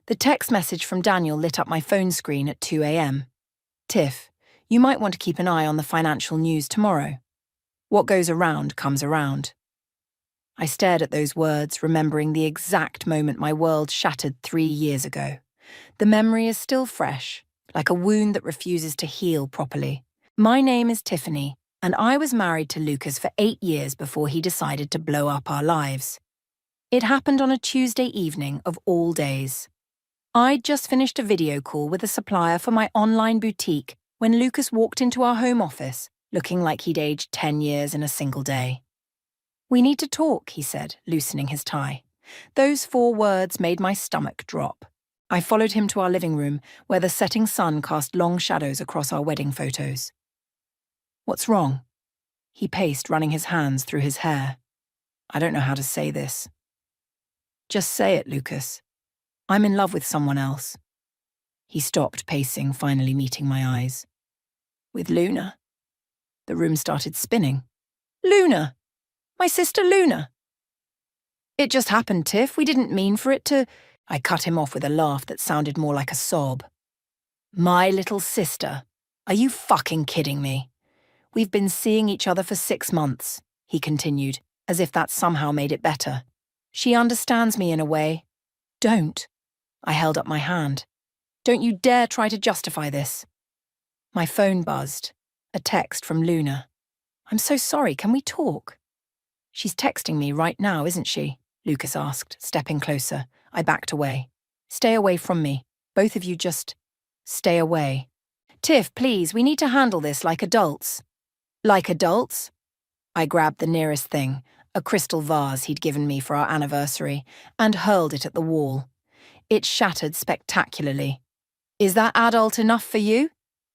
The text message from Daniel lit up my phone screen at 2 a.m. Tiff, you might want to keep an eye on the financial news tomorrow. What goes around comes around. I stared at those words, remembering the exact moment my world shattered 3 years ago. The memory is still fresh, like a wound that refuses to heal properly. My name is Tiffany, and I was married to Lucas for 8 years before he decided to blow up our lives. It happened on a Tuesday evening of all days. I'd just finished a video call with a supplier for my online boutique when Lucas walked into our home office, looking like he'd aged 10 years in a single day. "We need to talk," he said, loosening his tie. Those 4 words made my stomach drop. I followed him to our living room, where the setting sun cast long shadows across our wedding photos. "What's wrong?" He paced, running his hands through his hair. "I don't know how to say this." "Just say it, Lucas. I'm in love with someone else." He stopped pacing, finally meeting my eyes. "With Luna?" The room started spinning. "Luna! My sister Luna!" "It just happened, Tiff. We didn't mean for it to—" I cut him off with a laugh that sounded more like a sob. "My little sister? Are you fucking kidding me? We've been seeing each other for 6 months," he continued, as if that somehow made it better. "She understands me in a way." "Don't." I held up my hand. "Don't you dare try to justify this." My phone buzzed. A text from Luna. "I'm so sorry, can we talk?" "She's texting me right now, isn't she?" Lucas asked, stepping closer. I backed away. "Stay away from me. Both of you just stay away." "Tiff, please, we need to handle this like adults." "Like adults?" I grabbed the nearest thing, a crystal vase he'd given me for our anniversary, and hurled it at the wall. It shattered spectacularly. "Is that adult enough for you?"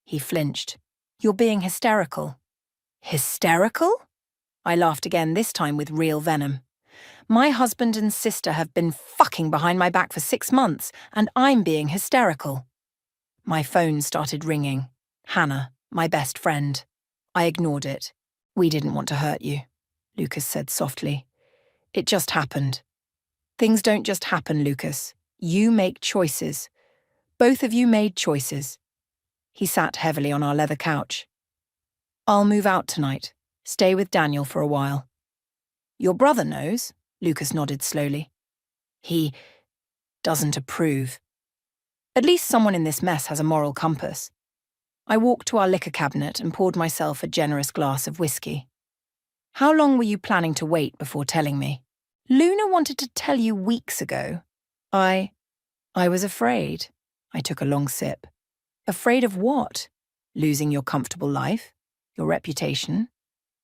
He flinched. "You're being hysterical." "Hysterical?" I laughed again, this time with real venom. "My husband and sister have been fucking behind my back for 6 months, and I'm being hysterical." My phone started ringing. Hannah, my best friend. I ignored it. "We didn't want to hurt you," Lucas said softly. "It just happened." "Things don't just happen, Lucas. You make choices. Both of you made choices." He sat heavily on our leather couch. "I'll move out tonight. Stay with Daniel for a while." "Your brother knows?" Lucas nodded slowly. "He doesn't approve." "At least someone in this mess has a moral compass." I walked to our liquor cabinet and poured myself a generous glass of whiskey. "How long were you planning to wait before telling me?" "Luna wanted to tell you weeks ago." I was afraid." I took a long sip. "Afraid of what? Losing your comfortable life? Your reputation?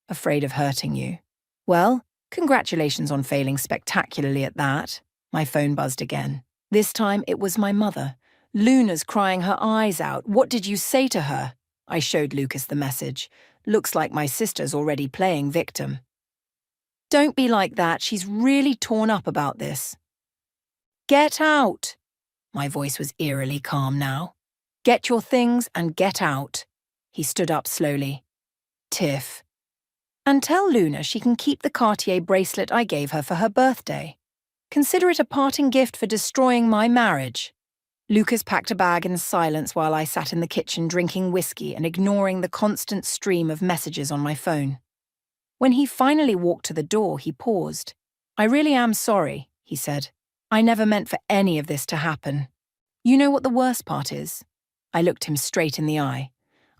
Afraid of hurting you? Well, congratulations on failing spectacularly at that." My phone buzzed again. This time it was my mother. "Luna's crying her eyes out. What did you say to her?" I showed Lucas the message. "Looks like my sister's already playing victim." "Don't be like that. She's really torn up about this." "Get out." My voice was eerily calm now. "Get your things and get out." He stood up slowly. "Tiff. And tell Luna she can keep the Cartier bracelet I gave her for her birthday. Consider it a parting gift for destroying my marriage." Lucas packed a bag in silence while I sat in the kitchen drinking whiskey and ignoring the constant stream of messages on my phone. When he finally walked to the door, he paused. "I really am sorry," he said. "I never meant for any of this to happen. You know what the worst part is?" I looked him straight in the eye.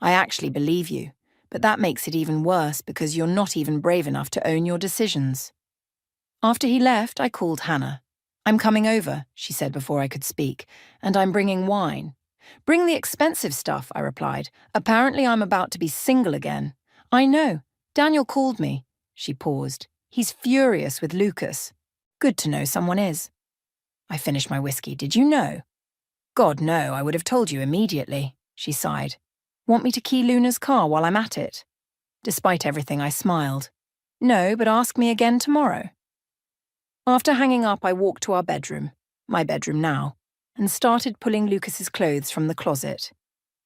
"I actually believe you, but that makes it even worse because you're not even brave enough to own your decisions." After he left, I called Hannah. "I'm coming over," she said before I could speak, "and I'm bringing wine." "Bring the expensive stuff," I replied. "Apparently I'm about to be single again." "I know. Daniel called me." She paused. "He's furious with Lucas." "Good to know someone is." I finished my whiskey. "Did you know?" "God, no, I would have told you immediately," she sighed. "Want me to key Luna's car while I'm at it?" Despite everything, I smiled. "No, but ask me again tomorrow." After hanging up, I walked to our bedroom, my bedroom now, and started pulling Lucas's clothes from the closet.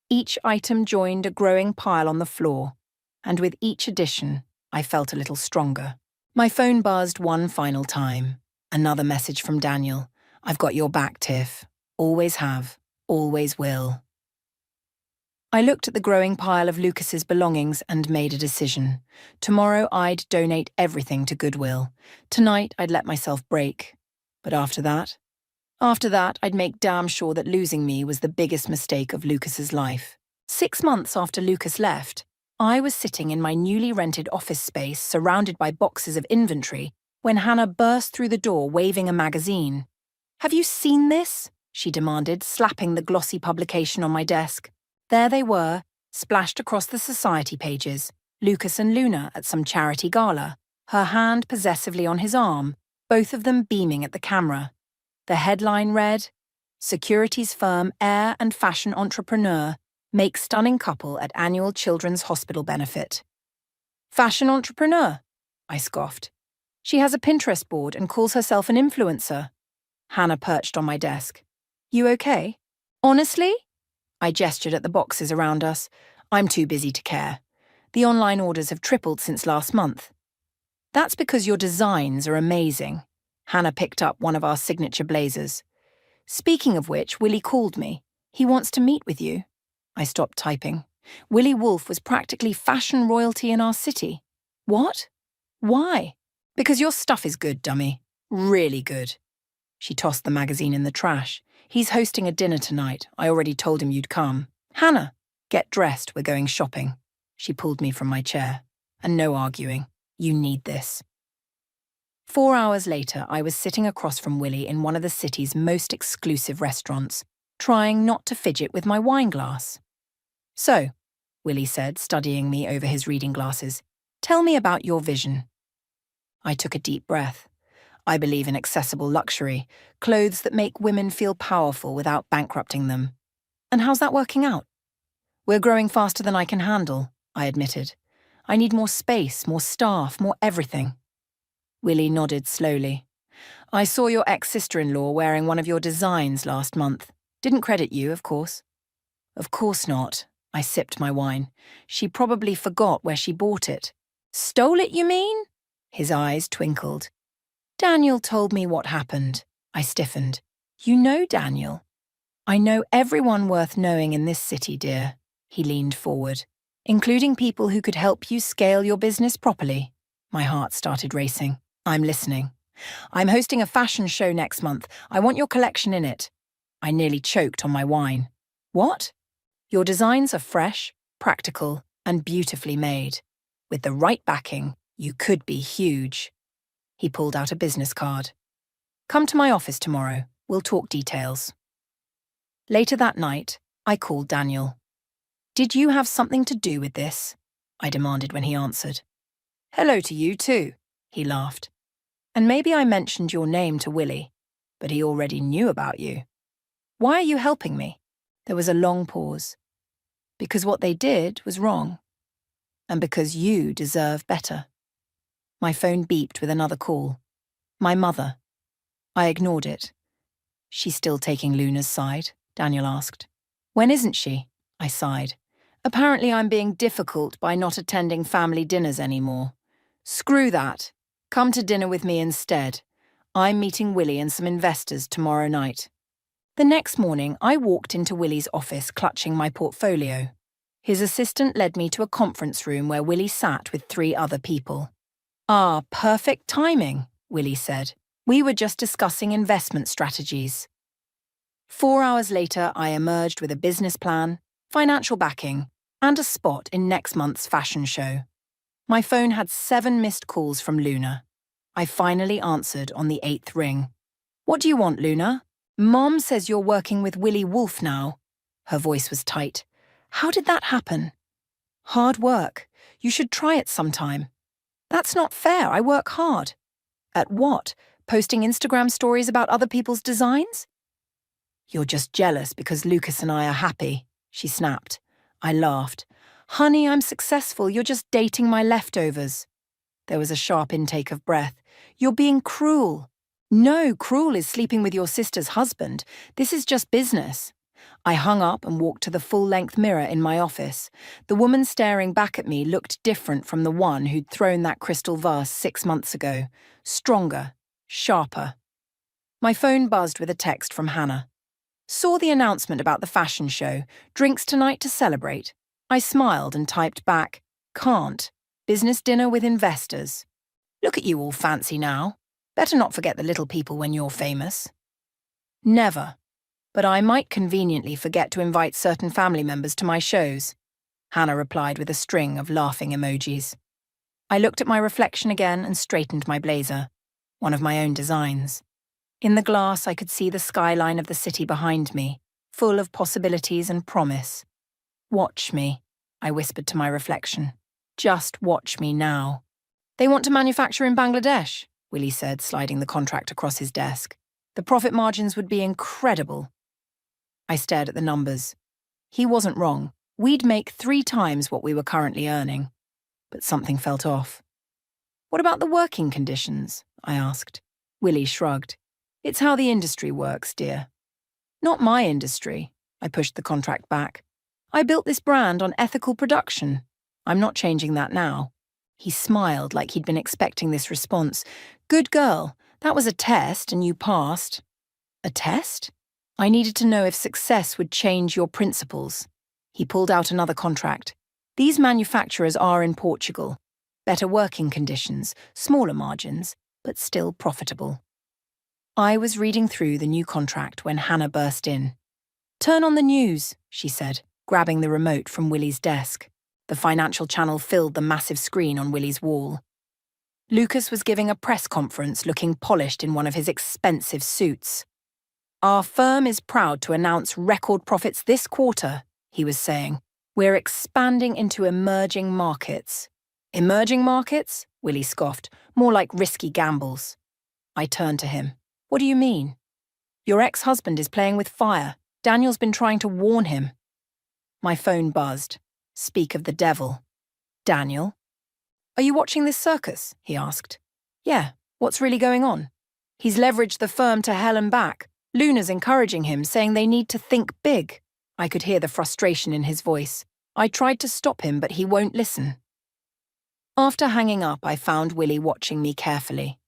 Each item joined a growing pile on the floor, and with each addition, I felt a little stronger. My phone buzzed one final time. Another message from Daniel. "I've got your back, Tiff. Always have, always will. I looked at the growing pile of Lucas's belongings and made a decision. Tomorrow I'd donate everything to Goodwill. Tonight I'd let myself break. But after that, I'd make damn sure that losing me was the biggest mistake of Lucas's life. 6 months after Lucas left, I was sitting in my newly rented office space surrounded by boxes of inventory when Hannah burst through the door waving a magazine. "Have you seen this?" she demanded, slapping the glossy publication on my desk. There they were, splashed across the society pages, Lucas and Luna at some charity gala, her hand possessively on his arm, both of them beaming at the camera. The headline read, "Securities firm heir and fashion entrepreneur make stunning couple at annual children's hospital benefit." Fashion entrepreneur? I scoffed. She has a Pinterest board and calls herself an influencer. Hannah perched on my desk. "You okay?" "Honestly?" I gestured at the boxes around us. "I'm too busy to care. The online orders have tripled since last month." "That's because your designs are amazing." Hannah picked up one of our signature blazers. "Speaking of which, Willie called me. He wants to meet with you." I stopped typing. Willie Wolf was practically fashion royalty in our city. "What? Why?" "Because your stuff is good, dummy. Really good." She tossed the magazine in the trash. "He's hosting a dinner tonight. I already told him you'd come. Hannah, get dressed. We're going shopping." She pulled me from my chair. "And no arguing. You need this." 4 hours later, I was sitting across from Willie in one of the city's most exclusive restaurants, trying not to fidget with my wine glass. "So," Willie said, studying me over his reading glasses, "tell me about your vision." I took a deep breath. I believe in accessible luxury, clothes that make women feel powerful without bankrupting them. "And how's that working out?" "We're growing faster than I can handle," I admitted. "I need more space, more staff, more everything." Willie nodded slowly. "I saw your ex-sister-in-law wearing one of your designs last month. Didn't credit you, of course." "Of course not." I sipped my wine. "She probably forgot where she bought it." "Stole it, you mean?" His eyes twinkled. "Daniel told me what happened." I stiffened. "You know Daniel?" "I know everyone worth knowing in this city, dear." He leaned forward. "Including people who could help you scale your business properly." My heart started racing. "I'm listening." "I'm hosting a fashion show next month. I want your collection in it." I nearly choked on my wine. "What?" "Your designs are fresh, practical, and beautifully made. With the right backing, you could be huge." He pulled out a business card. "Come to my office tomorrow. We'll talk details." Later that night, I called Daniel. "Did you have something to do with this?" I demanded when he answered. "Hello to you too," he laughed. "And maybe I mentioned your name to Willie, but he already knew about you. Why are you helping me?" There was a long pause. "Because what they did was wrong. And because you deserve better." My phone beeped with another call. My mother. I ignored it. "She's still taking Luna's side?" Daniel asked. "When isn't she?" I sighed. "Apparently I'm being difficult by not attending family dinners anymore." "Screw that. Come to dinner with me instead. I'm meeting Willie and some investors tomorrow night." The next morning, I walked into Willie's office clutching my portfolio. His assistant led me to a conference room where Willie sat with 3 other people. "Ah, perfect timing," Willie said. "We were just discussing investment strategies." 4 hours later, I emerged with a business plan, financial backing, and a spot in next month's fashion show. My phone had 7 missed calls from Luna. I finally answered on the 8th ring. "What do you want, Luna?" "Mom says you're working with Willie Wolf now." Her voice was tight. "How did that happen?" "Hard work. You should try it sometime." "That's not fair. I work hard." "At what? Posting Instagram stories about other people's designs?" "You're just jealous because Lucas and I are happy," she snapped. I laughed. "Honey, I'm successful. You're just dating my leftovers." There was a sharp intake of breath. "You're being cruel." "No, cruel is sleeping with your sister's husband. This is just business." I hung up and walked to the full-length mirror in my office. The woman staring back at me looked different from the one who'd thrown that crystal vase 6 months ago. Stronger, sharper. My phone buzzed with a text from Hannah. Saw the announcement about the fashion show, drinks tonight to celebrate. I smiled and typed back, can't. Business dinner with investors. Look at you all fancy now. Better not forget the little people when you're famous. Never. But I might conveniently forget to invite certain family members to my shows, Hannah replied with a string of laughing emojis. I looked at my reflection again and straightened my blazer, one of my own designs. In the glass, I could see the skyline of the city behind me, full of possibilities and promise. Watch me, I whispered to my reflection. Just watch me now. They want to manufacture in Bangladesh, Willie said, sliding the contract across his desk. The profit margins would be incredible. I stared at the numbers. He wasn't wrong. We'd make 3 times what we were currently earning. But something felt off. What about the working conditions? I asked. Willie shrugged. It's how the industry works, dear. Not my industry. I pushed the contract back. I built this brand on ethical production. I'm not changing that now. He smiled like he'd been expecting this response. Good girl. That was a test and you passed. A test? I needed to know if success would change your principles. He pulled out another contract. These manufacturers are in Portugal. Better working conditions, smaller margins, but still profitable. I was reading through the new contract when Hannah burst in. Turn on the news, she said, grabbing the remote from Willie's desk. The financial channel filled the massive screen on Willie's wall. Lucas was giving a press conference looking polished in one of his expensive suits. Our firm is proud to announce record profits this quarter, he was saying. We're expanding into emerging markets. Emerging markets? Willie scoffed. More like risky gambles. I turned to him. What do you mean? Your ex-husband is playing with fire. Daniel's been trying to warn him. My phone buzzed. Speak of the devil. Daniel? Are you watching this circus? He asked. Yeah, what's really going on? He's leveraged the firm to hell and back. Luna's encouraging him, saying they need to think big. I could hear the frustration in his voice. I tried to stop him, but he won't listen. After hanging up, I found Willie watching me carefully.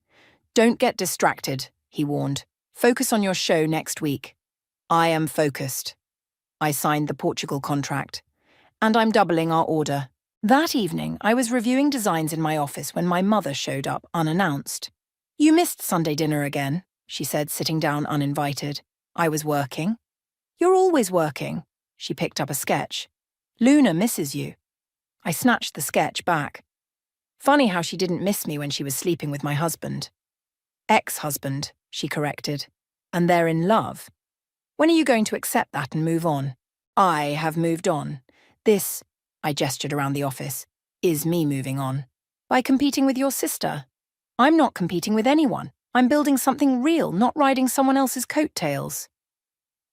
Don't get distracted, he warned. Focus on your show next week. I am focused. I signed the Portugal contract. And I'm doubling our order. That evening, I was reviewing designs in my office when my mother showed up unannounced. You missed Sunday dinner again, she said, sitting down uninvited. I was working. You're always working. She picked up a sketch. Luna misses you. I snatched the sketch back. Funny how she didn't miss me when she was sleeping with my husband. Ex-husband, she corrected. And they're in love. When are you going to accept that and move on? I have moved on. This, I gestured around the office, is me moving on. By competing with your sister. I'm not competing with anyone. I'm building something real, not riding someone else's coattails.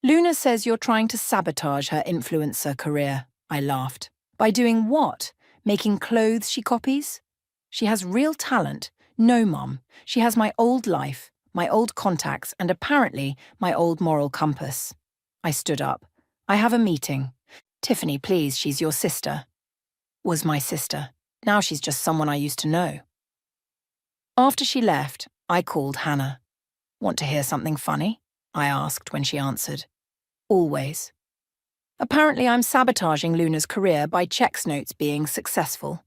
Luna says you're trying to sabotage her influencer career, I laughed. By doing what? Making clothes she copies? She has real talent. No, Mum. She has my old life, my old contacts, and apparently my old moral compass. I stood up. I have a meeting. Tiffany, please, she's your sister. Was my sister. Now she's just someone I used to know. After she left, I called Hannah. Want to hear something funny? I asked when she answered. Always. Apparently I'm sabotaging Luna's career by checks notes being successful.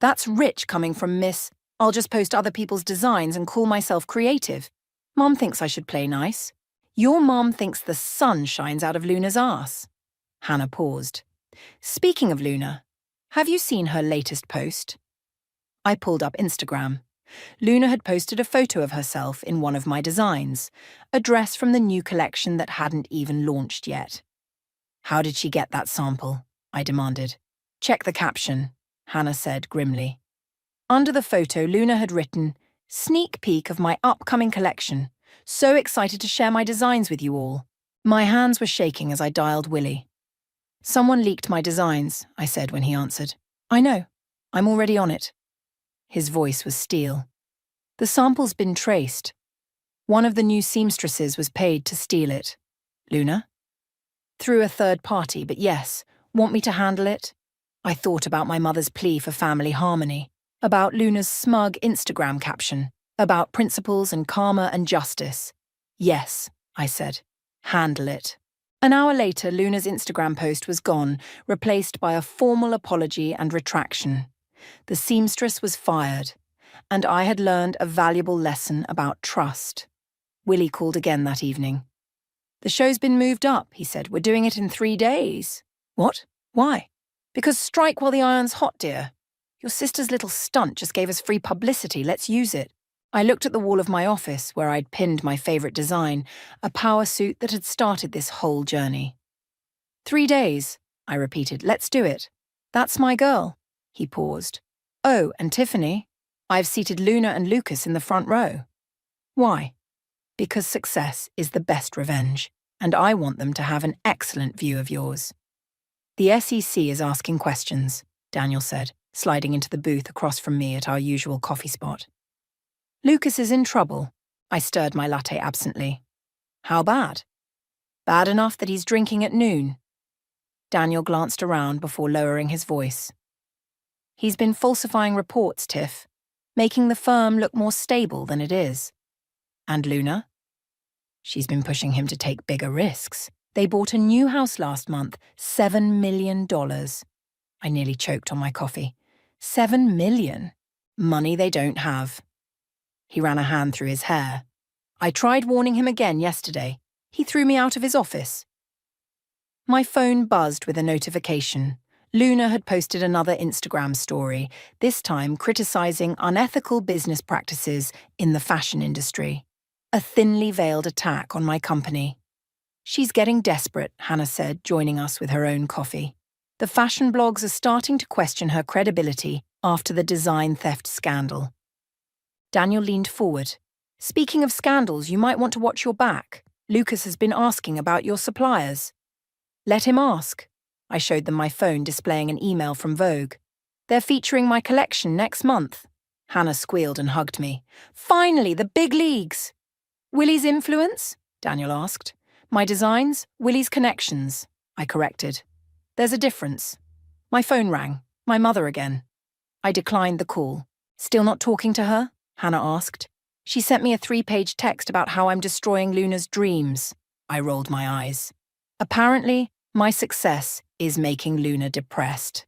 That's rich coming from Miss, I'll just post other people's designs and call myself creative. Mum thinks I should play nice. Your mum thinks the sun shines out of Luna's ass. Hannah paused. Speaking of Luna, have you seen her latest post? I pulled up Instagram. Luna had posted a photo of herself in one of my designs, a dress from the new collection that hadn't even launched yet. How did she get that sample? I demanded. Check the caption, Hannah said grimly. Under the photo, Luna had written, "Sneak peek of my upcoming collection. So excited to share my designs with you all." My hands were shaking as I dialed Willie. Someone leaked my designs, I said when he answered. I know. I'm already on it. His voice was steel. The sample's been traced. One of the new seamstresses was paid to steal it. Luna? Through a third party, but yes. Want me to handle it? I thought about my mother's plea for family harmony, about Luna's smug Instagram caption, about principles and karma and justice. Yes, I said. Handle it. An hour later, Luna's Instagram post was gone, replaced by a formal apology and retraction. The seamstress was fired, and I had learned a valuable lesson about trust. Willie called again that evening. "The show's been moved up," he said. "We're doing it in 3 days." "What? Why?" "Because strike while the iron's hot, dear. Your sister's little stunt just gave us free publicity. Let's use it." I looked at the wall of my office where I'd pinned my favourite design, a power suit that had started this whole journey. 3 days, I repeated. "Let's do it." "That's my girl." He paused. "Oh, and Tiffany, I've seated Luna and Lucas in the front row." "Why?" "Because success is the best revenge, and I want them to have an excellent view of yours." "The SEC is asking questions," Daniel said, sliding into the booth across from me at our usual coffee spot. "Lucas is in trouble." I stirred my latte absently. "How bad?" "Bad enough that he's drinking at noon." Daniel glanced around before lowering his voice. "He's been falsifying reports, Tiff, making the firm look more stable than it is." "And Luna?" "She's been pushing him to take bigger risks. They bought a new house last month, $7 million. I nearly choked on my coffee. $7 million. Money they don't have. He ran a hand through his hair. "I tried warning him again yesterday. He threw me out of his office." My phone buzzed with a notification. Luna had posted another Instagram story, this time criticizing unethical business practices in the fashion industry. A thinly veiled attack on my company. "She's getting desperate," Hannah said, joining us with her own coffee. "The fashion blogs are starting to question her credibility after the design theft scandal." Daniel leaned forward. "Speaking of scandals, you might want to watch your back. Lucas has been asking about your suppliers." "Let him ask." I showed them my phone displaying an email from Vogue. "They're featuring my collection next month." Hannah squealed and hugged me. "Finally, the big leagues!" "Willie's influence?" Daniel asked. "My designs, Willie's connections," I corrected. "There's a difference." My phone rang. My mother again. I declined the call. "Still not talking to her?" Hannah asked. "She sent me a 3-page text about how I'm destroying Luna's dreams." I rolled my eyes. "Apparently, my success is making Luna depressed."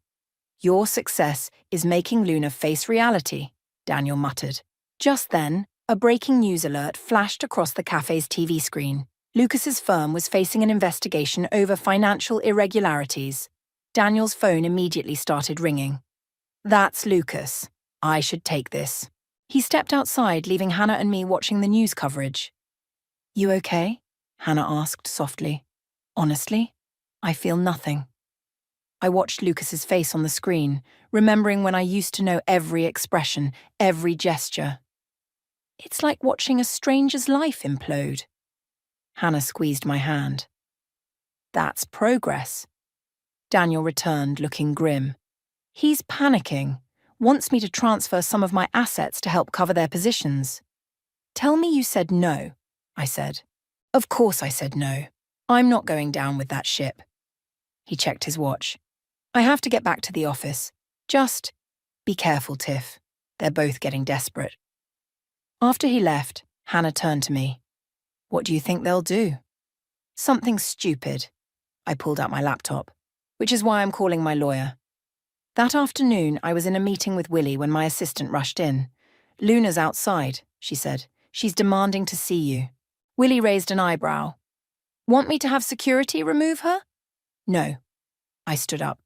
"Your success is making Luna face reality," Daniel muttered. Just then, a breaking news alert flashed across the cafe's TV screen. Lucas's firm was facing an investigation over financial irregularities. Daniel's phone immediately started ringing. "That's Lucas. I should take this." He stepped outside, leaving Hannah and me watching the news coverage. "You okay?" Hannah asked softly. "Honestly, I feel nothing." I watched Lucas's face on the screen, remembering when I used to know every expression, every gesture. "It's like watching a stranger's life implode." Hannah squeezed my hand. "That's progress." Daniel returned, looking grim. "He's panicking. Wants me to transfer some of my assets to help cover their positions." "Tell me you said no," I said. "Of course I said no. I'm not going down with that ship." He checked his watch. "I have to get back to the office. Just be careful, Tiff. They're both getting desperate." After he left, Hannah turned to me. "What do you think they'll do?" "Something stupid." I pulled out my laptop, which is why I'm calling my lawyer. That afternoon, I was in a meeting with Willie when my assistant rushed in. "Luna's outside," she said. "She's demanding to see you." Willie raised an eyebrow. "Want me to have security remove her?" "No." I stood up.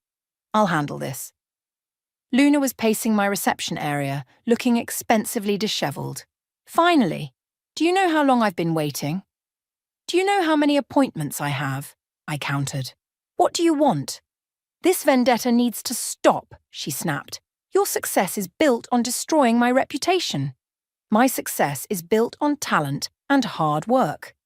"I'll handle this." Luna was pacing my reception area, looking expensively disheveled. "Finally! Do you know how long I've been waiting?" "Do you know how many appointments I have?" I countered. "What do you want?" "This vendetta needs to stop," she snapped. "Your success is built on destroying my reputation." "My success is built on talent and hard work.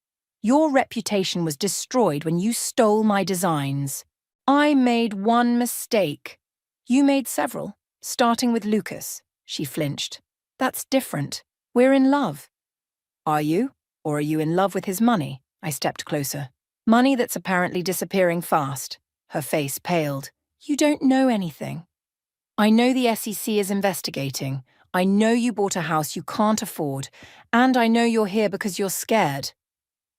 Your reputation was destroyed when you stole my designs. I made one mistake. You made several, starting with Lucas." She flinched. "That's different. We're in love." "Are you? Or are you in love with his money?" I stepped closer. "Money that's apparently disappearing fast." Her face paled. "You don't know anything." "I know the SEC is investigating. I know you bought a house you can't afford. And I know you're here because you're scared."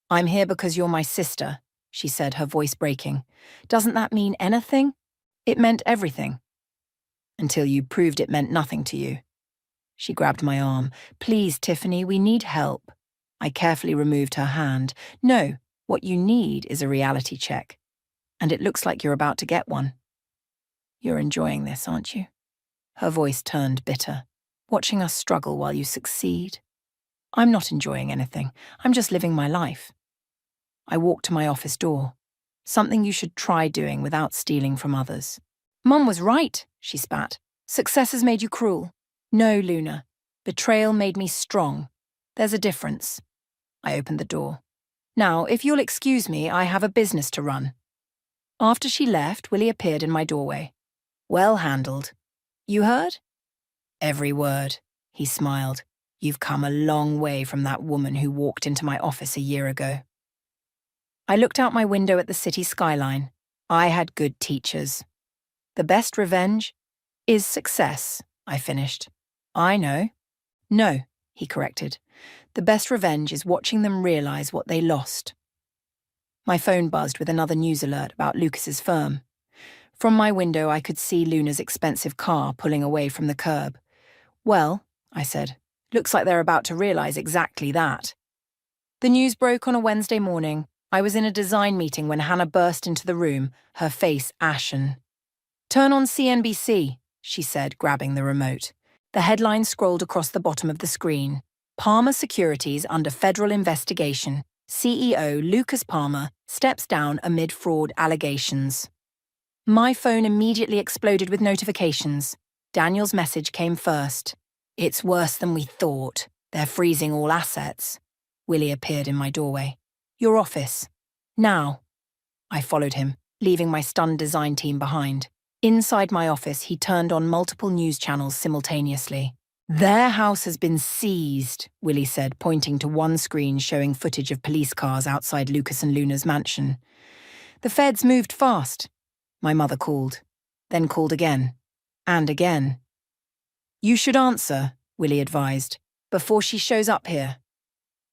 "I'm here because you're my sister," she said, her voice breaking. Doesn't that mean anything? It meant everything. Until you proved it meant nothing to you. She grabbed my arm. Please, Tiffany, we need help. I carefully removed her hand. No, what you need is a reality check. And it looks like you're about to get one. You're enjoying this, aren't you? Her voice turned bitter. Watching us struggle while you succeed. I'm not enjoying anything. I'm just living my life. I walked to my office door. Something you should try doing without stealing from others. Mum was right, she spat. Success has made you cruel. No, Luna. Betrayal made me strong. There's a difference. I opened the door. Now, if you'll excuse me, I have a business to run. After she left, Willie appeared in my doorway. Well handled. You heard? Every word. He smiled. You've come a long way from that woman who walked into my office a year ago. I looked out my window at the city skyline. I had good teachers. The best revenge is success, I finished. I know. No, he corrected. The best revenge is watching them realize what they lost. My phone buzzed with another news alert about Lucas's firm. From my window, I could see Luna's expensive car pulling away from the curb. Well, I said, looks like they're about to realize exactly that. The news broke on a Wednesday morning. I was in a design meeting when Hannah burst into the room, her face ashen. Turn on CNBC, she said, grabbing the remote. The headline scrolled across the bottom of the screen. Palmer Securities under federal investigation. CEO Lucas Palmer steps down amid fraud allegations. My phone immediately exploded with notifications. Daniel's message came first. It's worse than we thought. They're freezing all assets. Willie appeared in my doorway. Your office. Now. I followed him, leaving my stunned design team behind. Inside my office, he turned on multiple news channels simultaneously. Their house has been seized, Willie said, pointing to one screen showing footage of police cars outside Lucas and Luna's mansion. The feds moved fast. My mother called, then called again, and again. You should answer, Willie advised, before she shows up here.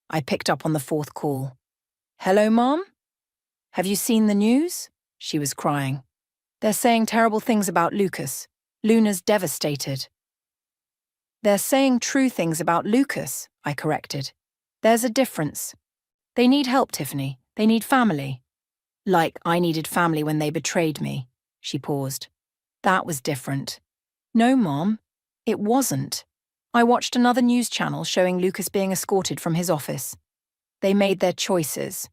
I picked up on the fourth call. Hello, Mom? Have you seen the news? She was crying. They're saying terrible things about Lucas. Luna's devastated. They're saying true things about Lucas, I corrected. There's a difference. They need help, Tiffany. They need family. Like I needed family when they betrayed me. She paused. That was different. No, Mom, it wasn't. I watched another news channel showing Lucas being escorted from his office. They made their choices.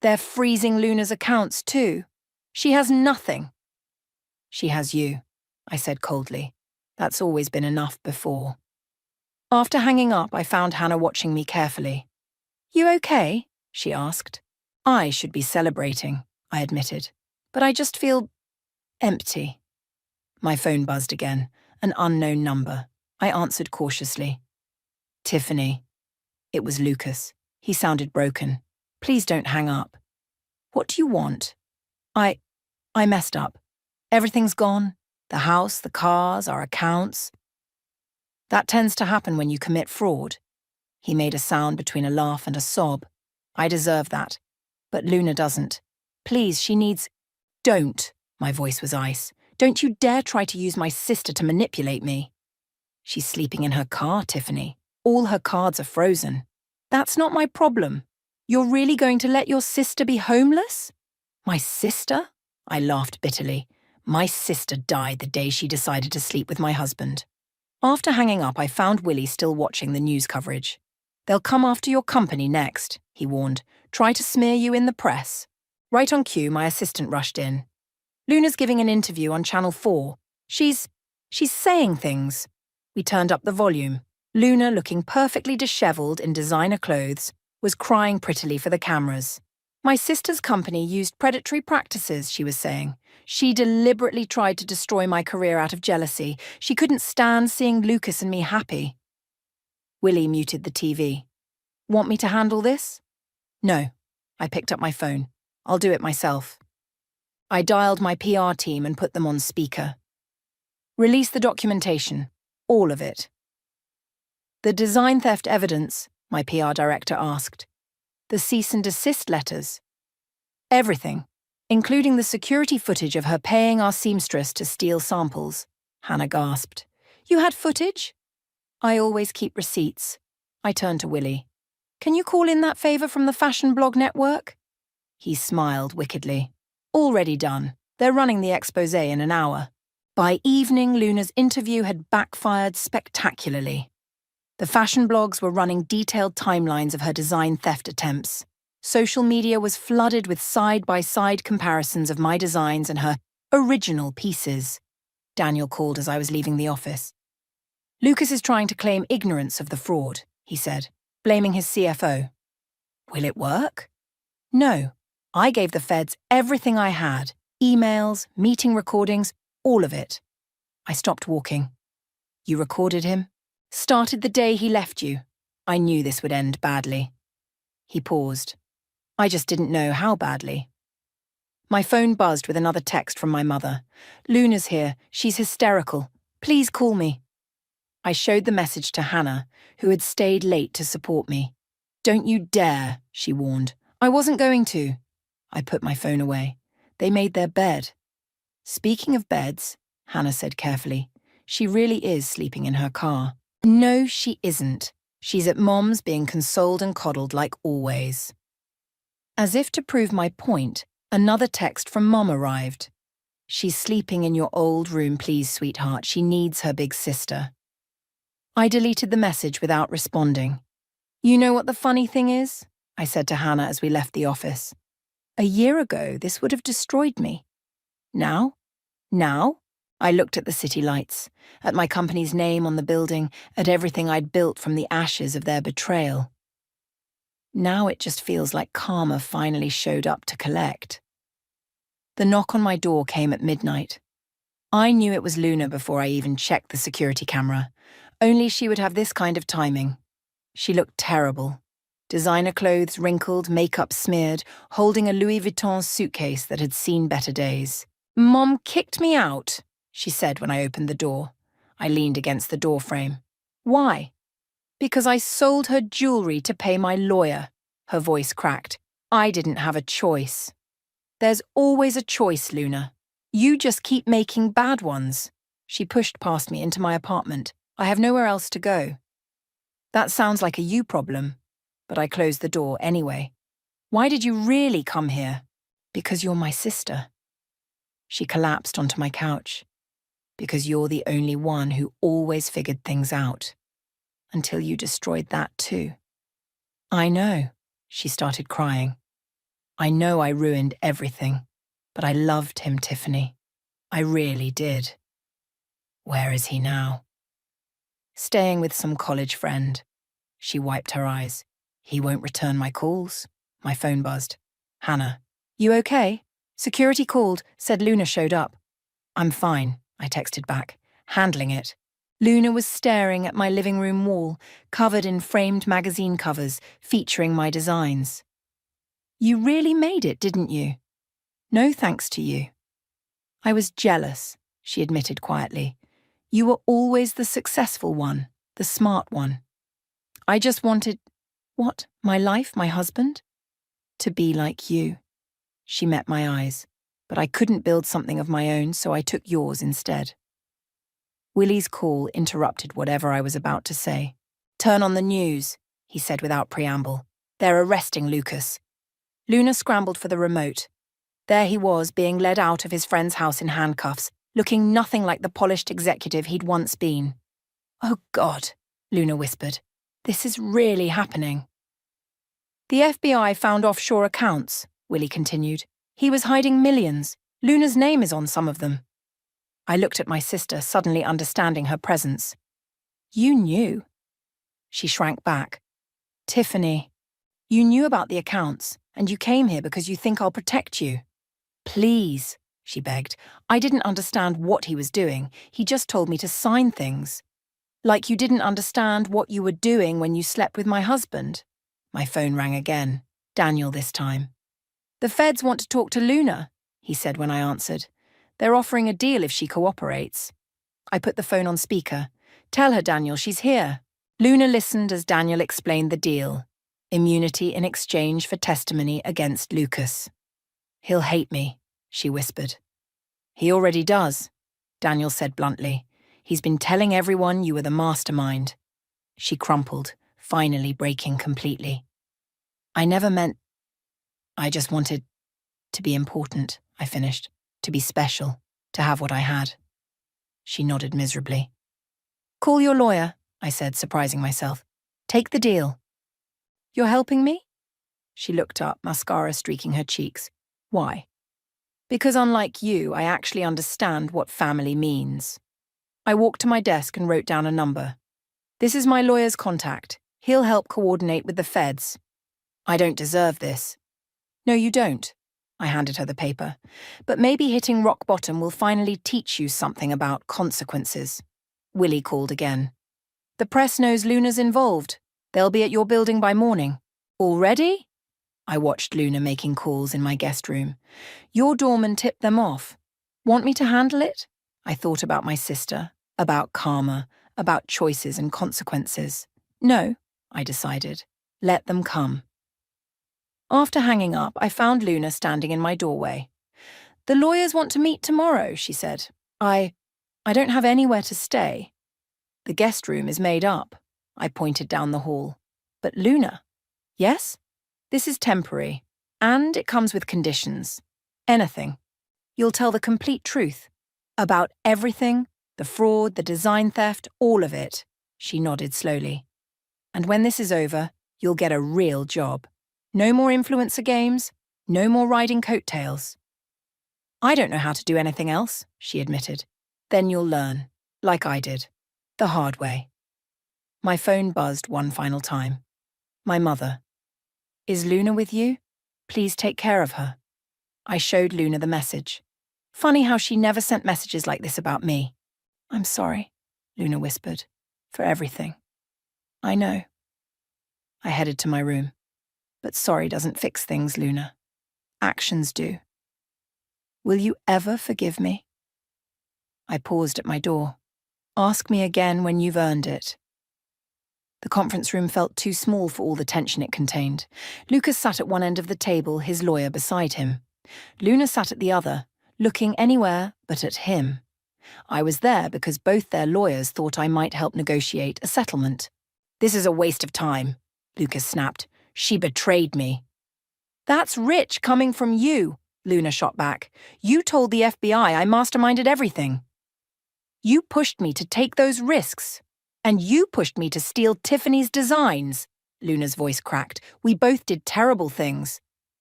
They're freezing Luna's accounts too. She has nothing. She has you, I said coldly. That's always been enough before. After hanging up, I found Hannah watching me carefully. You okay? She asked. I should be celebrating, I admitted. But I just feel empty. My phone buzzed again, an unknown number. I answered cautiously. Tiffany. It was Lucas. He sounded broken. Please don't hang up. What do you want? I messed up. Everything's gone. The house, the cars, our accounts. That tends to happen when you commit fraud. He made a sound between a laugh and a sob. I deserve that. But Luna doesn't. Please, she needs... Don't. My voice was ice. Don't you dare try to use my sister to manipulate me. She's sleeping in her car, Tiffany. All her cards are frozen. That's not my problem. You're really going to let your sister be homeless? My sister? I laughed bitterly. My sister died the day she decided to sleep with my husband. After hanging up, I found Willie still watching the news coverage. They'll come after your company next, he warned. Try to smear you in the press. Right on cue, my assistant rushed in. Luna's giving an interview on Channel 4. She's saying things. We turned up the volume. Luna, looking perfectly disheveled in designer clothes, was crying prettily for the cameras. My sister's company used predatory practices, she was saying. She deliberately tried to destroy my career out of jealousy. She couldn't stand seeing Lucas and me happy. Willie muted the TV. Want me to handle this? No. I picked up my phone. I'll do it myself. I dialed my PR team and put them on speaker. Release the documentation. All of it. The design theft evidence, my PR director asked. The cease and desist letters. Everything, including the security footage of her paying our seamstress to steal samples. Hannah gasped. You had footage? I always keep receipts. I turned to Willie. Can you call in that favor from the fashion blog network? He smiled wickedly. Already done. They're running the expose in an hour. By evening, Luna's interview had backfired spectacularly. The fashion blogs were running detailed timelines of her design theft attempts. Social media was flooded with side-by-side comparisons of my designs and her original pieces. Daniel called as I was leaving the office. Lucas is trying to claim ignorance of the fraud, he said, blaming his CFO. Will it work? No. I gave the feds everything I had. Emails, meeting recordings, all of it. I stopped walking. You recorded him? Started the day he left you. I knew this would end badly. He paused. I just didn't know how badly. My phone buzzed with another text from my mother. Luna's here. She's hysterical. Please call me. I showed the message to Hannah, who had stayed late to support me. Don't you dare, she warned. I wasn't going to. I put my phone away. They made their bed. Speaking of beds, Hannah said carefully, she really is sleeping in her car. No, she isn't. She's at Mom's being consoled and coddled like always. As if to prove my point, another text from Mom arrived. She's sleeping in your old room, please, sweetheart. She needs her big sister. I deleted the message without responding. You know what the funny thing is? I said to Hannah as we left the office. A year ago, this would have destroyed me. Now? I looked at the city lights, at my company's name on the building, at everything I'd built from the ashes of their betrayal. Now it just feels like karma finally showed up to collect. The knock on my door came at midnight. I knew it was Luna before I even checked the security camera. Only she would have this kind of timing. She looked terrible. Designer clothes wrinkled, makeup smeared, holding a Louis Vuitton suitcase that had seen better days. Mom kicked me out, she said when I opened the door. I leaned against the doorframe. Why? Because I sold her jewelry to pay my lawyer. Her voice cracked. I didn't have a choice. There's always a choice, Luna. You just keep making bad ones. She pushed past me into my apartment. I have nowhere else to go. That sounds like a you problem, but I closed the door anyway. Why did you really come here? Because you're my sister. She collapsed onto my couch. Because you're the only one who always figured things out. Until you destroyed that too. I know, she started crying. I know I ruined everything, but I loved him, Tiffany. I really did. Where is he now? Staying with some college friend. She wiped her eyes. He won't return my calls. My phone buzzed. Hannah, you okay? Security called, said Luna showed up. I'm fine, I texted back, handling it. Luna was staring at my living room wall, covered in framed magazine covers featuring my designs. You really made it, didn't you? No thanks to you. I was jealous, she admitted quietly. You were always the successful one, the smart one. I just wanted, what, my life, my husband? To be like you. She met my eyes, but I couldn't build something of my own, so I took yours instead. Willie's call interrupted whatever I was about to say. Turn on the news, he said without preamble. They're arresting Lucas. Luna scrambled for the remote. There he was, being led out of his friend's house in handcuffs, looking nothing like the polished executive he'd once been. Oh God, Luna whispered. This is really happening. The FBI found offshore accounts, Willie continued. He was hiding millions. Luna's name is on some of them. I looked at my sister, suddenly understanding her presence. You knew. She shrank back. Tiffany, you knew about the accounts, and you came here because you think I'll protect you. Please, she begged. I didn't understand what he was doing. He just told me to sign things. Like you didn't understand what you were doing when you slept with my husband. My phone rang again. Daniel this time. The feds want to talk to Luna, he said when I answered. They're offering a deal if she cooperates. I put the phone on speaker. Tell her, Daniel, she's here. Luna listened as Daniel explained the deal. Immunity in exchange for testimony against Lucas. He'll hate me, she whispered. He already does, Daniel said bluntly. He's been telling everyone you were the mastermind. She crumpled, finally breaking completely. I never meant... I just wanted to be important, I finished. To be special, to have what I had. She nodded miserably. Call your lawyer, I said, surprising myself. Take the deal. You're helping me? She looked up, mascara streaking her cheeks. Why? Because unlike you, I actually understand what family means. I walked to my desk and wrote down a number. This is my lawyer's contact. He'll help coordinate with the feds. I don't deserve this. No, you don't. I handed her the paper. But maybe hitting rock bottom will finally teach you something about consequences. Willie called again. The press knows Luna's involved. They'll be at your building by morning. Already? I watched Luna making calls in my guest room. Your doorman tipped them off. Want me to handle it? I thought about my sister, about karma, about choices and consequences. No, I decided. Let them come. After hanging up, I found Luna standing in my doorway. The lawyers want to meet tomorrow, she said. I don't have anywhere to stay. The guest room is made up. I pointed down the hall. But Luna? Yes? This is temporary, and it comes with conditions. Anything. You'll tell the complete truth. About everything, the fraud, the design theft, all of it. She nodded slowly. And when this is over, you'll get a real job. No more influencer games, no more riding coattails. I don't know how to do anything else, she admitted. Then you'll learn, like I did, the hard way. My phone buzzed one final time. My mother. Is Luna with you? Please take care of her. I showed Luna the message. Funny how she never sent messages like this about me. I'm sorry, Luna whispered, for everything. I know. I headed to my room. But sorry doesn't fix things, Luna. Actions do. Will you ever forgive me? I paused at my door. Ask me again when you've earned it. The conference room felt too small for all the tension it contained. Lucas sat at one end of the table, his lawyer beside him. Luna sat at the other, looking anywhere but at him. I was there because both their lawyers thought I might help negotiate a settlement. This is a waste of time, Lucas snapped. She betrayed me. That's rich coming from you, Luna shot back. You told the FBI I masterminded everything. You pushed me to take those risks. And you pushed me to steal Tiffany's designs. Luna's voice cracked. We both did terrible things.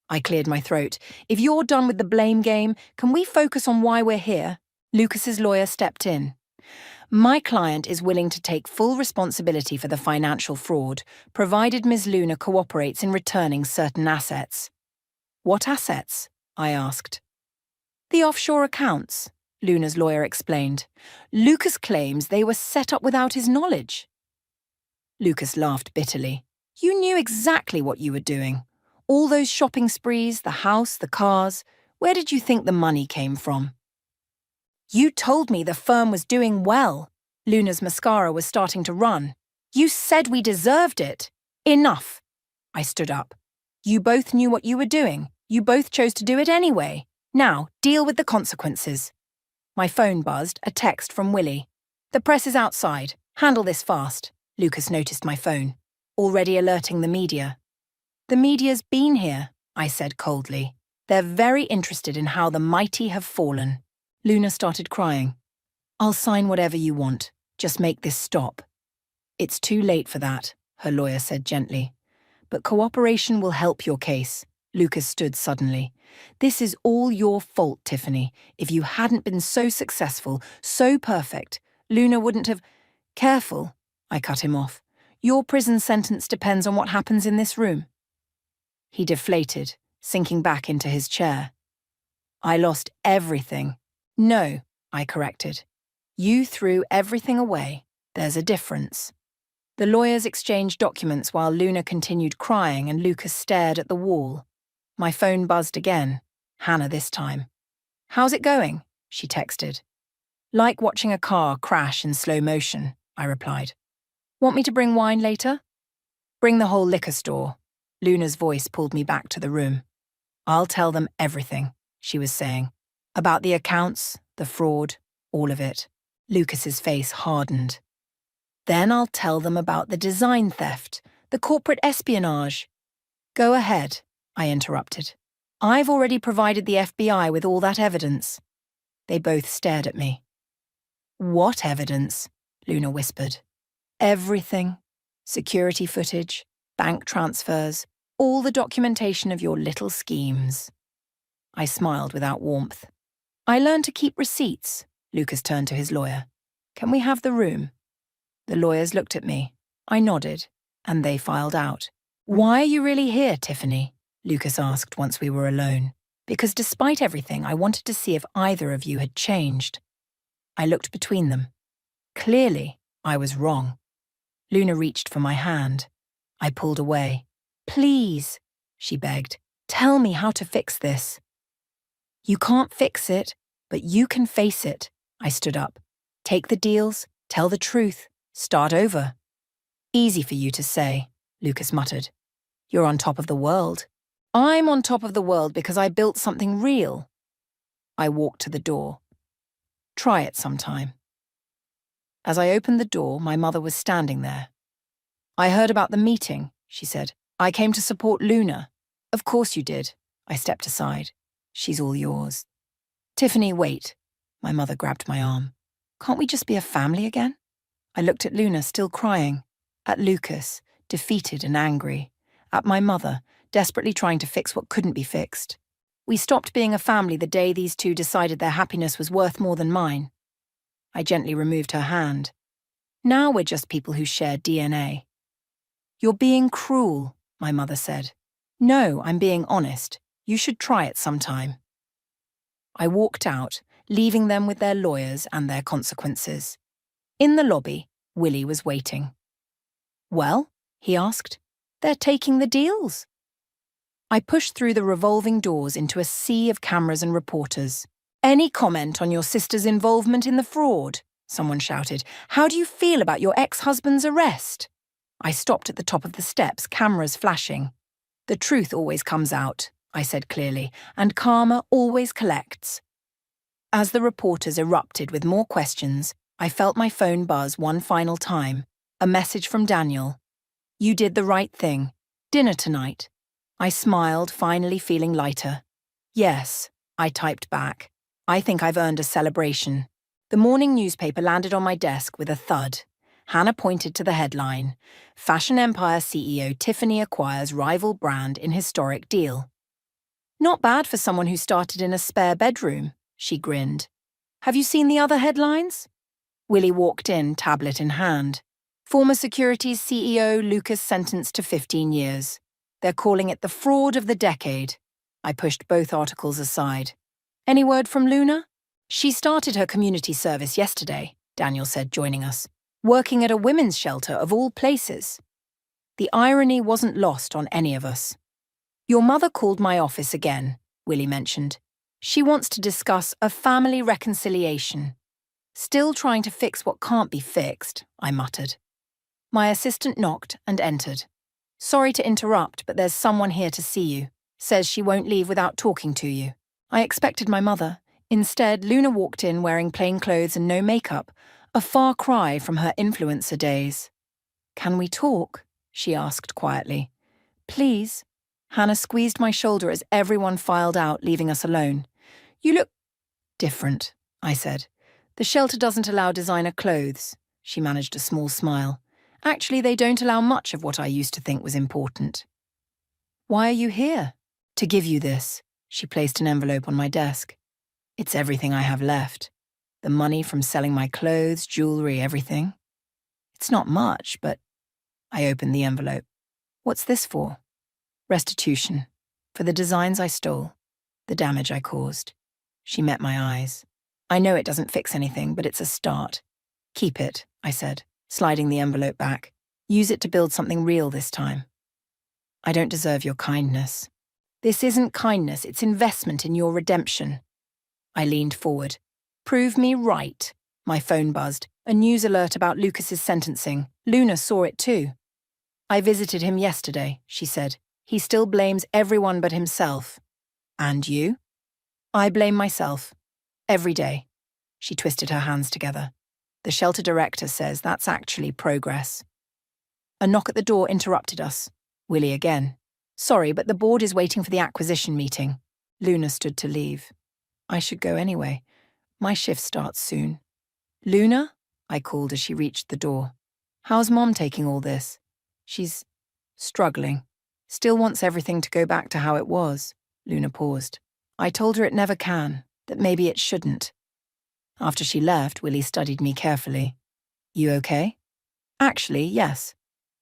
I cleared my throat. If you're done with the blame game, can we focus on why we're here? Lucas's lawyer stepped in. My client is willing to take full responsibility for the financial fraud, provided Ms. Luna cooperates in returning certain assets. What assets? I asked. The offshore accounts, Luna's lawyer explained. Lucas claims they were set up without his knowledge. Lucas laughed bitterly. You knew exactly what you were doing. All those shopping sprees, the house, the cars. Where did you think the money came from? You told me the firm was doing well. Luna's mascara was starting to run. You said we deserved it. Enough. I stood up. You both knew what you were doing. You both chose to do it anyway. Now, deal with the consequences. My phone buzzed, a text from Willie. The press is outside. Handle this fast. Lucas noticed my phone. Already alerting the media. The media's been here, I said coldly. They're very interested in how the mighty have fallen. Luna started crying. I'll sign whatever you want. Just make this stop. It's too late for that, her lawyer said gently. But cooperation will help your case. Lucas stood suddenly. This is all your fault, Tiffany. If you hadn't been so successful, so perfect, Luna wouldn't have... Careful, I cut him off. Your prison sentence depends on what happens in this room. He deflated, sinking back into his chair. I lost everything. No, I corrected. You threw everything away. There's a difference. The lawyers exchanged documents while Luna continued crying and Lucas stared at the wall. My phone buzzed again. Hannah this time. How's it going? She texted. Like watching a car crash in slow motion, I replied. Want me to bring wine later? Bring the whole liquor store. Luna's voice pulled me back to the room. I'll tell them everything. she was saying. About the accounts, the fraud, all of it. Lucas's face hardened. Then I'll tell them about the design theft, the corporate espionage. Go ahead, I interrupted. I've already provided the FBI with all that evidence. They both stared at me. What evidence? Luna whispered. Everything. Security footage, bank transfers, all the documentation of your little schemes. I smiled without warmth. I learned to keep receipts. Lucas turned to his lawyer. Can we have the room? The lawyers looked at me. I nodded, and they filed out. Why are you really here, Tiffany? Lucas asked once we were alone. Because despite everything, I wanted to see if either of you had changed. I looked between them. Clearly, I was wrong. Luna reached for my hand. I pulled away. Please, she begged, tell me how to fix this. You can't fix it, but you can face it. I stood up. Take the deals, tell the truth, start over. Easy for you to say, Lucas muttered. You're on top of the world. I'm on top of the world because I built something real. I walked to the door. Try it sometime. As I opened the door, my mother was standing there. I heard about the meeting, she said. I came to support Luna. Of course you did. I stepped aside. She's all yours. Tiffany, wait. My mother grabbed my arm. Can't we just be a family again? I looked at Luna, still crying. At Lucas, defeated and angry. At my mother, desperately trying to fix what couldn't be fixed. We stopped being a family the day these two decided their happiness was worth more than mine. I gently removed her hand. Now we're just people who share DNA. You're being cruel, my mother said. No, I'm being honest. You should try it sometime. I walked out, leaving them with their lawyers and their consequences. In the lobby, Willie was waiting. Well, he asked, they're taking the deals. I pushed through the revolving doors into a sea of cameras and reporters. Any comment on your sister's involvement in the fraud? Someone shouted. How do you feel about your ex-husband's arrest? I stopped at the top of the steps, cameras flashing. The truth always comes out, I said clearly, and karma always collects. As the reporters erupted with more questions, I felt my phone buzz one final time. A message from Daniel. You did the right thing. Dinner tonight. I smiled, finally feeling lighter. Yes, I typed back. I think I've earned a celebration. The morning newspaper landed on my desk with a thud. Hannah pointed to the headline. Fashion Empire CEO Tiffany acquires rival brand in historic deal. Not bad for someone who started in a spare bedroom, she grinned. Have you seen the other headlines? Willie walked in, tablet in hand. Former Securities CEO Lucas sentenced to 15 years. They're calling it the fraud of the decade. I pushed both articles aside. Any word from Luna? She started her community service yesterday, Daniel said, joining us. Working at a women's shelter of all places. The irony wasn't lost on any of us. Your mother called my office again, Willie mentioned. She wants to discuss a family reconciliation. Still trying to fix what can't be fixed, I muttered. My assistant knocked and entered. Sorry to interrupt, but there's someone here to see you. Says she won't leave without talking to you. I expected my mother. Instead, Luna walked in wearing plain clothes and no makeup, a far cry from her influencer days. Can we talk? She asked quietly. Please. Hannah squeezed my shoulder as everyone filed out, leaving us alone. You look different, I said. The shelter doesn't allow designer clothes. She managed a small smile. Actually, they don't allow much of what I used to think was important. Why are you here? To give you this. She placed an envelope on my desk. It's everything I have left. The money from selling my clothes, jewelry, everything. It's not much, but... I opened the envelope. What's this for? Restitution. For the designs I stole. The damage I caused. She met my eyes. I know it doesn't fix anything, but it's a start. Keep it, I said, sliding the envelope back. Use it to build something real this time. I don't deserve your kindness. This isn't kindness, it's investment in your redemption. I leaned forward. Prove me right. My phone buzzed. A news alert about Lucas's sentencing. Luna saw it too. I visited him yesterday, she said. He still blames everyone but himself. And you? I blame myself. Every day. She twisted her hands together. The shelter director says that's actually progress. A knock at the door interrupted us. Willie again. Sorry, but the board is waiting for the acquisition meeting. Luna stood to leave. I should go anyway. My shift starts soon. Luna? I called as she reached the door. How's Mom taking all this? She's struggling. Still wants everything to go back to how it was. Luna paused. I told her it never can, that maybe it shouldn't. After she left, Willie studied me carefully. You okay? Actually, yes.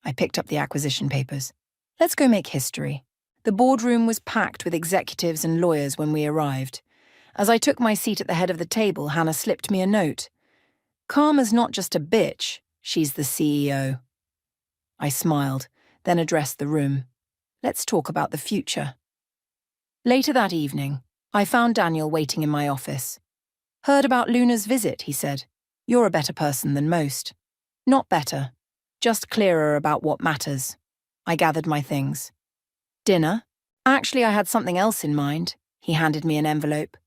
I picked up the acquisition papers. Let's go make history. The boardroom was packed with executives and lawyers when we arrived. As I took my seat at the head of the table, Hannah slipped me a note. Karma's not just a bitch, she's the CEO. I smiled, then addressed the room. Let's talk about the future. Later that evening, I found Daniel waiting in my office. Heard about Luna's visit, he said. You're a better person than most. Not better, just clearer about what matters. I gathered my things. Dinner? Actually, I had something else in mind. He handed me an envelope.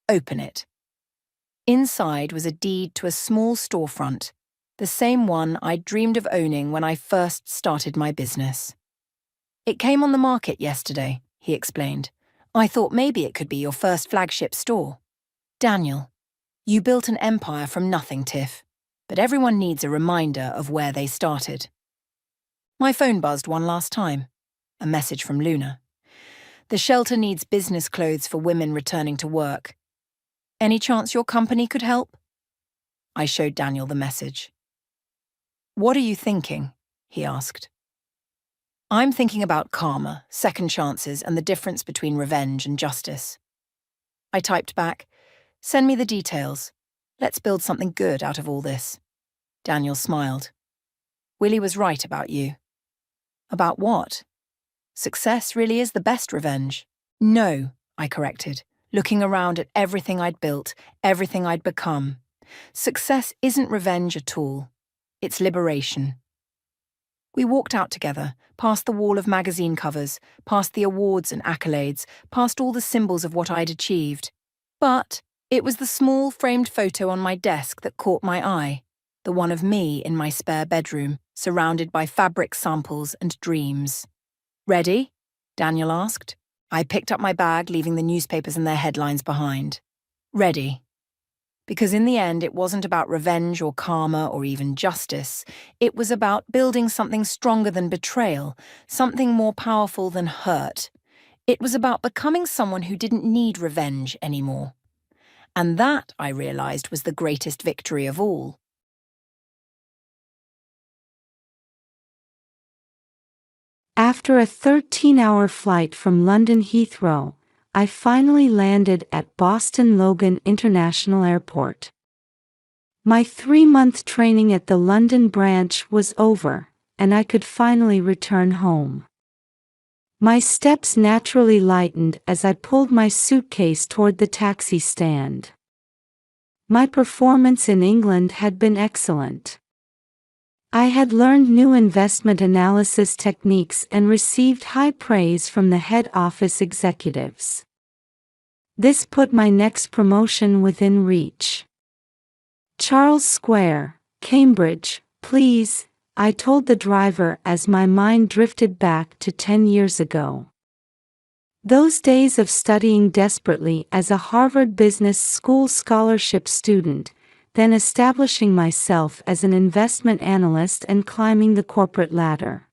Open it. Inside was a deed to a small storefront, the same one I'd dreamed of owning when I first started my business. It came on the market yesterday, he explained. I thought maybe it could be your first flagship store. Daniel, you built an empire from nothing, Tiff, but everyone needs a reminder of where they started. My phone buzzed one last time. A message from Luna. The shelter needs business clothes for women returning to work. Any chance your company could help? I showed Daniel the message. What are you thinking? He asked. I'm thinking about karma, second chances, and the difference between revenge and justice. I typed back, send me the details. Let's build something good out of all this. Daniel smiled. Willie was right about you. About what? Success really is the best revenge. No, I corrected, looking around at everything I'd built, everything I'd become. Success isn't revenge at all. It's liberation. We walked out together, past the wall of magazine covers, past the awards and accolades, past all the symbols of what I'd achieved. But it was the small framed photo on my desk that caught my eye, the one of me in my spare bedroom, surrounded by fabric samples and dreams. Ready? Daniel asked. I picked up my bag, leaving the newspapers and their headlines behind. Ready. Because in the end, it wasn't about revenge or karma or even justice. It was about building something stronger than betrayal, something more powerful than hurt. It was about becoming someone who didn't need revenge anymore. And that, I realized, was the greatest victory of all. After a 13-hour flight from London Heathrow, I finally landed at Boston Logan International Airport. My 3-month training at the London branch was over, and I could finally return home. My steps naturally lightened as I pulled my suitcase toward the taxi stand. My performance in England had been excellent. I had learned new investment analysis techniques and received high praise from the head office executives. This put my next promotion within reach. Charles Square, Cambridge, please, I told the driver as my mind drifted back to 10 years ago. Those days of studying desperately as a Harvard Business School scholarship student, then establishing myself as an investment analyst and climbing the corporate ladder.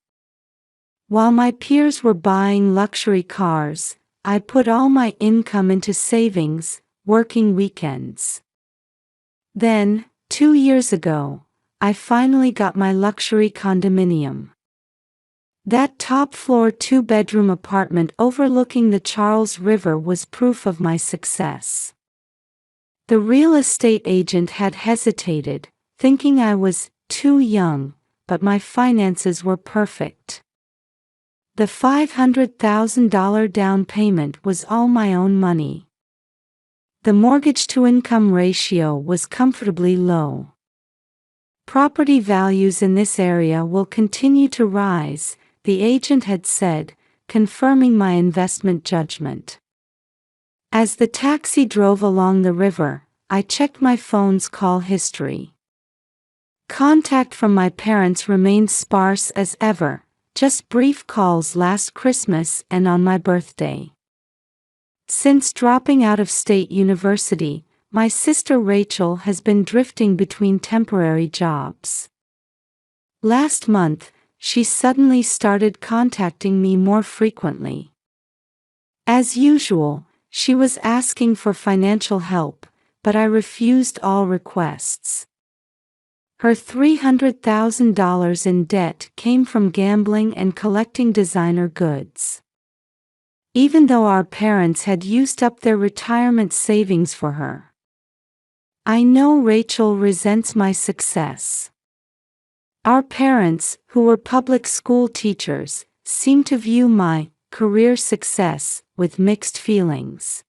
While my peers were buying luxury cars, I put all my income into savings, working weekends. Then, 2 years ago, I finally got my luxury condominium. That top-floor 2-bedroom apartment overlooking the Charles River was proof of my success. The real estate agent had hesitated, thinking I was too young, but my finances were perfect. The $500,000 down payment was all my own money. The mortgage-to-income ratio was comfortably low. Property values in this area will continue to rise, the agent had said, confirming my investment judgment. As the taxi drove along the river, I checked my phone's call history. Contact from my parents remained sparse as ever, just brief calls last Christmas and on my birthday. Since dropping out of state university, my sister Rachel has been drifting between temporary jobs. Last month, she suddenly started contacting me more frequently. As usual, she was asking for financial help, but I refused all requests. Her $300,000 in debt came from gambling and collecting designer goods. Even though our parents had used up their retirement savings for her. I know Rachel resents my success. Our parents, who were public school teachers, seem to view my career success with mixed feelings.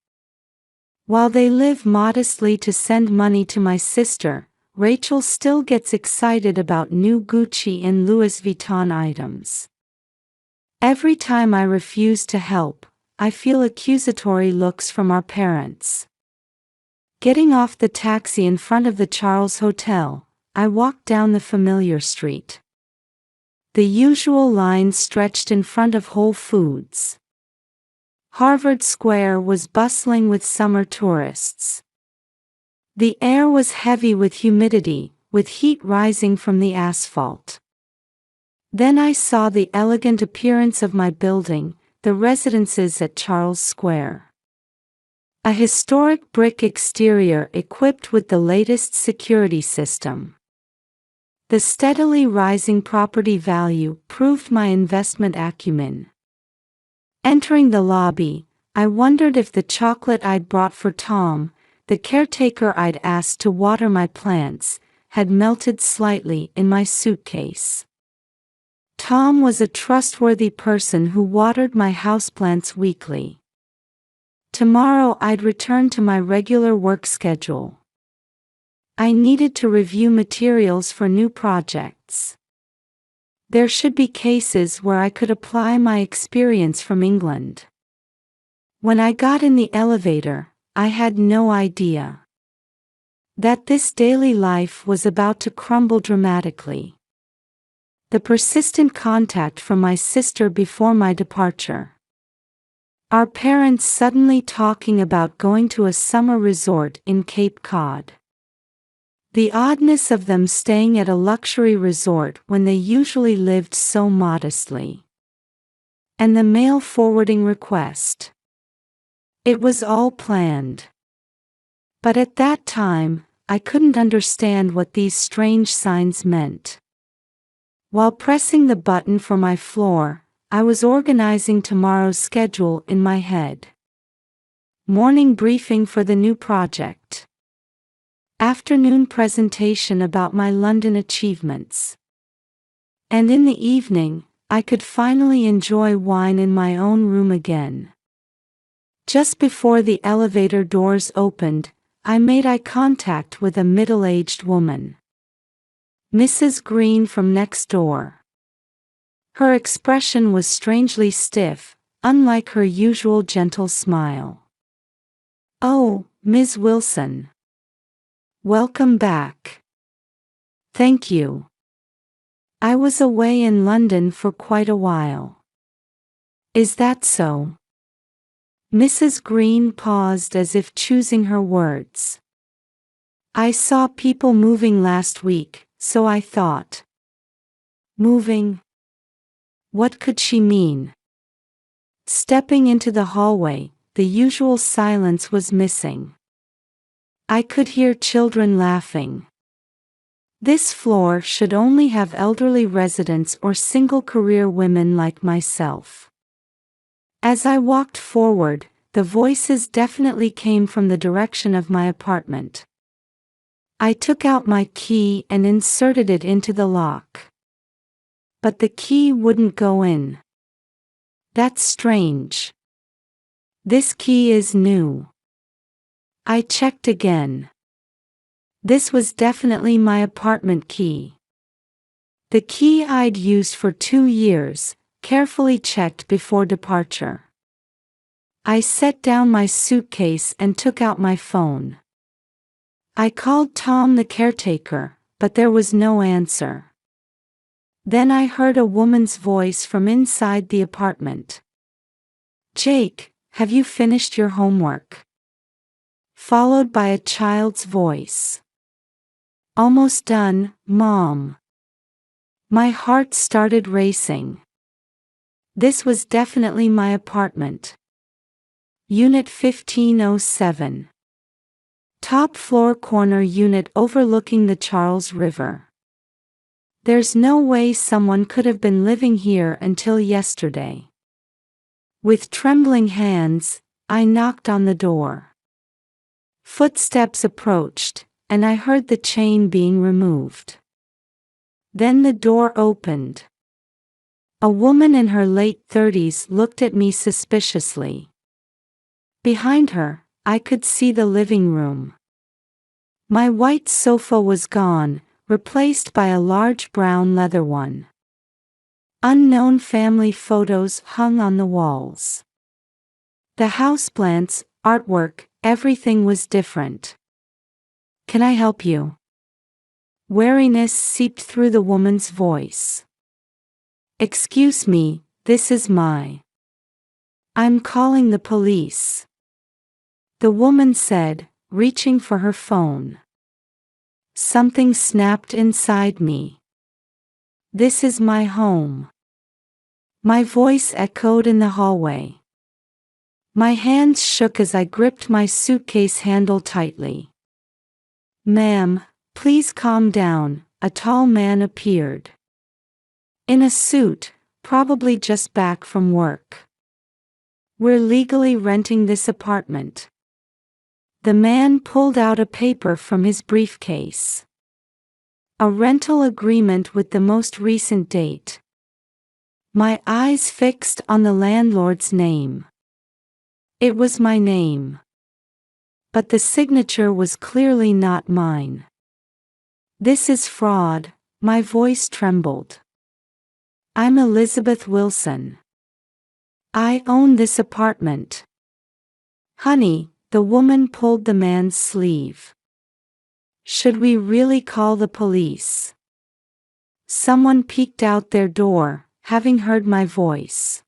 While they live modestly to send money to my sister, Rachel still gets excited about new Gucci and Louis Vuitton items. Every time I refuse to help, I feel accusatory looks from our parents. Getting off the taxi in front of the Charles Hotel, I walked down the familiar street. The usual line stretched in front of Whole Foods. Harvard Square was bustling with summer tourists. The air was heavy with humidity, with heat rising from the asphalt. Then I saw the elegant appearance of my building, the residences at Charles Square. A historic brick exterior equipped with the latest security system. The steadily rising property value proved my investment acumen. Entering the lobby, I wondered if the chocolate I'd brought for Tom, the caretaker I'd asked to water my plants, had melted slightly in my suitcase. Tom was a trustworthy person who watered my houseplants weekly. Tomorrow I'd return to my regular work schedule. I needed to review materials for new projects. There should be cases where I could apply my experience from England. When I got in the elevator, I had no idea that this daily life was about to crumble dramatically. The persistent contact from my sister before my departure. Our parents suddenly talking about going to a summer resort in Cape Cod. The oddness of them staying at a luxury resort when they usually lived so modestly. And the mail forwarding request. It was all planned. But at that time, I couldn't understand what these strange signs meant. While pressing the button for my floor, I was organizing tomorrow's schedule in my head. Morning briefing for the new project. Afternoon presentation about my London achievements. And in the evening, I could finally enjoy wine in my own room again. Just before the elevator doors opened, I made eye contact with a middle-aged woman. Mrs. Green from next door. Her expression was strangely stiff, unlike her usual gentle smile. "Oh, Ms. Wilson. Welcome back." "Thank you. I was away in London for quite a while." "Is that so?" Mrs. Green paused as if choosing her words. "I saw people moving last week, so I thought." Moving? What could she mean? Stepping into the hallway, the usual silence was missing. I could hear children laughing. This floor should only have elderly residents or single-career women like myself. As I walked forward, the voices definitely came from the direction of my apartment. I took out my key and inserted it into the lock. But the key wouldn't go in. That's strange. This key is new. I checked again. This was definitely my apartment key. The key I'd used for 2 years, carefully checked before departure. I set down my suitcase and took out my phone. I called Tom, the caretaker, but there was no answer. Then I heard a woman's voice from inside the apartment. "Jake, have you finished your homework?" Followed by a child's voice. "Almost done, Mom." My heart started racing. This was definitely my apartment. Unit 1507. Top floor corner unit overlooking the Charles River. There's no way someone could have been living here until yesterday. With trembling hands, I knocked on the door. Footsteps approached, and I heard the chain being removed. Then the door opened. A woman in her late 30s looked at me suspiciously. Behind her, I could see the living room. My white sofa was gone, replaced by a large brown leather one. Unknown family photos hung on the walls. The houseplants, artwork, everything was different. "Can I help you?" Wariness seeped through the woman's voice. "Excuse me, this is I'm calling the police," the woman said, reaching for her phone. Something snapped inside me. "This is my home." My voice echoed in the hallway. My hands shook as I gripped my suitcase handle tightly. "Ma'am, please calm down," a tall man appeared. In a suit, probably just back from work. "We're legally renting this apartment." The man pulled out a paper from his briefcase. A rental agreement with the most recent date. My eyes fixed on the landlord's name. It was my name. But the signature was clearly not mine. "This is fraud," my voice trembled. "I'm Elizabeth Wilson. I own this apartment." "Honey," the woman pulled the man's sleeve. "Should we really call the police?" Someone peeked out their door, having heard my voice.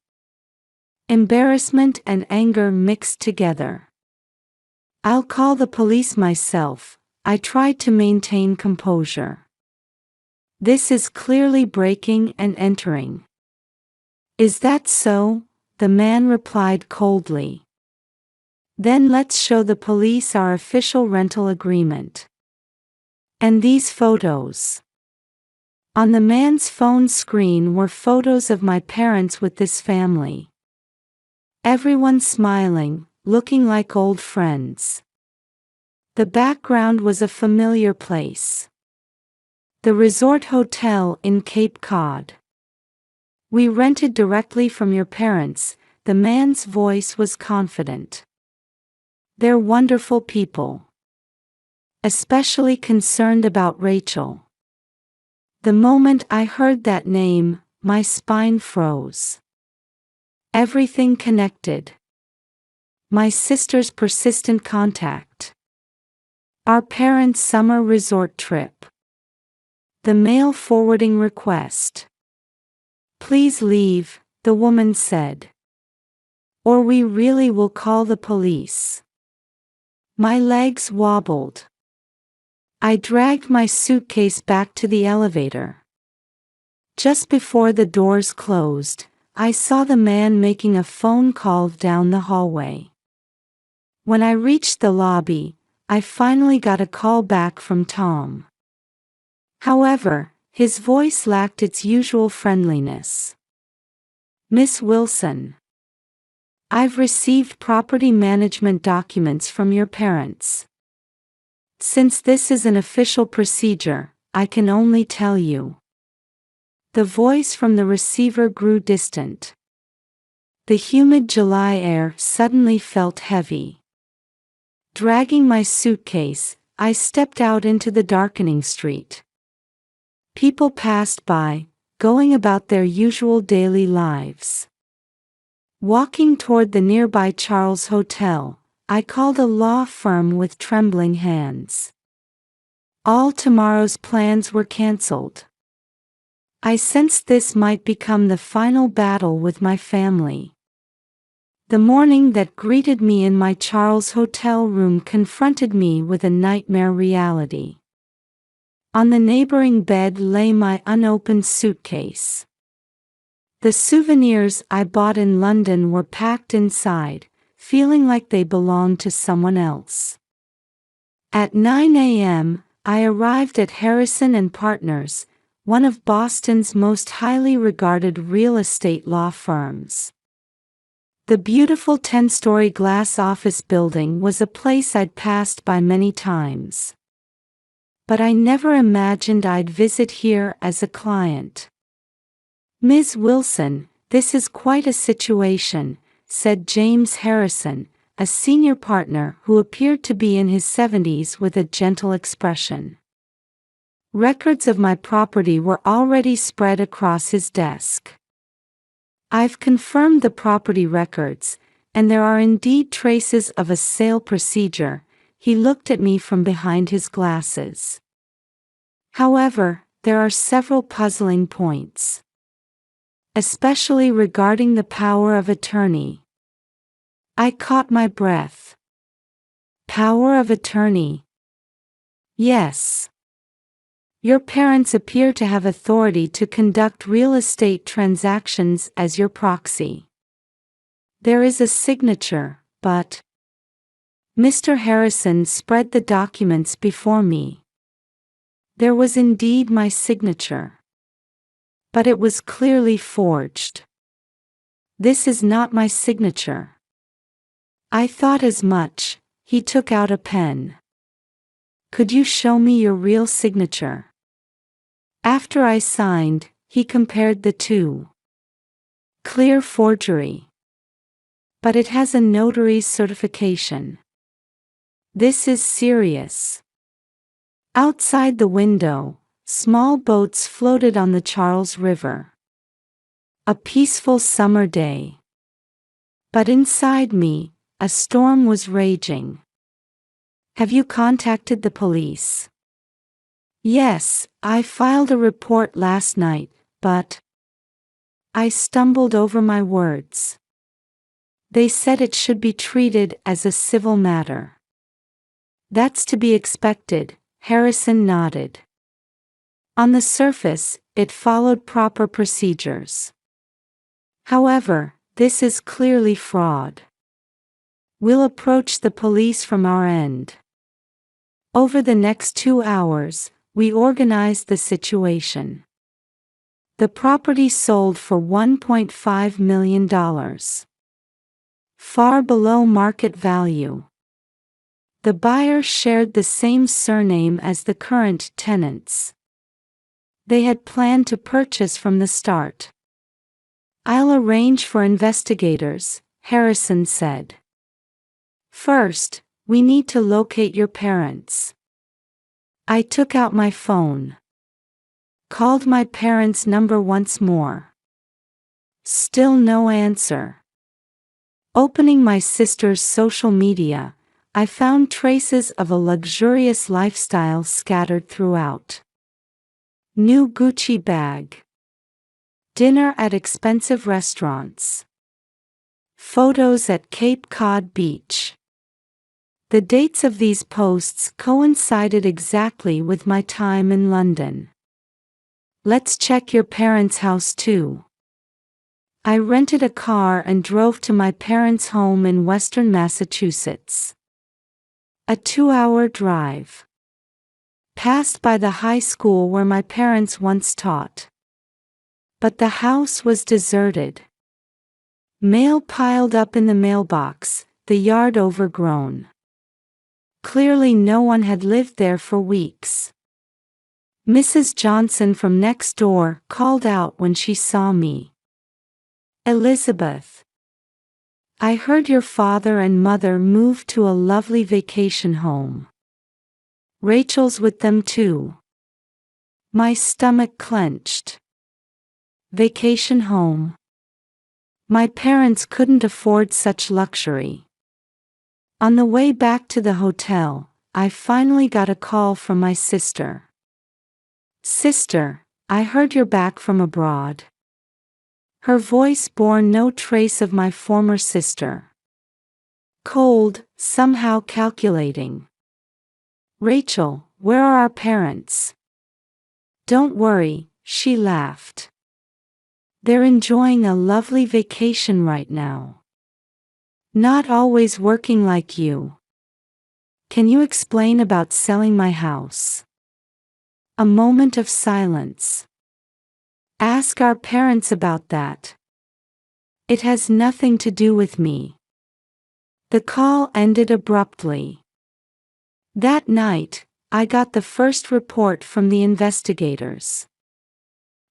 Embarrassment and anger mixed together. "I'll call the police myself," I tried to maintain composure. "This is clearly breaking and entering." "Is that so?" the man replied coldly. "Then let's show the police our official rental agreement. And these photos." On the man's phone screen were photos of my parents with this family. Everyone smiling, looking like old friends. The background was a familiar place. The resort hotel in Cape Cod. "We rented directly from your parents," the man's voice was confident. "They're wonderful people. Especially concerned about Rachel." The moment I heard that name, my spine froze. Everything connected. My sister's persistent contact. Our parents' summer resort trip. The mail forwarding request. "Please leave," the woman said. "Or we really will call the police." My legs wobbled. I dragged my suitcase back to the elevator. Just before the doors closed, I saw the man making a phone call down the hallway. When I reached the lobby, I finally got a call back from Tom. However, his voice lacked its usual friendliness. "Miss Wilson, I've received property management documents from your parents. Since this is an official procedure, I can only tell you." The voice from the receiver grew distant. The humid July air suddenly felt heavy. Dragging my suitcase, I stepped out into the darkening street. People passed by, going about their usual daily lives. Walking toward the nearby Charles Hotel, I called a law firm with trembling hands. All tomorrow's plans were canceled. I sensed this might become the final battle with my family. The morning that greeted me in my Charles Hotel room confronted me with a nightmare reality. On the neighboring bed lay my unopened suitcase. The souvenirs I bought in London were packed inside, feeling like they belonged to someone else. At 9 a.m., I arrived at Harrison and Partners, one of Boston's most highly regarded real estate law firms. The beautiful 10-story glass office building was a place I'd passed by many times. But I never imagined I'd visit here as a client. "Ms. Wilson, this is quite a situation," said James Harrison, a senior partner who appeared to be in his 70s with a gentle expression. Records of my property were already spread across his desk. "I've confirmed the property records, and there are indeed traces of a sale procedure." He looked at me from behind his glasses. "However, there are several puzzling points. Especially regarding the power of attorney." I caught my breath. "Power of attorney?" "Yes. Your parents appear to have authority to conduct real estate transactions as your proxy. There is a signature, but..." Mr. Harrison spread the documents before me. There was indeed my signature. But it was clearly forged. "This is not my signature." I thought as much. He took out a pen. "Could you show me your real signature?" After I signed, he compared the two. "Clear forgery. But it has a notary's certification. This is serious." Outside the window, small boats floated on the Charles River. A peaceful summer day. But inside me, a storm was raging. "Have you contacted the police?" "Yes, I filed a report last night, but..." I stumbled over my words. "They said it should be treated as a civil matter." "That's to be expected," Harrison nodded. "On the surface, it followed proper procedures. However, this is clearly fraud. We'll approach the police from our end." Over the next 2 hours, we organized the situation. The property sold for $1.5 million. Far below market value. The buyer shared the same surname as the current tenants. They had planned to purchase from the start. "I'll arrange for investigators," Harrison said. "First, we need to locate your parents." I took out my phone. Called my parents' number once more. Still no answer. Opening my sister's social media, I found traces of a luxurious lifestyle scattered throughout. New Gucci bag. Dinner at expensive restaurants. Photos at Cape Cod Beach. The dates of these posts coincided exactly with my time in London. "Let's check your parents' house too." I rented a car and drove to my parents' home in western Massachusetts. A 2-hour drive. Passed by the high school where my parents once taught. But the house was deserted. Mail piled up in the mailbox, the yard overgrown. Clearly no one had lived there for weeks. Mrs. Johnson from next door called out when she saw me. "Elizabeth, I heard your father and mother moved to a lovely vacation home. Rachel's with them too." My stomach clenched. Vacation home. My parents couldn't afford such luxury. On the way back to the hotel, I finally got a call from my sister. "Sister, I heard you're back from abroad." Her voice bore no trace of my former sister. Cold, somehow calculating. "Rachel, where are our parents?" "Don't worry," she laughed. "They're enjoying a lovely vacation right now. Not always working like you." "Can you explain about selling my house?" A moment of silence. "Ask our parents about that. It has nothing to do with me." The call ended abruptly. That night, I got the first report from the investigators.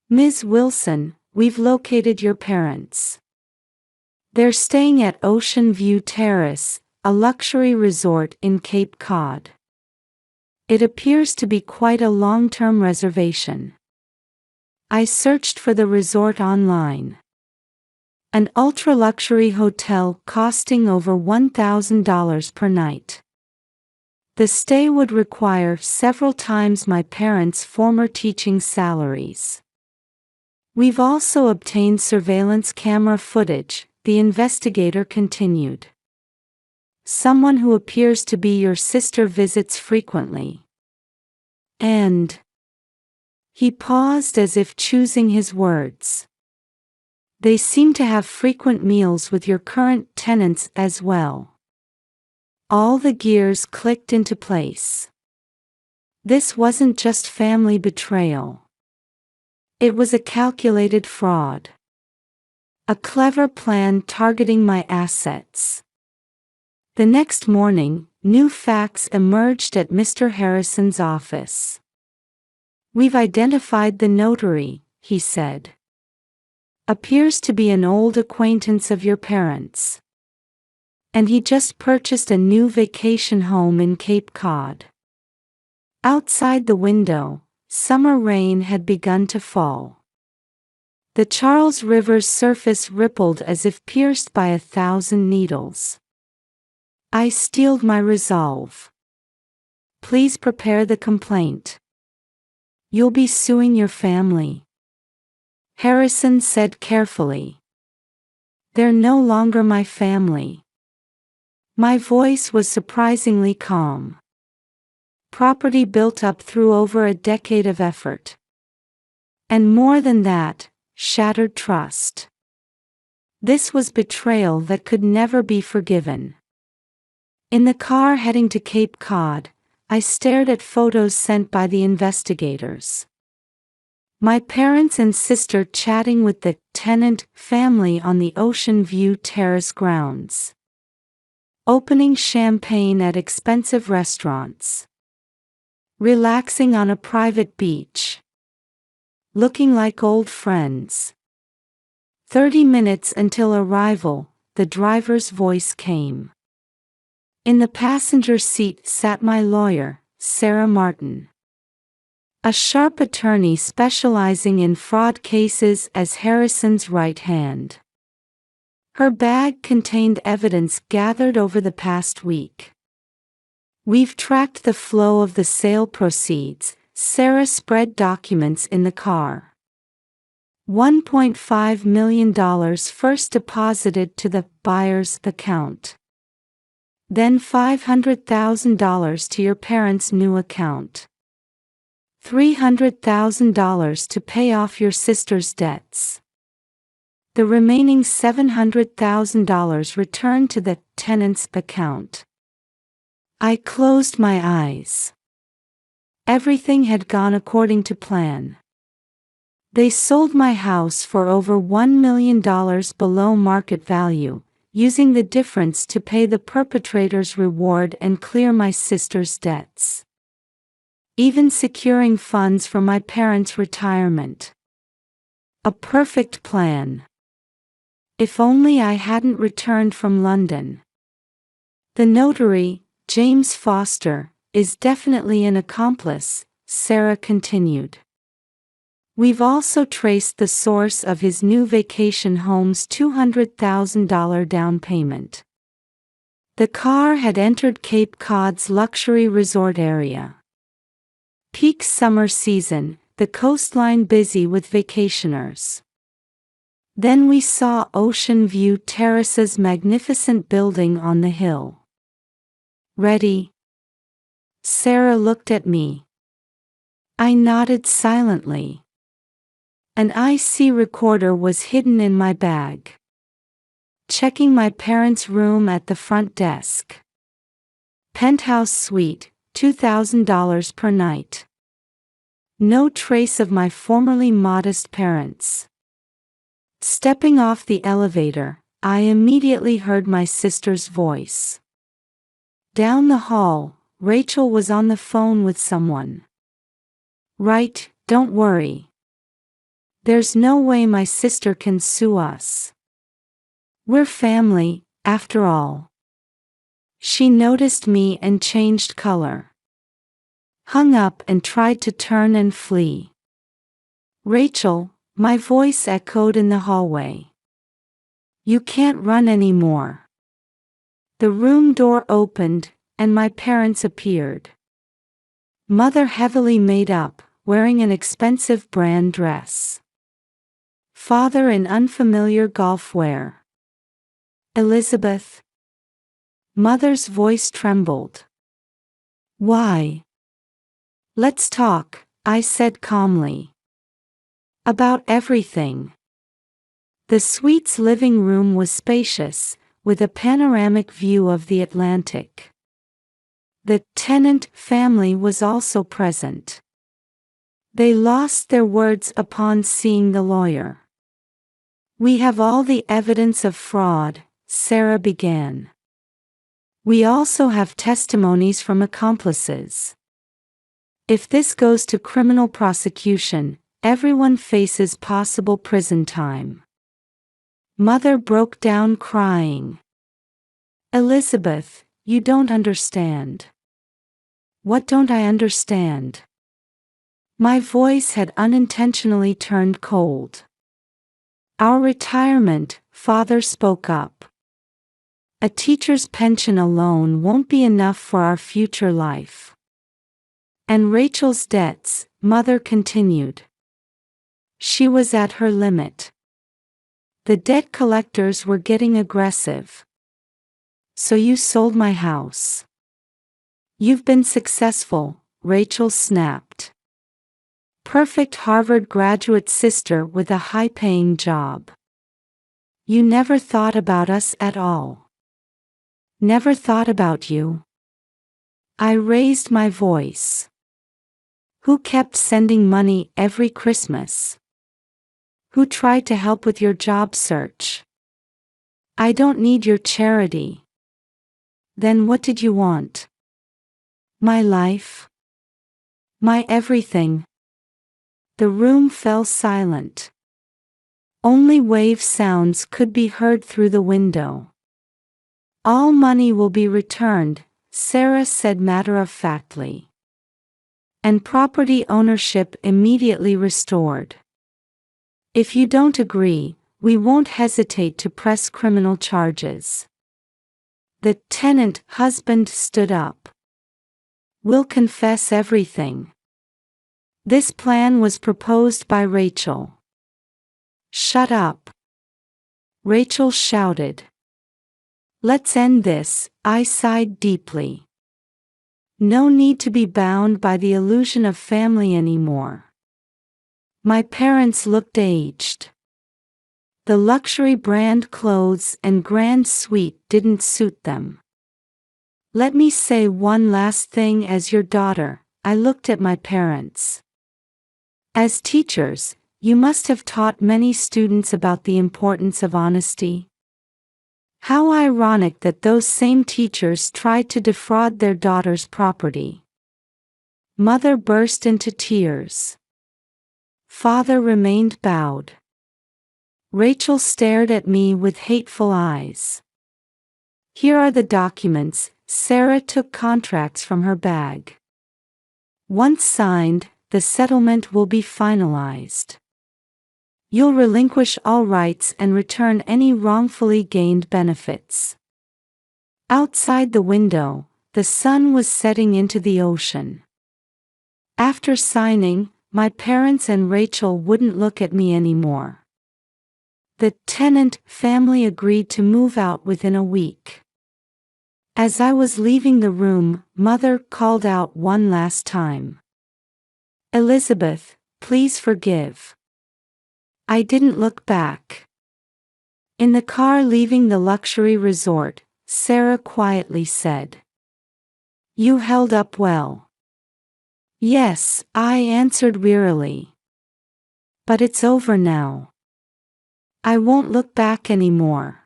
"Ms. Wilson, we've located your parents. They're staying at Ocean View Terrace, a luxury resort in Cape Cod. It appears to be quite a long-term reservation." I searched for the resort online. An ultra-luxury hotel costing over $1,000 per night. The stay would require several times my parents' former teaching salaries. "We've also obtained surveillance camera footage," the investigator continued. "Someone who appears to be your sister visits frequently. And..." He paused as if choosing his words. "They seem to have frequent meals with your current tenants as well." All the gears clicked into place. This wasn't just family betrayal. It was a calculated fraud. A clever plan targeting my assets. The next morning, new facts emerged at Mr. Harrison's office. "We've identified the notary," he said. "Appears to be an old acquaintance of your parents. And he just purchased a new vacation home in Cape Cod." Outside the window, summer rain had begun to fall. The Charles River's surface rippled as if pierced by 1,000 needles. I steeled my resolve. "Please prepare the complaint. You'll be suing your family," Harrison said carefully. "They're no longer my family." My voice was surprisingly calm. "Property built up through over a decade of effort. And more than that, shattered trust. This was betrayal that could never be forgiven." In the car heading to Cape Cod, I stared at photos sent by the investigators. My parents and sister chatting with the tenant family on the Ocean View Terrace grounds. Opening champagne at expensive restaurants. Relaxing on a private beach. Looking like old friends. 30 minutes until arrival, the driver's voice came. In the passenger seat sat my lawyer, Sarah Martin. A sharp attorney specializing in fraud cases as Harrison's right hand. Her bag contained evidence gathered over the past week. "We've tracked the flow of the sale proceeds," Sarah spread documents in the car. $1.5 million first deposited to the buyer's account. Then $500,000 to your parents' new account. $300,000 to pay off your sister's debts. The remaining $700,000 returned to the tenant's account. I closed my eyes. Everything had gone according to plan. They sold my house for over $1 million below market value, using the difference to pay the perpetrator's reward and clear my sister's debts. Even securing funds for my parents' retirement. A perfect plan. If only I hadn't returned from London. "The notary, James Foster, is definitely an accomplice," Sarah continued. We've also traced the source of his new vacation home's $200,000 down payment. The car had entered Cape Cod's luxury resort area. Peak summer season, the coastline busy with vacationers. Then we saw Ocean View Terrace's magnificent building on the hill. Ready? Sarah looked at me. I nodded silently. An IC recorder was hidden in my bag. Checking my parents' room at the front desk. Penthouse suite, $2,000 per night. No trace of my formerly modest parents. Stepping off the elevator, I immediately heard my sister's voice. Down the hall, Rachel was on the phone with someone. Right, don't worry. There's no way my sister can sue us. We're family, after all. She noticed me and changed color. Hung up and tried to turn and flee. Rachel, my voice echoed in the hallway. You can't run anymore. The room door opened, and my parents appeared. Mother heavily made up, wearing an expensive brand dress. Father in unfamiliar golf wear. Elizabeth. Mother's voice trembled. Why? Let's talk, I said calmly. About everything. The suite's living room was spacious, with a panoramic view of the Atlantic. The tenant family was also present. They lost their words upon seeing the lawyer. We have all the evidence of fraud, Sarah began. We also have testimonies from accomplices. If this goes to criminal prosecution, everyone faces possible prison time. Mother broke down crying. Elizabeth, you don't understand. What don't I understand? My voice had unintentionally turned cold. Our retirement, Father spoke up. A teacher's pension alone won't be enough for our future life. And Rachel's debts, Mother continued. She was at her limit. The debt collectors were getting aggressive. So you sold my house. You've been successful, Rachel snapped. Perfect Harvard graduate sister with a high-paying job. You never thought about us at all. Never thought about you. I raised my voice. Who kept sending money every Christmas? Who tried to help with your job search? I don't need your charity. Then what did you want? My life? My everything. The room fell silent. Only wave sounds could be heard through the window. All money will be returned, Sarah said matter-of-factly. And property ownership immediately restored. If you don't agree, we won't hesitate to press criminal charges. The tenant husband stood up. We'll confess everything. This plan was proposed by Rachel. Shut up. Rachel shouted. Let's end this, I sighed deeply. No need to be bound by the illusion of family anymore. My parents looked aged. The luxury brand clothes and grand suite didn't suit them. Let me say one last thing as your daughter, I looked at my parents. As teachers, you must have taught many students about the importance of honesty. How ironic that those same teachers tried to defraud their daughter's property. Mother burst into tears. Father remained bowed. Rachel stared at me with hateful eyes. Here are the documents. Sarah took contracts from her bag. Once signed, the settlement will be finalized. You'll relinquish all rights and return any wrongfully gained benefits. Outside the window, the sun was setting into the ocean. After signing, my parents and Rachel wouldn't look at me anymore. The tenant family agreed to move out within a week. As I was leaving the room, Mother called out one last time. "Elizabeth, please forgive." I didn't look back. In the car leaving the luxury resort, Sarah quietly said, "You held up well." "Yes," I answered wearily. "But it's over now. I won't look back anymore."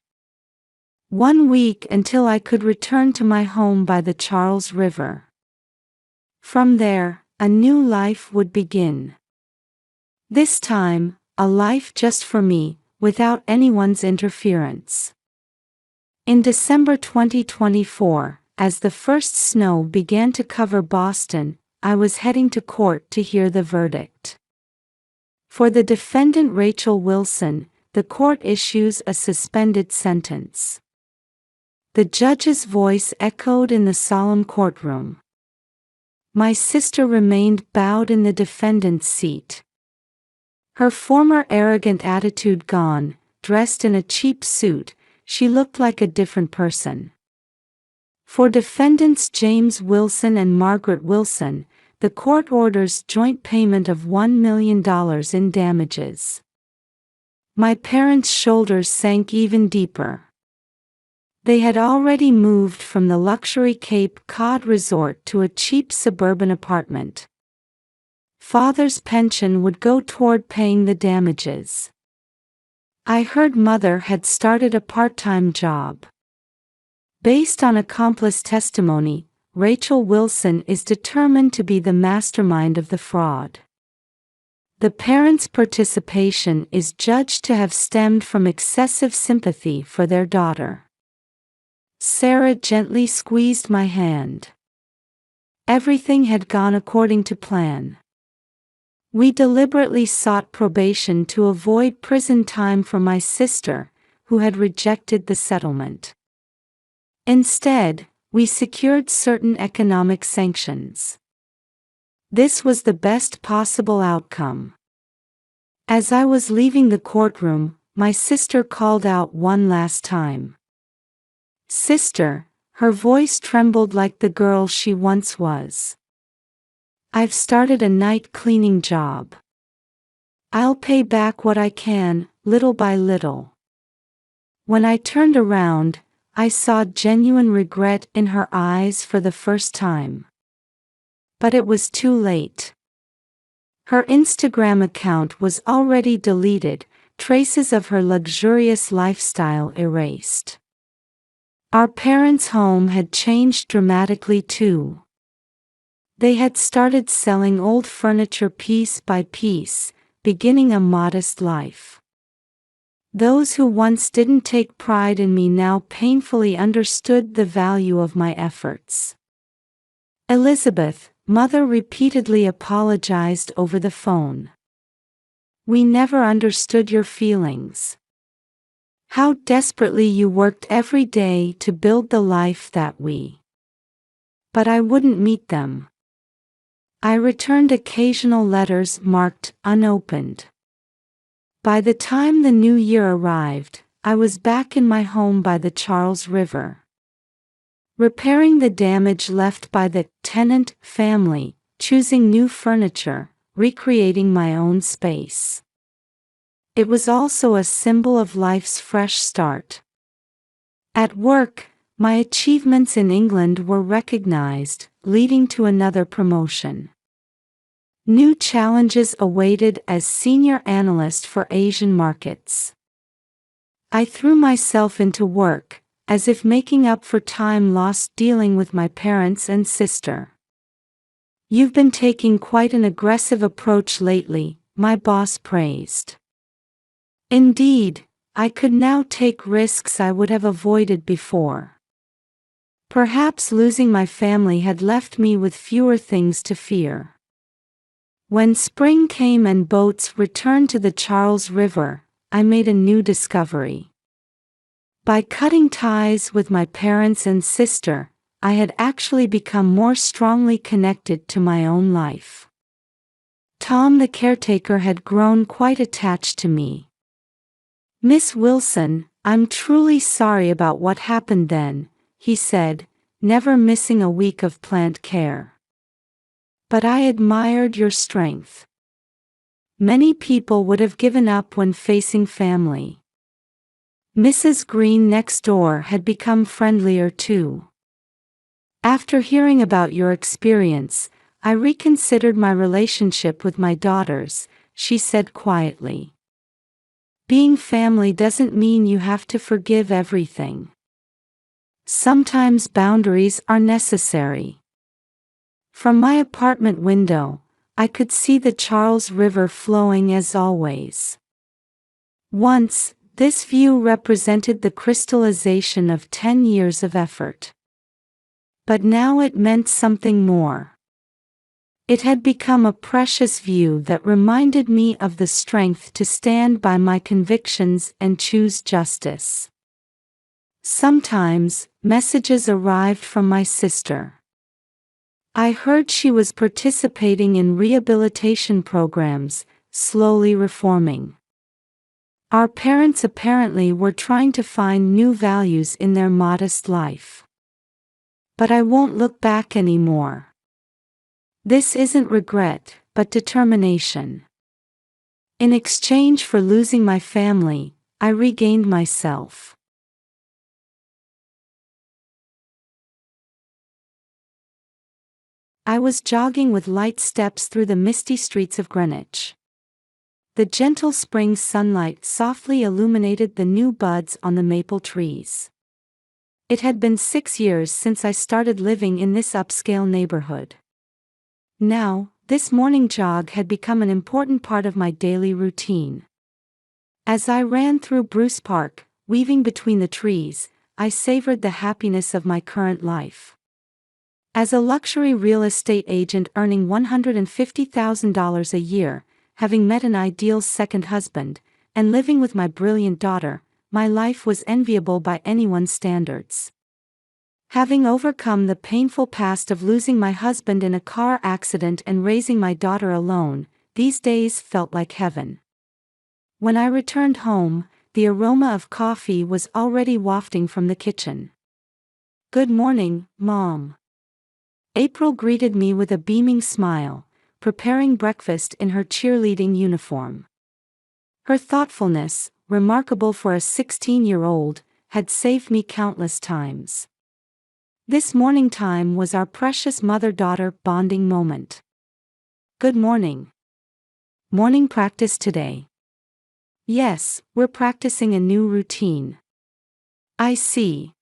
1 week until I could return to my home by the Charles River. From there, a new life would begin. This time, a life just for me, without anyone's interference. In December 2024, as the first snow began to cover Boston, I was heading to court to hear the verdict. For the defendant Rachel Wilson, the court issues a suspended sentence. The judge's voice echoed in the solemn courtroom. My sister remained bowed in the defendant's seat. Her former arrogant attitude gone, dressed in a cheap suit, she looked like a different person. For defendants James Wilson and Margaret Wilson, the court orders joint payment of $1 million in damages. My parents' shoulders sank even deeper. They had already moved from the luxury Cape Cod resort to a cheap suburban apartment. Father's pension would go toward paying the damages. I heard Mother had started a part-time job. Based on accomplice testimony, Rachel Wilson is determined to be the mastermind of the fraud. The parents' participation is judged to have stemmed from excessive sympathy for their daughter. Sarah gently squeezed my hand. Everything had gone according to plan. We deliberately sought probation to avoid prison time for my sister, who had rejected the settlement. Instead, we secured certain economic sanctions. This was the best possible outcome. As I was leaving the courtroom, my sister called out one last time. "Sister," her voice trembled like the girl she once was. "I've started a night cleaning job. I'll pay back what I can, little by little." When I turned around, I saw genuine regret in her eyes for the first time. But it was too late. Her Instagram account was already deleted, traces of her luxurious lifestyle erased. Our parents' home had changed dramatically too. They had started selling old furniture piece by piece, beginning a modest life. Those who once didn't take pride in me now painfully understood the value of my efforts. "Elizabeth," Mother repeatedly apologized over the phone. "We never understood your feelings. How desperately you worked every day to build the life that we. But I wouldn't meet them. I returned occasional letters marked unopened. By the time the new year arrived, I was back in my home by the Charles River. Repairing the damage left by the tenant family, choosing new furniture, recreating my own space. It was also a symbol of life's fresh start. At work, my achievements in England were recognized, leading to another promotion. New challenges awaited as senior analyst for Asian markets. I threw myself into work, as if making up for time lost dealing with my parents and sister. "You've been taking quite an aggressive approach lately," my boss praised. Indeed, I could now take risks I would have avoided before. Perhaps losing my family had left me with fewer things to fear. When spring came and boats returned to the Charles River, I made a new discovery. By cutting ties with my parents and sister, I had actually become more strongly connected to my own life. Tom the caretaker had grown quite attached to me. "Miss Wilson, I'm truly sorry about what happened then," he said, never missing a week of plant care. "But I admired your strength. Many people would have given up when facing family." Mrs. Green next door had become friendlier too. "After hearing about your experience, I reconsidered my relationship with my daughters," she said quietly. "Being family doesn't mean you have to forgive everything. Sometimes boundaries are necessary." From my apartment window, I could see the Charles River flowing as always. Once, this view represented the crystallization of 10 years of effort. But now it meant something more. It had become a precious view that reminded me of the strength to stand by my convictions and choose justice. Sometimes, messages arrived from my sister. I heard she was participating in rehabilitation programs, slowly reforming. Our parents apparently were trying to find new values in their modest life. But I won't look back anymore. This isn't regret, but determination. In exchange for losing my family, I regained myself. I was jogging with light steps through the misty streets of Greenwich. The gentle spring sunlight softly illuminated the new buds on the maple trees. It had been 6 years since I started living in this upscale neighborhood. Now, this morning jog had become an important part of my daily routine. As I ran through Bruce Park, weaving between the trees, I savored the happiness of my current life. As a luxury real estate agent earning $150,000 a year, having met an ideal second husband, and living with my brilliant daughter, my life was enviable by anyone's standards. Having overcome the painful past of losing my husband in a car accident and raising my daughter alone, these days felt like heaven. When I returned home, the aroma of coffee was already wafting from the kitchen. "Good morning, Mom." April greeted me with a beaming smile, preparing breakfast in her cheerleading uniform. Her thoughtfulness, remarkable for a 16-year-old, had saved me countless times. This morning time was our precious mother-daughter bonding moment. "Good morning. Morning practice today?" "Yes, we're practicing a new routine." "I see.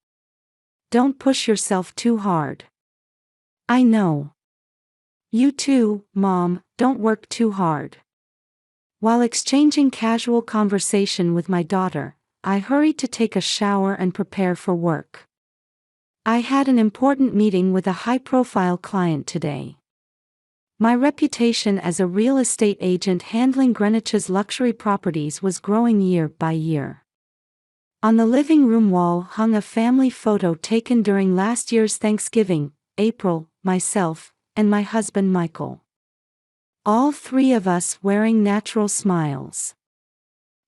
Don't push yourself too hard." "I know. You too, Mom, don't work too hard." While exchanging casual conversation with my daughter, I hurried to take a shower and prepare for work. I had an important meeting with a high-profile client today. My reputation as a real estate agent handling Greenwich's luxury properties was growing year by year. On the living room wall hung a family photo taken during last year's Thanksgiving: April, myself, and my husband Michael. All three of us wearing natural smiles.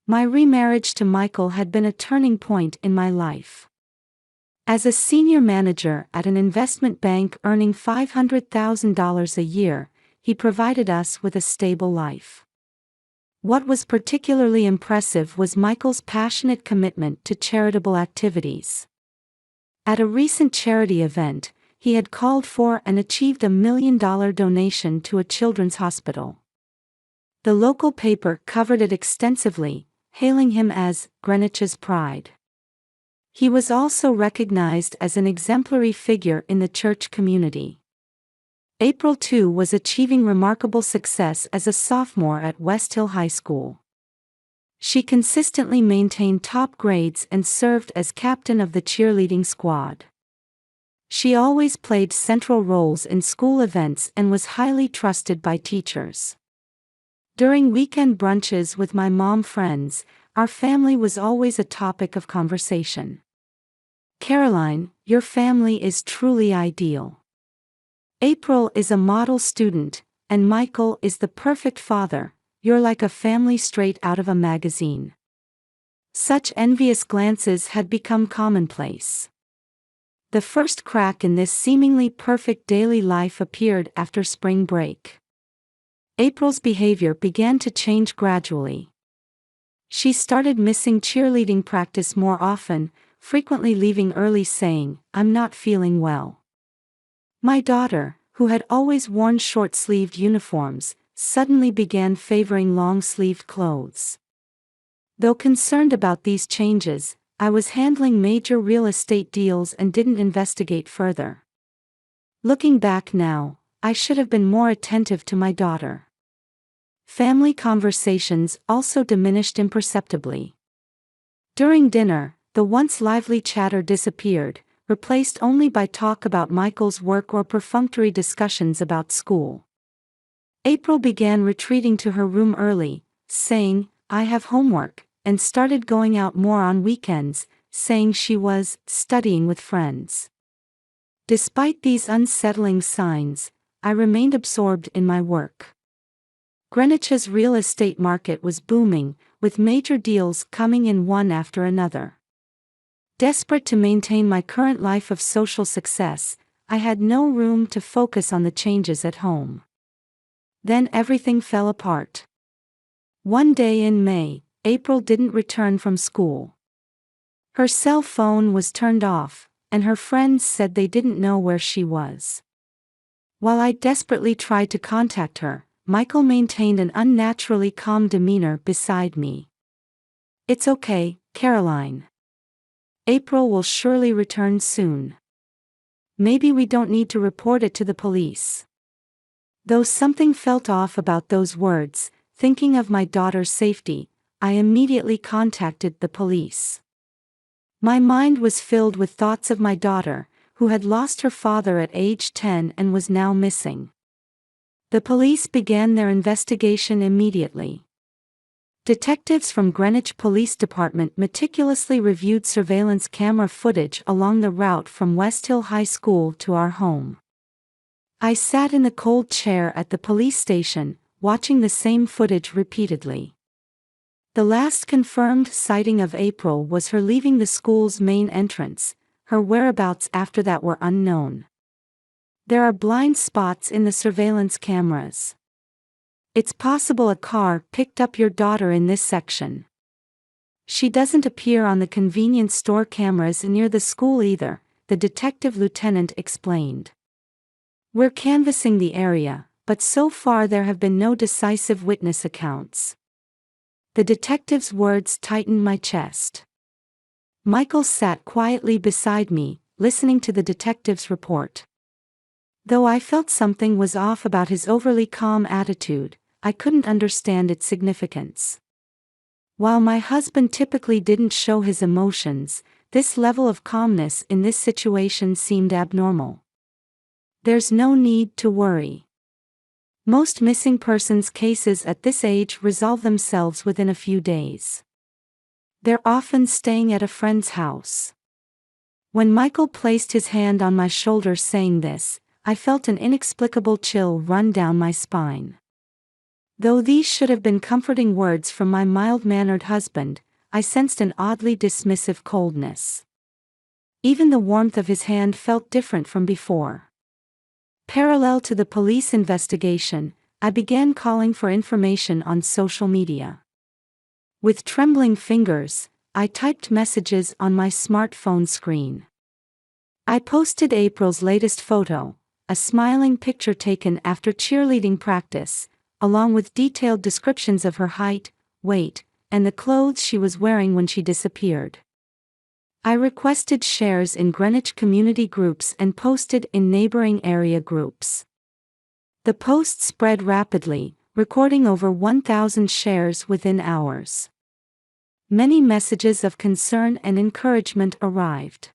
My remarriage to Michael had been a turning point in my life. As a senior manager at an investment bank earning $500,000 a year, he provided us with a stable life. What was particularly impressive was Michael's passionate commitment to charitable activities. At a recent charity event, he had called for and achieved $1 million donation to a children's hospital. The local paper covered it extensively, hailing him as Greenwich's pride. He was also recognized as an exemplary figure in the church community. April too was achieving remarkable success as a sophomore at West Hill High School. She consistently maintained top grades and served as captain of the cheerleading squad. She always played central roles in school events and was highly trusted by teachers. During weekend brunches with my mom friends, our family was always a topic of conversation. Caroline, your family is truly ideal. April is a model student, and Michael is the perfect father. You're like a family straight out of a magazine. Such envious glances had become commonplace. The first crack in this seemingly perfect daily life appeared after spring break. April's behavior began to change gradually. She started missing cheerleading practice more often, frequently leaving early saying, "I'm not feeling well." My daughter, who had always worn short-sleeved uniforms, suddenly began favoring long-sleeved clothes. Though concerned about these changes, I was handling major real estate deals and didn't investigate further. Looking back now, I should have been more attentive to my daughter. Family conversations also diminished imperceptibly. During dinner, the once lively chatter disappeared, replaced only by talk about Michael's work or perfunctory discussions about school. April began retreating to her room early, saying, "I have homework," and started going out more on weekends, saying she was studying with friends. Despite these unsettling signs, I remained absorbed in my work. Greenwich's real estate market was booming, with major deals coming in one after another. Desperate to maintain my current life of social success, I had no room to focus on the changes at home. Then everything fell apart. One day in May, April didn't return from school. Her cell phone was turned off, and her friends said they didn't know where she was. While I desperately tried to contact her, Michael maintained an unnaturally calm demeanor beside me. "It's okay, Caroline. April will surely return soon. Maybe we don't need to report it to the police." Though something felt off about those words, thinking of my daughter's safety, I immediately contacted the police. My mind was filled with thoughts of my daughter, who had lost her father at age 10 and was now missing. The police began their investigation immediately. Detectives from Greenwich Police Department meticulously reviewed surveillance camera footage along the route from West Hill High School to our home. I sat in the cold chair at the police station, watching the same footage repeatedly. The last confirmed sighting of April was her leaving the school's main entrance. Her whereabouts after that were unknown. There are blind spots in the surveillance cameras. It's possible a car picked up your daughter in this section. She doesn't appear on the convenience store cameras near the school either, the detective lieutenant explained. We're canvassing the area, but so far there have been no decisive witness accounts. The detective's words tightened my chest. Michael sat quietly beside me, listening to the detective's report. Though I felt something was off about his overly calm attitude, I couldn't understand its significance. While my husband typically didn't show his emotions, this level of calmness in this situation seemed abnormal. There's no need to worry. Most missing persons cases at this age resolve themselves within a few days. They're often staying at a friend's house. When Michael placed his hand on my shoulder saying this, I felt an inexplicable chill run down my spine. Though these should have been comforting words from my mild-mannered husband, I sensed an oddly dismissive coldness. Even the warmth of his hand felt different from before. Parallel to the police investigation, I began calling for information on social media. With trembling fingers, I typed messages on my smartphone screen. I posted April's latest photo, a smiling picture taken after cheerleading practice, along with detailed descriptions of her height, weight, and the clothes she was wearing when she disappeared. I requested shares in Greenwich community groups and posted in neighboring area groups. The post spread rapidly, recording over 1,000 shares within hours. Many messages of concern and encouragement arrived.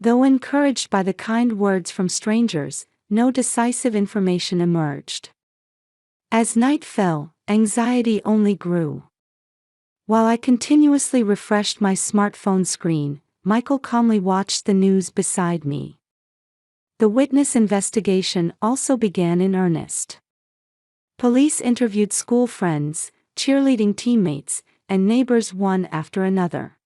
Though encouraged by the kind words from strangers, no decisive information emerged. As night fell, anxiety only grew. While I continuously refreshed my smartphone screen, Michael calmly watched the news beside me. The witness investigation also began in earnest. Police interviewed school friends, cheerleading teammates, and neighbors one after another.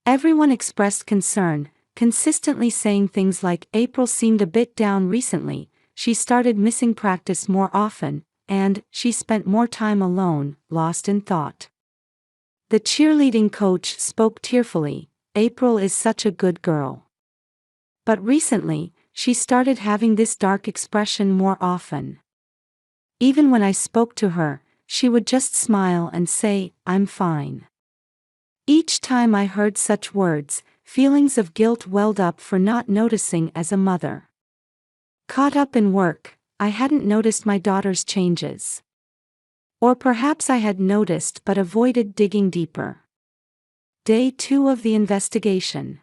Everyone expressed concern, consistently saying things like April seemed a bit down recently, she started missing practice more often, and she spent more time alone, lost in thought. The cheerleading coach spoke tearfully, April is such a good girl. But recently, she started having this dark expression more often. Even when I spoke to her, she would just smile and say, I'm fine. Each time I heard such words, feelings of guilt welled up for not noticing as a mother. Caught up in work, I hadn't noticed my daughter's changes. Or perhaps I had noticed but avoided digging deeper. Day 2 of the investigation.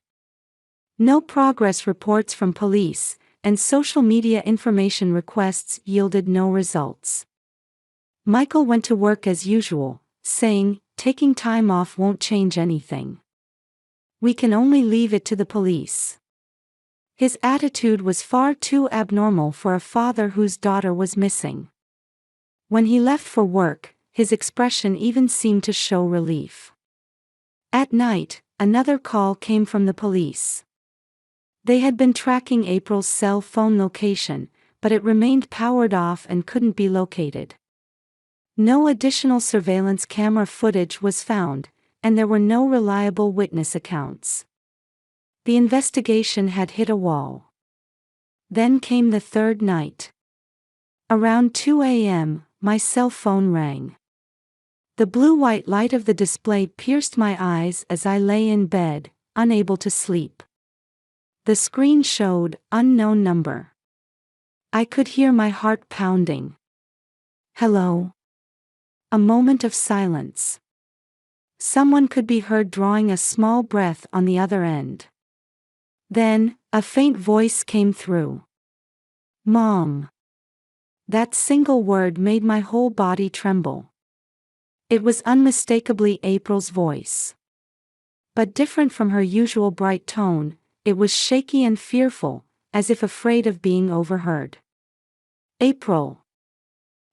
No progress reports from police, and social media information requests yielded no results. Michael went to work as usual, saying, taking time off won't change anything. We can only leave it to the police. His attitude was far too abnormal for a father whose daughter was missing. When he left for work, his expression even seemed to show relief. At night, another call came from the police. They had been tracking April's cell phone location, but it remained powered off and couldn't be located. No additional surveillance camera footage was found, and there were no reliable witness accounts. The investigation had hit a wall. Then came the third night. Around 2 a.m., my cell phone rang. The blue-white light of the display pierced my eyes as I lay in bed, unable to sleep. The screen showed, unknown number. I could hear my heart pounding. Hello? A moment of silence. Someone could be heard drawing a small breath on the other end. Then, a faint voice came through. Mom. That single word made my whole body tremble. It was unmistakably April's voice. But different from her usual bright tone, it was shaky and fearful, as if afraid of being overheard. April.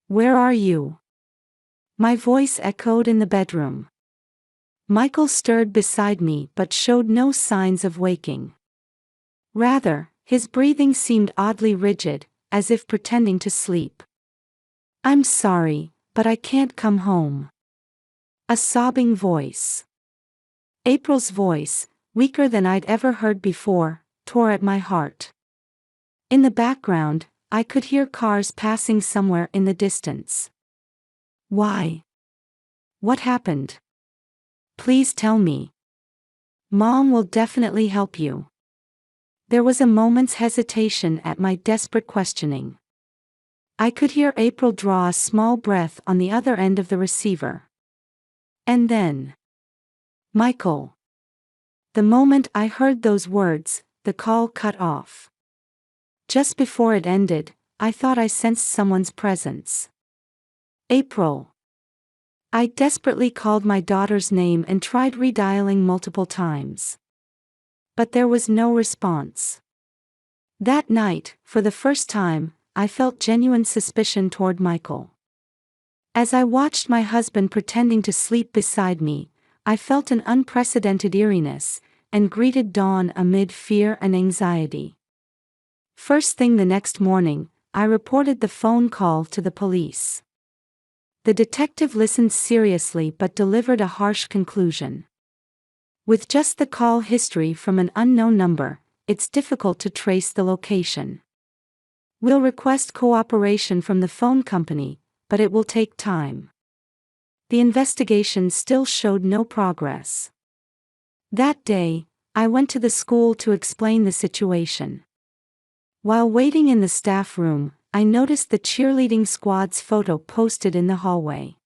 Where are you? My voice echoed in the bedroom. Michael stirred beside me but showed no signs of waking. Rather, his breathing seemed oddly rigid, as if pretending to sleep. I'm sorry, but I can't come home. A sobbing voice. April's voice, weaker than I'd ever heard before, tore at my heart. In the background, I could hear cars passing somewhere in the distance. Why? What happened? Please tell me. Mom will definitely help you. There was a moment's hesitation at my desperate questioning. I could hear April draw a small breath on the other end of the receiver. And then, Michael. The moment I heard those words, the call cut off. Just before it ended, I thought I sensed someone's presence. April. I desperately called my daughter's name and tried redialing multiple times. But there was no response. That night, for the first time, I felt genuine suspicion toward Michael. As I watched my husband pretending to sleep beside me, I felt an unprecedented eeriness, and greeted dawn amid fear and anxiety. First thing the next morning, I reported the phone call to the police. The detective listened seriously but delivered a harsh conclusion. With just the call history from an unknown number, it's difficult to trace the location. We'll request cooperation from the phone company, but it will take time. The investigation still showed no progress. That day, I went to the school to explain the situation. While waiting in the staff room, I noticed the cheerleading squad's photo posted in the hallway.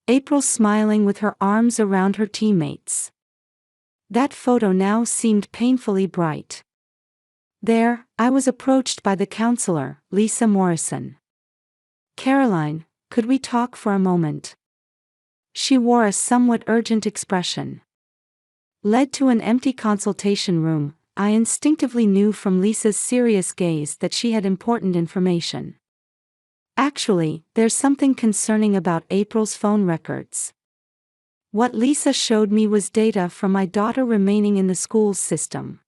April smiling with her arms around her teammates. That photo now seemed painfully bright. There, I was approached by the counselor, Lisa Morrison. Caroline, could we talk for a moment? She wore a somewhat urgent expression. Led to an empty consultation room, I instinctively knew from Lisa's serious gaze that she had important information. Actually, there's something concerning about April's phone records. What Lisa showed me was data from my daughter remaining in the school's system.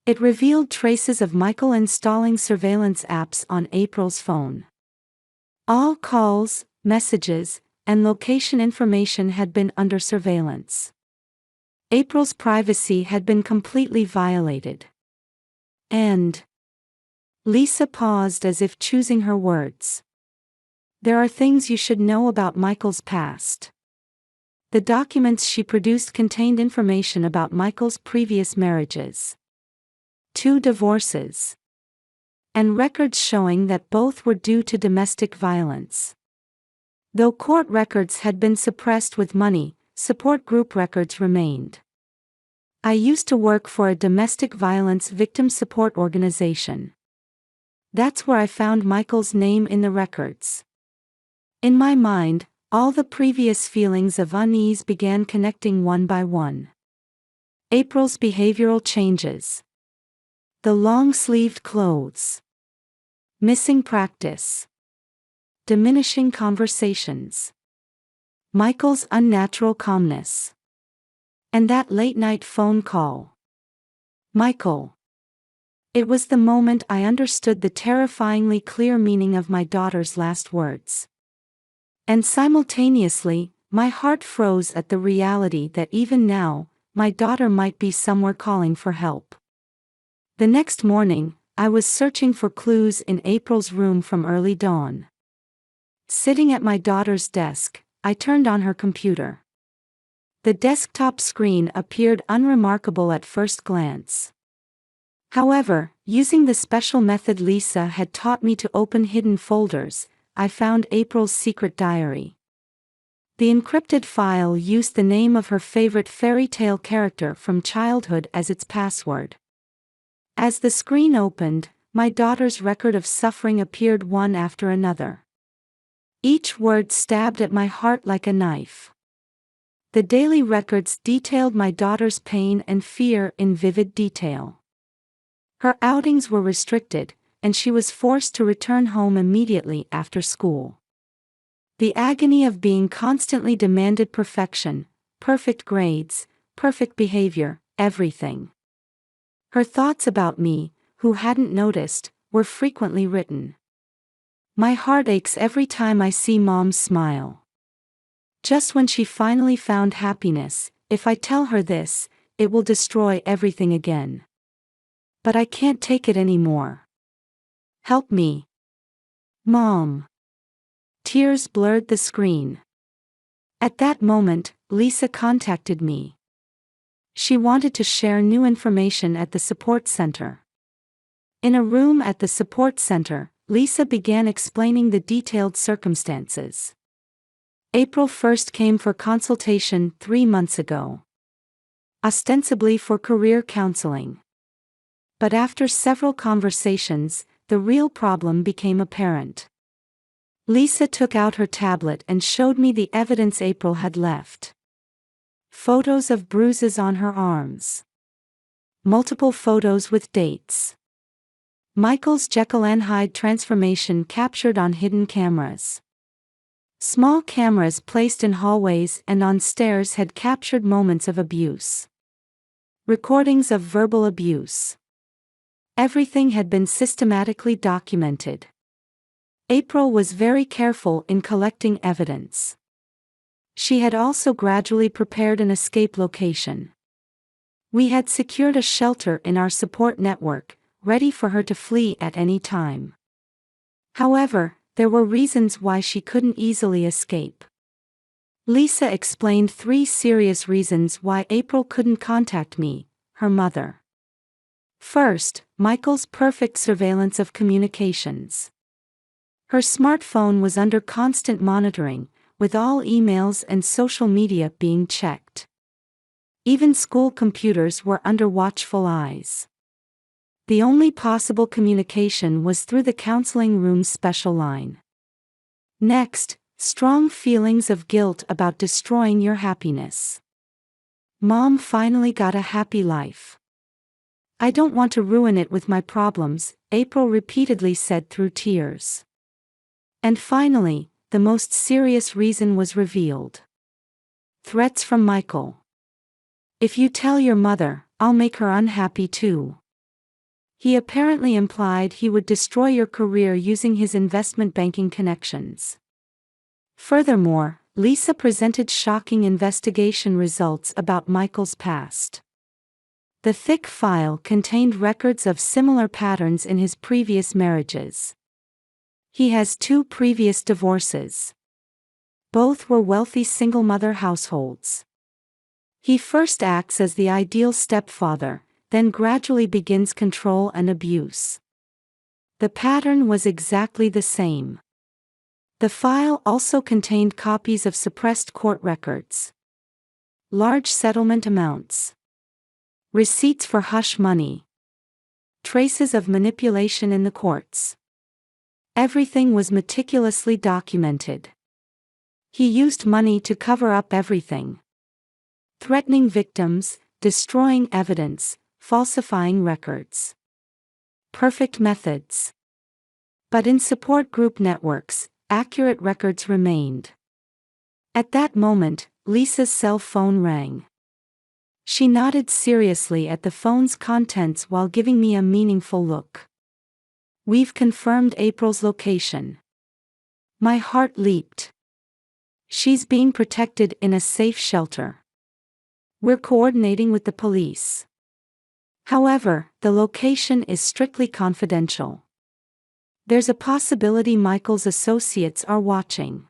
It revealed traces of Michael installing surveillance apps on April's phone. All calls, messages, and location information had been under surveillance. April's privacy had been completely violated. And Lisa paused as if choosing her words. There are things you should know about Michael's past. The documents she produced contained information about Michael's previous marriages. 2 divorces. And records showing that both were due to domestic violence. Though court records had been suppressed with money, support group records remained. I used to work for a domestic violence victim support organization. That's where I found Michael's name in the records. In my mind, all the previous feelings of unease began connecting one by one. April's behavioral changes. The long-sleeved clothes. Missing practice. Diminishing conversations. Michael's unnatural calmness. And that late-night phone call. Michael. It was the moment I understood the terrifyingly clear meaning of my daughter's last words. And simultaneously, my heart froze at the reality that even now, my daughter might be somewhere calling for help. The next morning, I was searching for clues in April's room from early dawn. Sitting at my daughter's desk, I turned on her computer. The desktop screen appeared unremarkable at first glance. However, using the special method Lisa had taught me to open hidden folders, I found April's secret diary. The encrypted file used the name of her favorite fairy tale character from childhood as its password. As the screen opened, my daughter's record of suffering appeared one after another. Each word stabbed at my heart like a knife. The daily records detailed my daughter's pain and fear in vivid detail. Her outings were restricted, and she was forced to return home immediately after school. The agony of being constantly demanded perfection, perfect grades, perfect behavior, everything. Her thoughts about me, who hadn't noticed, were frequently written. My heart aches every time I see Mom smile. Just when she finally found happiness, if I tell her this, it will destroy everything again. But I can't take it anymore. Help me. Mom. Tears blurred the screen. At that moment, Lisa contacted me. She wanted to share new information at the support center. In a room at the support center, Lisa began explaining the detailed circumstances. April first came for consultation 3 months ago. Ostensibly for career counseling. But after several conversations, the real problem became apparent. Lisa took out her tablet and showed me the evidence April had left. Photos of bruises on her arms. Multiple photos with dates. Michael's Jekyll and Hyde transformation captured on hidden cameras. Small cameras placed in hallways and on stairs had captured moments of abuse. Recordings of verbal abuse. Everything had been systematically documented. April was very careful in collecting evidence. She had also gradually prepared an escape location. We had secured a shelter in our support network, ready for her to flee at any time. However, there were reasons why she couldn't easily escape. Lisa explained 3 serious reasons why April couldn't contact me, her mother. First, Michael's perfect surveillance of communications. Her smartphone was under constant monitoring, with all emails and social media being checked. Even school computers were under watchful eyes. The only possible communication was through the counseling room's special line. Next, strong feelings of guilt about destroying your happiness. Mom finally got a happy life. I don't want to ruin it with my problems, April repeatedly said through tears. And finally, the most serious reason was revealed. Threats from Michael. If you tell your mother, I'll make her unhappy too. He apparently implied he would destroy your career using his investment banking connections. Furthermore, Lisa presented shocking investigation results about Michael's past. The thick file contained records of similar patterns in his previous marriages. He has 2 previous divorces. Both were wealthy single-mother households. He first acts as the ideal stepfather, then gradually begins control and abuse. The pattern was exactly the same. The file also contained copies of suppressed court records, large settlement amounts, receipts for hush money, traces of manipulation in the courts. Everything was meticulously documented. He used money to cover up everything. Threatening victims, destroying evidence, falsifying records. Perfect methods. But in support group networks, accurate records remained. At that moment, Lisa's cell phone rang. She nodded seriously at the phone's contents while giving me a meaningful look. We've confirmed April's location. My heart leaped. She's being protected in a safe shelter. We're coordinating with the police. However, the location is strictly confidential. There's a possibility Michael's associates are watching.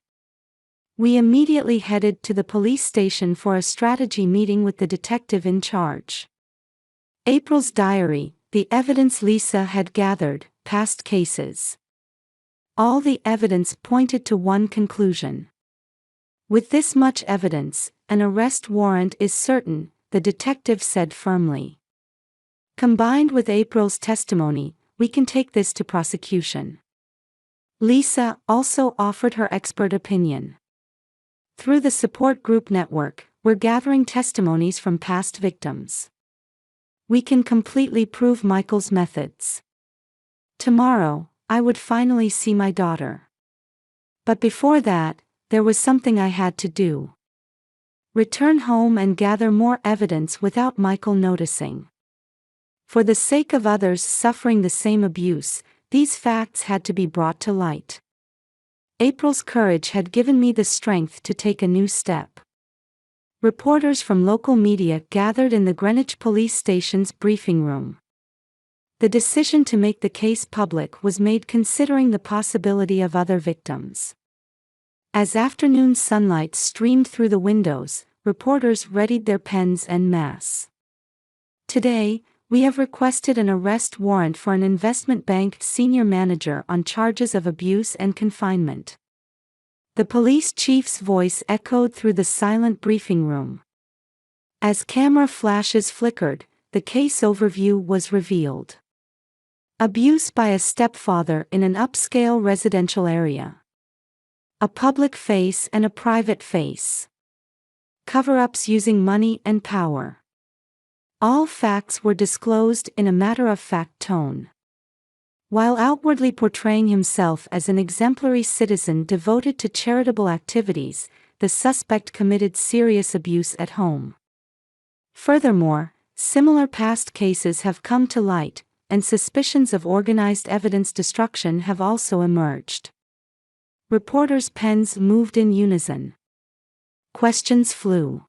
We immediately headed to the police station for a strategy meeting with the detective in charge. April's diary, the evidence Lisa had gathered, past cases. All the evidence pointed to one conclusion. With this much evidence, an arrest warrant is certain, the detective said firmly. Combined with April's testimony, we can take this to prosecution. Lisa also offered her expert opinion. Through the support group network, we're gathering testimonies from past victims. We can completely prove Michael's methods. Tomorrow, I would finally see my daughter. But before that, there was something I had to do. Return home and gather more evidence without Michael noticing. For the sake of others suffering the same abuse, these facts had to be brought to light. April's courage had given me the strength to take a new step. Reporters from local media gathered in the Greenwich police station's briefing room. The decision to make the case public was made considering the possibility of other victims. As afternoon sunlight streamed through the windows, reporters readied their pens en masse. Today, we have requested an arrest warrant for an investment bank senior manager on charges of abuse and confinement. The police chief's voice echoed through the silent briefing room. As camera flashes flickered, the case overview was revealed. Abuse by a stepfather in an upscale residential area. A public face and a private face. Cover-ups using money and power. All facts were disclosed in a matter-of-fact tone. While outwardly portraying himself as an exemplary citizen devoted to charitable activities, the suspect committed serious abuse at home. Furthermore, similar past cases have come to light, and suspicions of organized evidence destruction have also emerged. Reporters' pens moved in unison. Questions flew.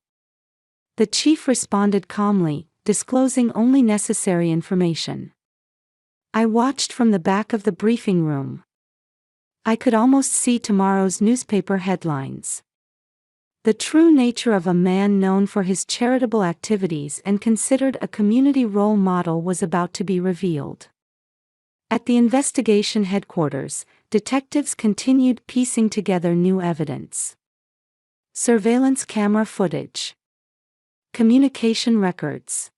The chief responded calmly, disclosing only necessary information. I watched from the back of the briefing room. I could almost see tomorrow's newspaper headlines. The true nature of a man known for his charitable activities and considered a community role model was about to be revealed. At the investigation headquarters, detectives continued piecing together new evidence. Surveillance camera footage. Communication records.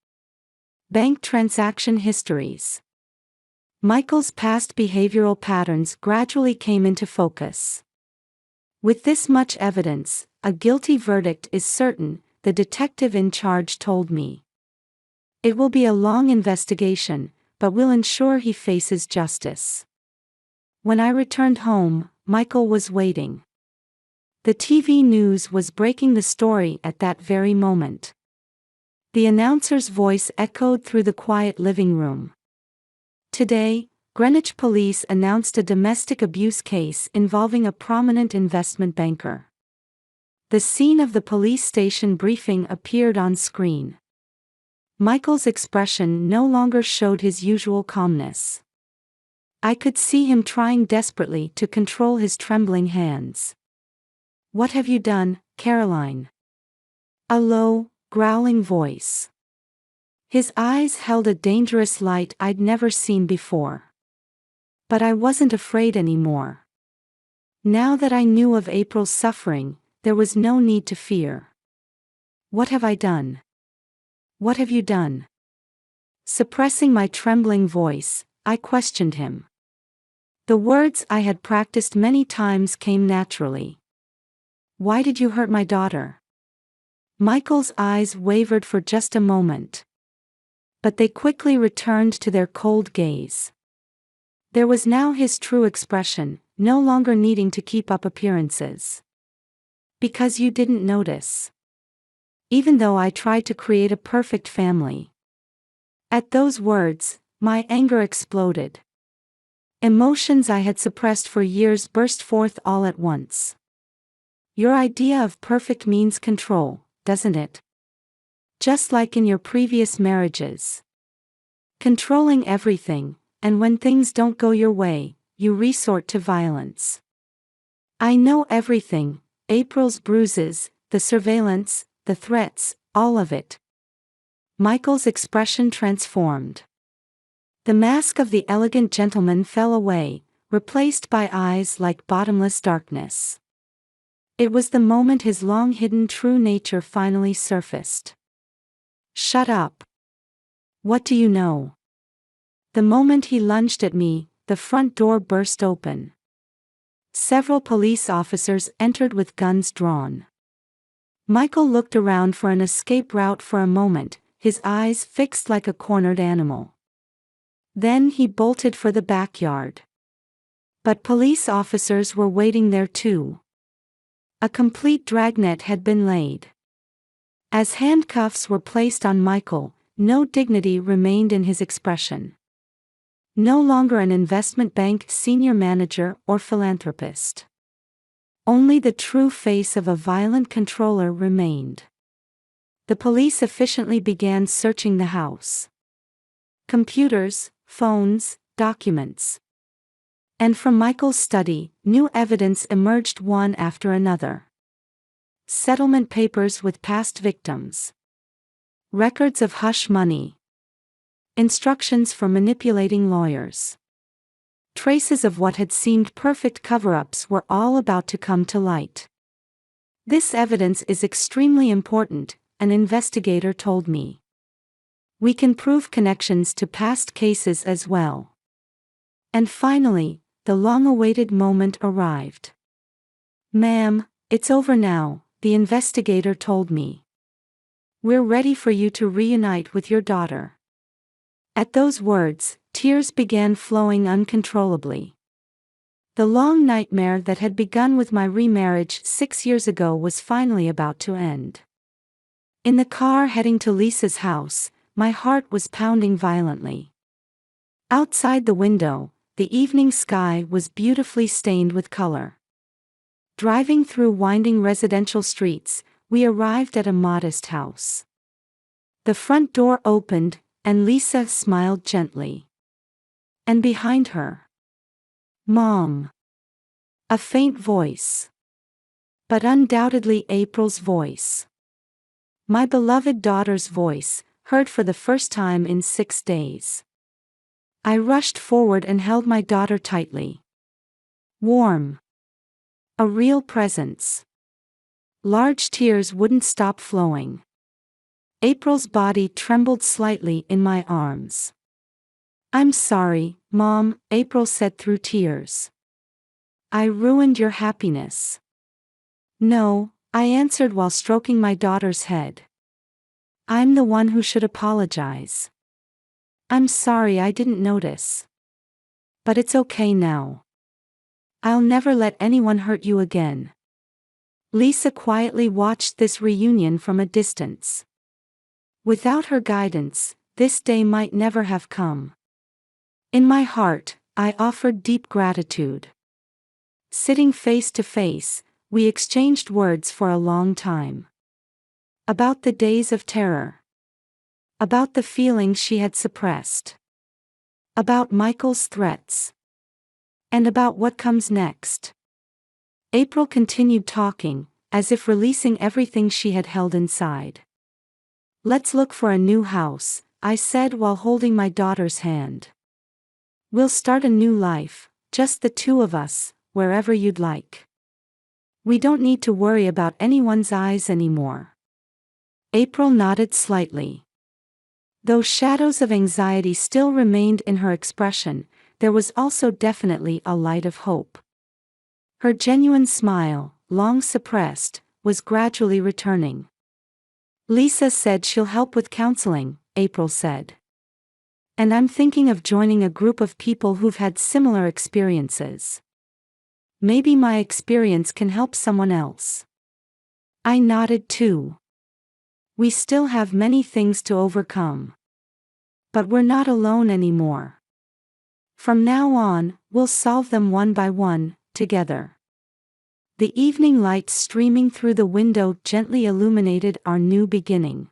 Bank transaction histories. Michael's past behavioral patterns gradually came into focus. With this much evidence, a guilty verdict is certain, the detective in charge told me. It will be a long investigation, but we'll ensure he faces justice. When I returned home, Michael was waiting. The TV news was breaking the story at that very moment. The announcer's voice echoed through the quiet living room. Today, Greenwich police announced a domestic abuse case involving a prominent investment banker. The scene of the police station briefing appeared on screen. Michael's expression no longer showed his usual calmness. I could see him trying desperately to control his trembling hands. "What have you done, Caroline?" A low, growling voice. His eyes held a dangerous light I'd never seen before. But I wasn't afraid anymore. Now that I knew of April's suffering, there was no need to fear. "What have I done? What have you done?" Suppressing my trembling voice, I questioned him. The words I had practiced many times came naturally. "Why did you hurt my daughter?" Michael's eyes wavered for just a moment. But they quickly returned to their cold gaze. There was now his true expression, no longer needing to keep up appearances. "Because you didn't notice. Even though I tried to create a perfect family." At those words, my anger exploded. Emotions I had suppressed for years burst forth all at once. "Your idea of perfect means control, doesn't it? Just like in your previous marriages. Controlling everything, and when things don't go your way, you resort to violence." "I know everything, April's bruises, the surveillance, the threats, all of it." Michael's expression transformed. The mask of the elegant gentleman fell away, replaced by eyes like bottomless darkness. It was the moment his long-hidden true nature finally surfaced. "Shut up. What do you know?" The moment he lunged at me, the front door burst open. Several police officers entered with guns drawn. Michael looked around for an escape route for a moment, his eyes fixed like a cornered animal. Then he bolted for the backyard. But police officers were waiting there too. A complete dragnet had been laid. As handcuffs were placed on Michael, no dignity remained in his expression. No longer an investment bank senior manager or philanthropist. Only the true face of a violent controller remained. The police efficiently began searching the house. Computers, phones, documents. And from Michael's study, new evidence emerged one after another. Settlement papers with past victims. Records of hush money. Instructions for manipulating lawyers. Traces of what had seemed perfect cover-ups were all about to come to light. "This evidence is extremely important," an investigator told me. "We can prove connections to past cases as well." And finally, the long-awaited moment arrived. "Ma'am, it's over now," the investigator told me. "We're ready for you to reunite with your daughter." At those words, tears began flowing uncontrollably. The long nightmare that had begun with my remarriage 6 years ago was finally about to end. In the car heading to Lisa's house, my heart was pounding violently. Outside the window, the evening sky was beautifully stained with color. Driving through winding residential streets, we arrived at a modest house. The front door opened, and Lisa smiled gently. And behind her, "Mom." A faint voice. But undoubtedly April's voice. My beloved daughter's voice, heard for the first time in 6 days. I rushed forward and held my daughter tightly. Warm. A real presence. Large tears wouldn't stop flowing. April's body trembled slightly in my arms. "I'm sorry, Mom," April said through tears. "I ruined your happiness." No, I answered while stroking my daughter's head. I'm the one who should apologize. I'm sorry I didn't notice. But it's okay now. I'll never let anyone hurt you again. Lisa quietly watched this reunion from a distance. Without her guidance, this day might never have come. In my heart, I offered deep gratitude. Sitting face to face, we exchanged words for a long time. About the days of terror. About the feelings she had suppressed. About Michael's threats. And about what comes next. April continued talking, as if releasing everything she had held inside. Let's look for a new house, I said while holding my daughter's hand. We'll start a new life, just the two of us, wherever you'd like. We don't need to worry about anyone's eyes anymore. April nodded slightly. Though shadows of anxiety still remained in her expression, there was also definitely a light of hope. Her genuine smile, long suppressed, was gradually returning. Lisa said she'll help with counseling, April said. And I'm thinking of joining a group of people who've had similar experiences. Maybe my experience can help someone else. I nodded too. We still have many things to overcome. But we're not alone anymore. From now on, we'll solve them one by one, together. The evening light streaming through the window gently illuminated our new beginning.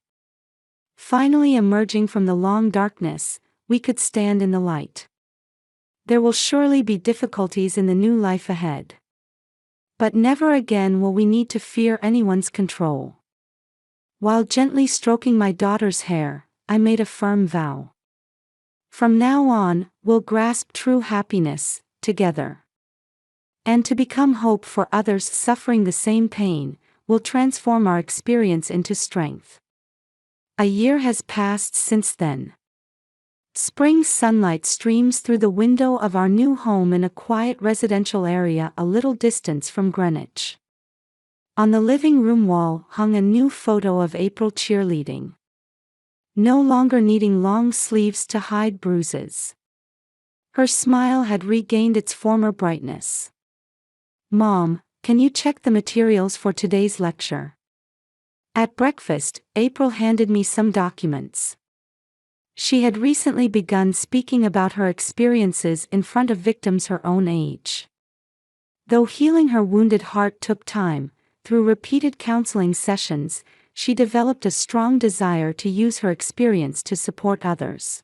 Finally emerging from the long darkness, we could stand in the light. There will surely be difficulties in the new life ahead. But never again will we need to fear anyone's control. While gently stroking my daughter's hair, I made a firm vow. From now on, we'll grasp true happiness, together. And to become hope for others suffering the same pain, we'll transform our experience into strength. A year has passed since then. Spring sunlight streams through the window of our new home in a quiet residential area a little distance from Greenwich. On the living room wall hung a new photo of April cheerleading. No longer needing long sleeves to hide bruises. Her smile had regained its former brightness. Mom, can you check the materials for today's lecture? At breakfast, April handed me some documents. She had recently begun speaking about her experiences in front of victims her own age. Though healing her wounded heart took time, through repeated counseling sessions, she developed a strong desire to use her experience to support others.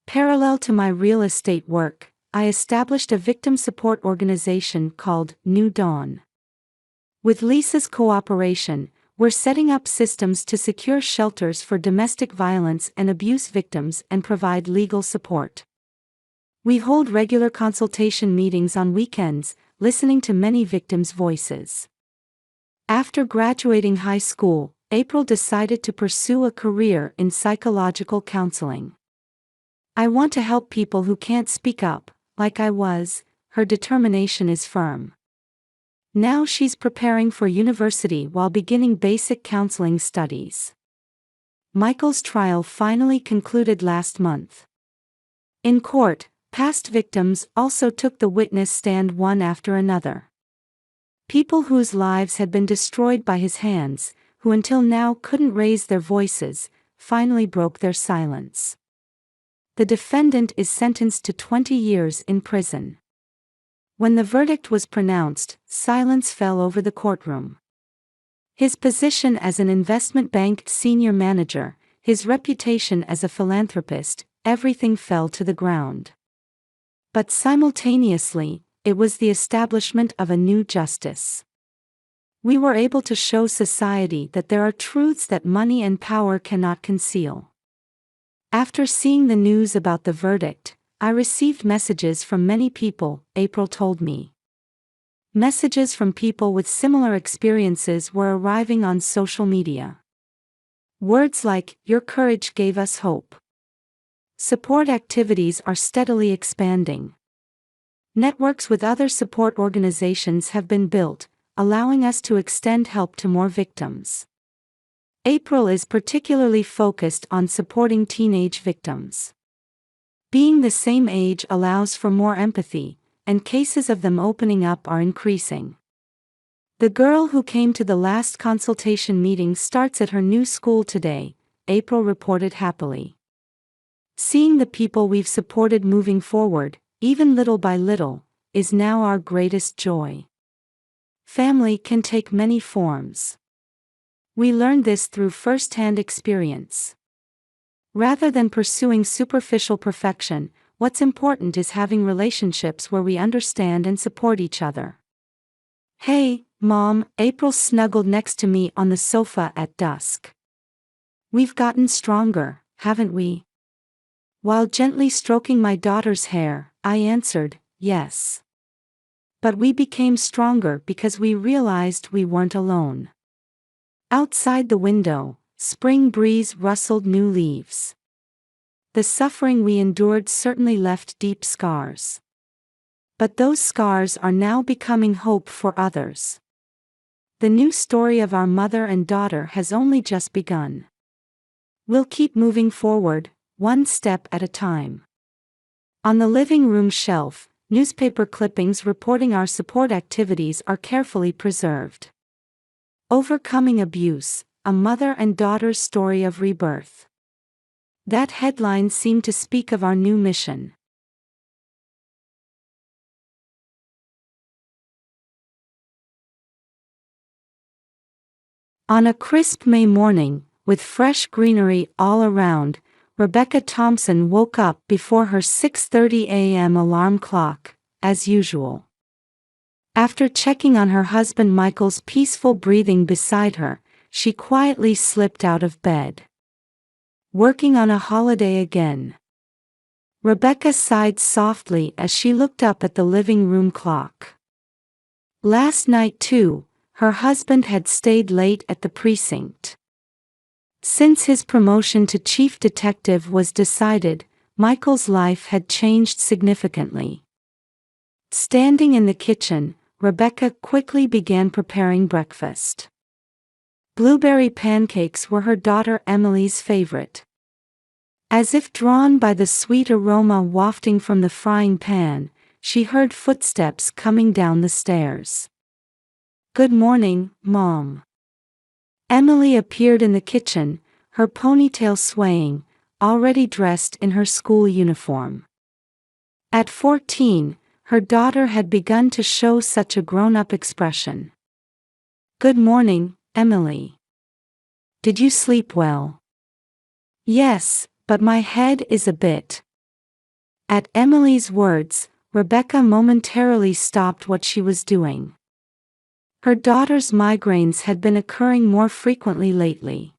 Parallel to my real estate work, I established a victim support organization called New Dawn. With Lisa's cooperation, we're setting up systems to secure shelters for domestic violence and abuse victims and provide legal support. We hold regular consultation meetings on weekends, listening to many victims' voices. After graduating high school, April decided to pursue a career in psychological counseling. I want to help people who can't speak up, like I was. Her determination is firm. Now she's preparing for university while beginning basic counseling studies. Michael's trial finally concluded last month. In court, past victims also took the witness stand one after another. People whose lives had been destroyed by his hands, who until now couldn't raise their voices, finally broke their silence. The defendant is sentenced to 20 years in prison. When the verdict was pronounced, silence fell over the courtroom. His position as an investment bank senior manager, his reputation as a philanthropist, everything fell to the ground. But simultaneously, it was the establishment of a new justice. We were able to show society that there are truths that money and power cannot conceal. After seeing the news about the verdict, I received messages from many people, April told me. Messages from people with similar experiences were arriving on social media. Words like, "Your courage gave us hope." Support activities are steadily expanding. Networks with other support organizations have been built, allowing us to extend help to more victims. April is particularly focused on supporting teenage victims. Being the same age allows for more empathy, and cases of them opening up are increasing. The girl who came to the last consultation meeting starts at her new school today, April reported happily. Seeing the people we've supported moving forward, even little by little, is now our greatest joy. Family can take many forms. We learned this through first-hand experience. Rather than pursuing superficial perfection, what's important is having relationships where we understand and support each other. Hey, Mom, April snuggled next to me on the sofa at dusk. We've gotten stronger, haven't we? While gently stroking my daughter's hair, I answered, yes. But we became stronger because we realized we weren't alone. Outside the window, spring breeze rustled new leaves. The suffering we endured certainly left deep scars. But those scars are now becoming hope for others. The new story of our mother and daughter has only just begun. We'll keep moving forward, one step at a time. On the living room shelf, newspaper clippings reporting our support activities are carefully preserved. Overcoming abuse, a mother and daughter's story of rebirth. That headline seemed to speak of our new mission. On a crisp May morning, with fresh greenery all around, Rebecca Thompson woke up before her 6:30 a.m. alarm clock, as usual. After checking on her husband Michael's peaceful breathing beside her, she quietly slipped out of bed. Working on a holiday again. Rebecca sighed softly as she looked up at the living room clock. Last night too, her husband had stayed late at the precinct. Since his promotion to chief detective was decided, Michael's life had changed significantly. Standing in the kitchen, Rebecca quickly began preparing breakfast. Blueberry pancakes were her daughter Emily's favorite. As if drawn by the sweet aroma wafting from the frying pan, she heard footsteps coming down the stairs. "Good morning, Mom." Emily appeared in the kitchen, her ponytail swaying, already dressed in her school uniform. At 14, her daughter had begun to show such a grown-up expression. "Good morning, Emily. Did you sleep well?" "Yes, but my head is a bit." At Emily's words, Rebecca momentarily stopped what she was doing. Her daughter's migraines had been occurring more frequently lately.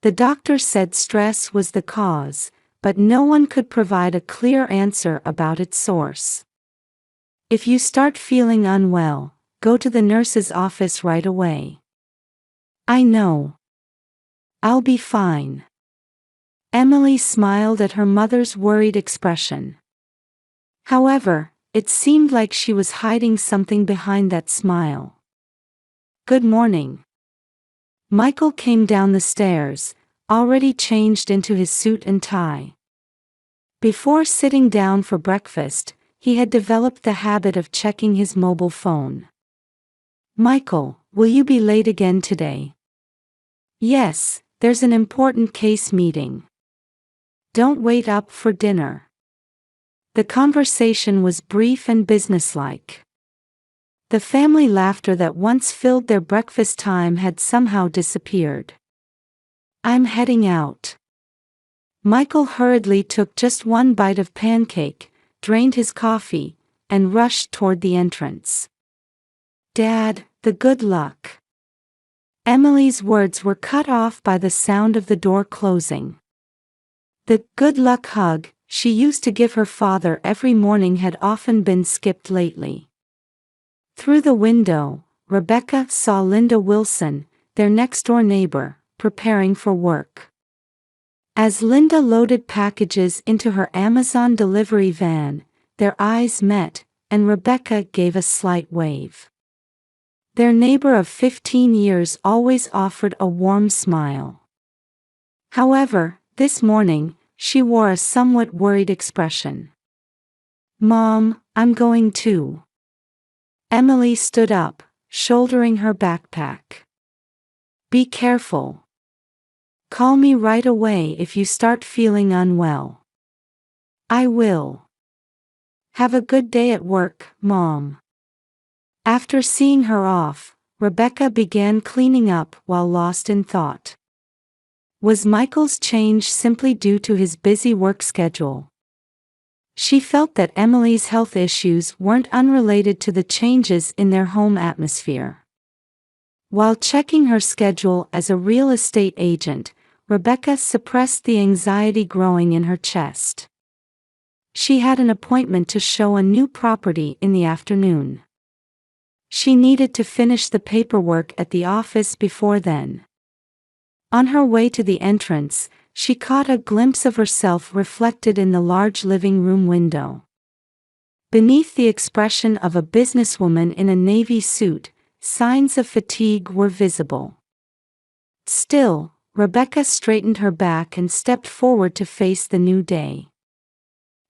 The doctor said stress was the cause, but no one could provide a clear answer about its source. "If you start feeling unwell, go to the nurse's office right away." "I know. I'll be fine." Emily smiled at her mother's worried expression. However, it seemed like she was hiding something behind that smile. "Good morning." Michael came down the stairs, already changed into his suit and tie. Before sitting down for breakfast, he had developed the habit of checking his mobile phone. "Michael, will you be late again today?" "Yes, there's an important case meeting." "Don't wait up for dinner." The conversation was brief and businesslike. The family laughter that once filled their breakfast time had somehow disappeared. "I'm heading out." Michael hurriedly took just one bite of pancake, drained his coffee, and rushed toward the entrance. "Dad, the good luck." Emily's words were cut off by the sound of the door closing. The good luck hug she used to give her father every morning had often been skipped lately. Through the window, Rebecca saw Linda Wilson, their next-door neighbor, preparing for work. As Linda loaded packages into her Amazon delivery van, their eyes met, and Rebecca gave a slight wave. Their neighbor of 15 years always offered a warm smile. However, this morning, she wore a somewhat worried expression. "Mom, I'm going too." Emily stood up, shouldering her backpack. "Be careful. Call me right away if you start feeling unwell." "I will. Have a good day at work, Mom." After seeing her off, Rebecca began cleaning up while lost in thought. Was Michael's change simply due to his busy work schedule? She felt that Emily's health issues weren't unrelated to the changes in their home atmosphere. While checking her schedule as a real estate agent, Rebecca suppressed the anxiety growing in her chest. She had an appointment to show a new property in the afternoon. She needed to finish the paperwork at the office before then. On her way to the entrance, she caught a glimpse of herself reflected in the large living room window. Beneath the expression of a businesswoman in a navy suit, signs of fatigue were visible. Still, Rebecca straightened her back and stepped forward to face the new day.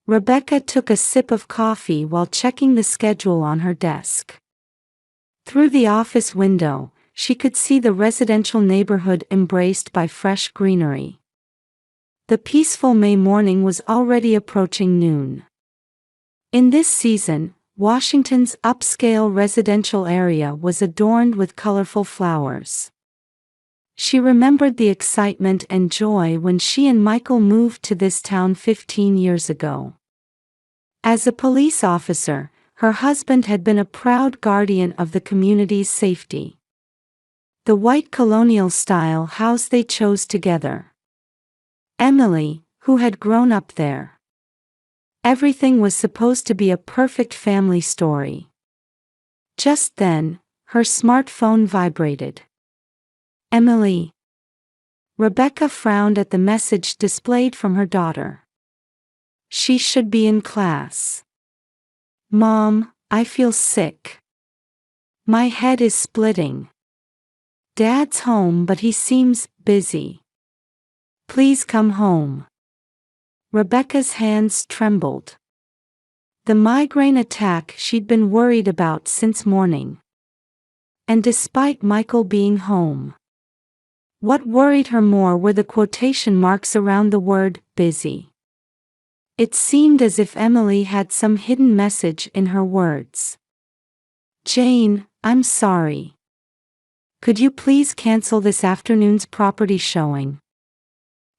Rebecca took a sip of coffee while checking the schedule on her desk. Through the office window, she could see the residential neighborhood embraced by fresh greenery. The peaceful May morning was already approaching noon. In this season, Washington's upscale residential area was adorned with colorful flowers. She remembered the excitement and joy when she and Michael moved to this town 15 years ago. As a police officer, her husband had been a proud guardian of the community's safety. The white colonial-style house they chose together. Emily, who had grown up there. Everything was supposed to be a perfect family story. Just then, her smartphone vibrated. "Emily." Rebecca frowned at the message displayed from her daughter. She should be in class. "Mom, I feel sick. My head is splitting. Dad's home but he seems busy. Please come home." Rebecca's hands trembled. The migraine attack she'd been worried about since morning. And despite Michael being home, what worried her more were the quotation marks around the word busy. It seemed as if Emily had some hidden message in her words. "Jane, I'm sorry. Could you please cancel this afternoon's property showing?"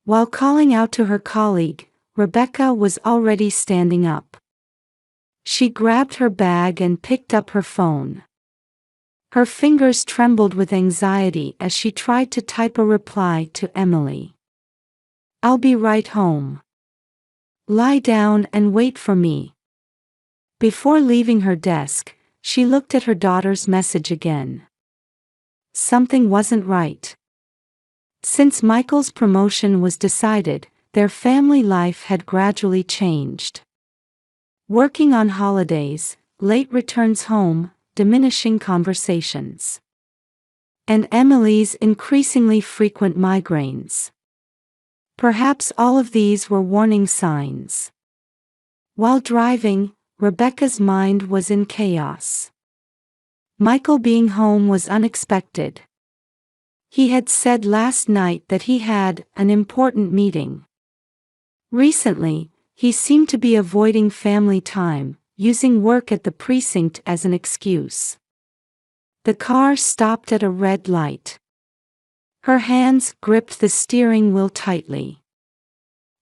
While calling out to her colleague, Rebecca was already standing up. She grabbed her bag and picked up her phone. Her fingers trembled with anxiety as she tried to type a reply to Emily. "I'll be right home. Lie down and wait for me." Before leaving her desk, she looked at her daughter's message again. Something wasn't right. Since Michael's promotion was decided, their family life had gradually changed. Working on holidays, late returns home, diminishing conversations. And Emily's increasingly frequent migraines. Perhaps all of these were warning signs. While driving, Rebecca's mind was in chaos. Michael being home was unexpected. He had said last night that he had an important meeting. Recently, he seemed to be avoiding family time, using work at the precinct as an excuse. The car stopped at a red light. Her hands gripped the steering wheel tightly.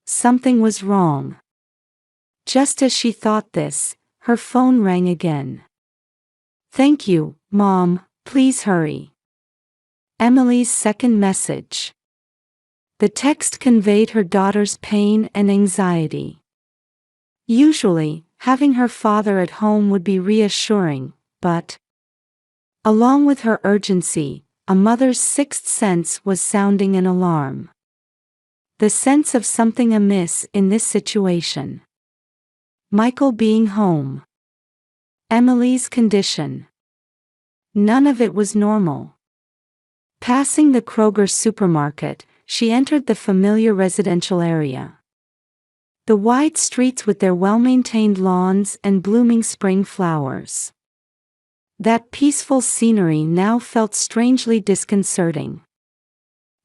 Something was wrong. Just as she thought this, her phone rang again. "Thank you, Mom, please hurry." Emily's second message. The text conveyed her daughter's pain and anxiety. Usually, having her father at home would be reassuring, but along with her urgency, a mother's sixth sense was sounding an alarm. The sense of something amiss in this situation. Michael being home. Emily's condition. None of it was normal. Passing the Kroger supermarket, she entered the familiar residential area. The wide streets with their well-maintained lawns and blooming spring flowers. That peaceful scenery now felt strangely disconcerting.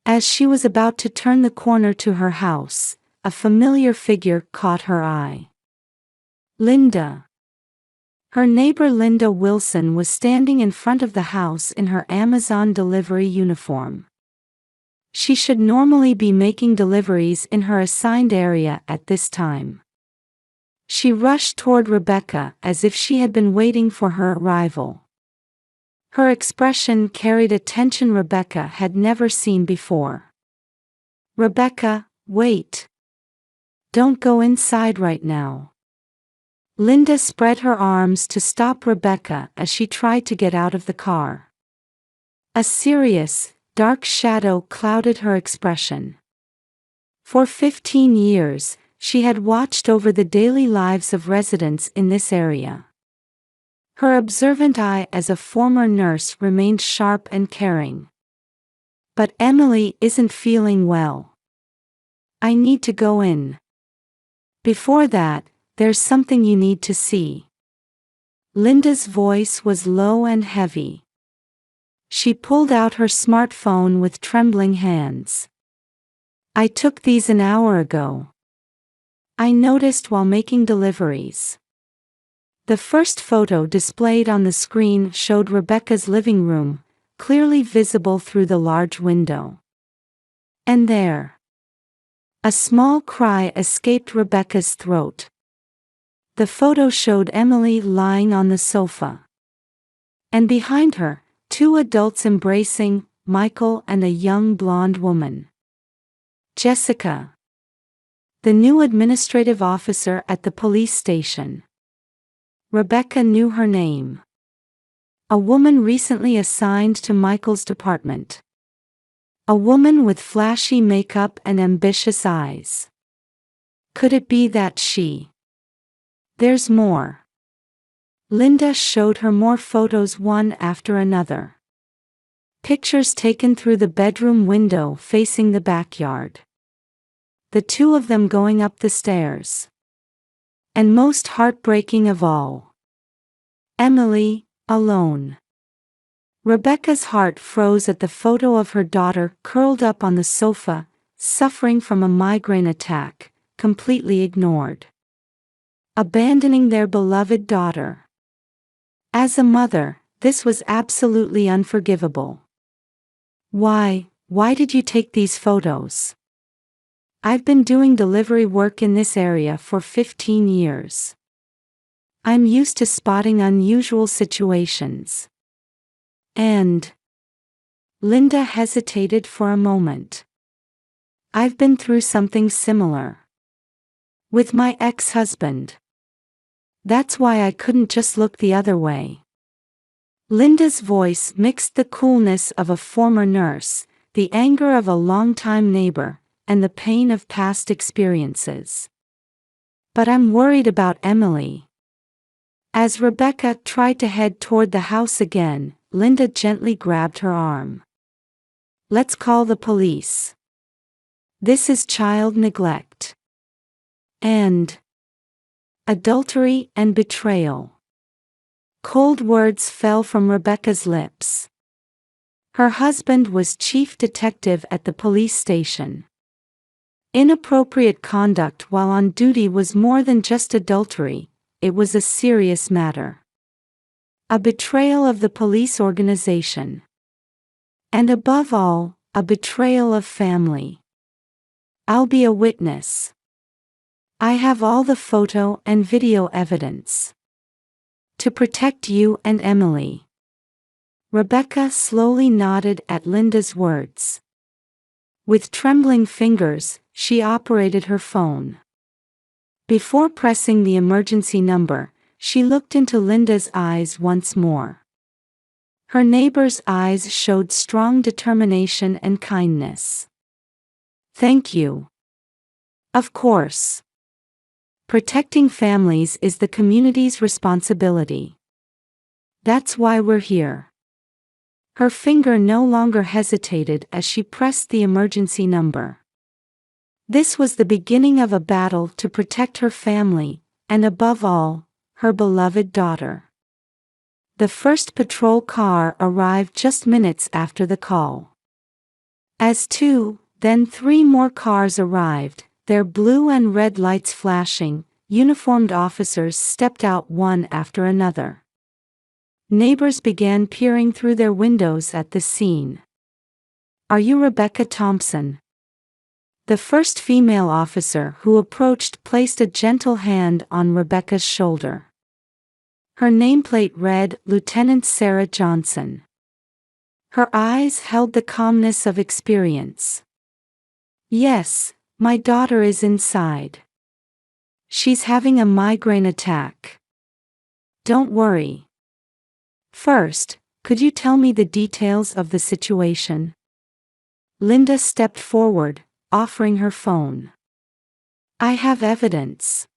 As she was about to turn the corner to her house, a familiar figure caught her eye. Linda. Her neighbor Linda Wilson was standing in front of the house in her Amazon delivery uniform. She should normally be making deliveries in her assigned area at this time. She rushed toward Rebecca as if she had been waiting for her arrival. Her expression carried a tension Rebecca had never seen before. "Rebecca, wait. Don't go inside right now." Linda spread her arms to stop Rebecca as she tried to get out of the car. A serious, dark shadow clouded her expression. For 15 years, she had watched over the daily lives of residents in this area. Her observant eye as a former nurse remained sharp and caring. "But Emily isn't feeling well. I need to go in. Before that, there's something you need to see." Linda's voice was low and heavy. She pulled out her smartphone with trembling hands. "I took these an hour ago. I noticed while making deliveries." The first photo displayed on the screen showed Rebecca's living room, clearly visible through the large window. And there. A small cry escaped Rebecca's throat. The photo showed Emily lying on the sofa. And behind her, two adults embracing, Michael and a young blonde woman. Jessica. The new administrative officer at the police station. Rebecca knew her name. A woman recently assigned to Michael's department. A woman with flashy makeup and ambitious eyes. Could it be that she? There's more. Linda showed her more photos one after another. Pictures taken through the bedroom window facing the backyard. The two of them going up the stairs. And most heartbreaking of all, Emily, alone. Rebecca's heart froze at the photo of her daughter curled up on the sofa, suffering from a migraine attack, completely ignored. Abandoning their beloved daughter. As a mother, this was absolutely unforgivable. Why did you take these photos? I've been doing delivery work in this area for 15 years. I'm used to spotting unusual situations. And Linda hesitated for a moment. I've been through something similar. With my ex-husband. That's why I couldn't just look the other way. Linda's voice mixed the coolness of a former nurse, the anger of a longtime neighbor, and the pain of past experiences. But I'm worried about Emily. As Rebecca tried to head toward the house again, Linda gently grabbed her arm. Let's call the police. This is child neglect. And adultery and betrayal. Cold words fell from Rebecca's lips. Her husband was chief detective at the police station. Inappropriate conduct while on duty was more than just adultery, it was a serious matter. A betrayal of the police organization. And above all, a betrayal of family. I'll be a witness. I have all the photo and video evidence. To protect you and Emily. Rebecca slowly nodded at Linda's words. With trembling fingers, she operated her phone. Before pressing the emergency number, she looked into Linda's eyes once more. Her neighbor's eyes showed strong determination and kindness. Thank you. Of course. Protecting families is the community's responsibility. That's why we're here. Her finger no longer hesitated as she pressed the emergency number. This was the beginning of a battle to protect her family, and above all, her beloved daughter. The first patrol car arrived just minutes after the call. As 2, then 3 more cars arrived, their blue and red lights flashing. Uniformed officers stepped out one after another. Neighbors began peering through their windows at the scene. "Are you Rebecca Thompson?" The first female officer who approached placed a gentle hand on Rebecca's shoulder. Her nameplate read Lieutenant Sarah Johnson. Her eyes held the calmness of experience. "Yes, my daughter is inside. She's having a migraine attack. Don't worry. First, could you tell me the details of the situation?" Linda stepped forward, offering her phone. "I have evidence.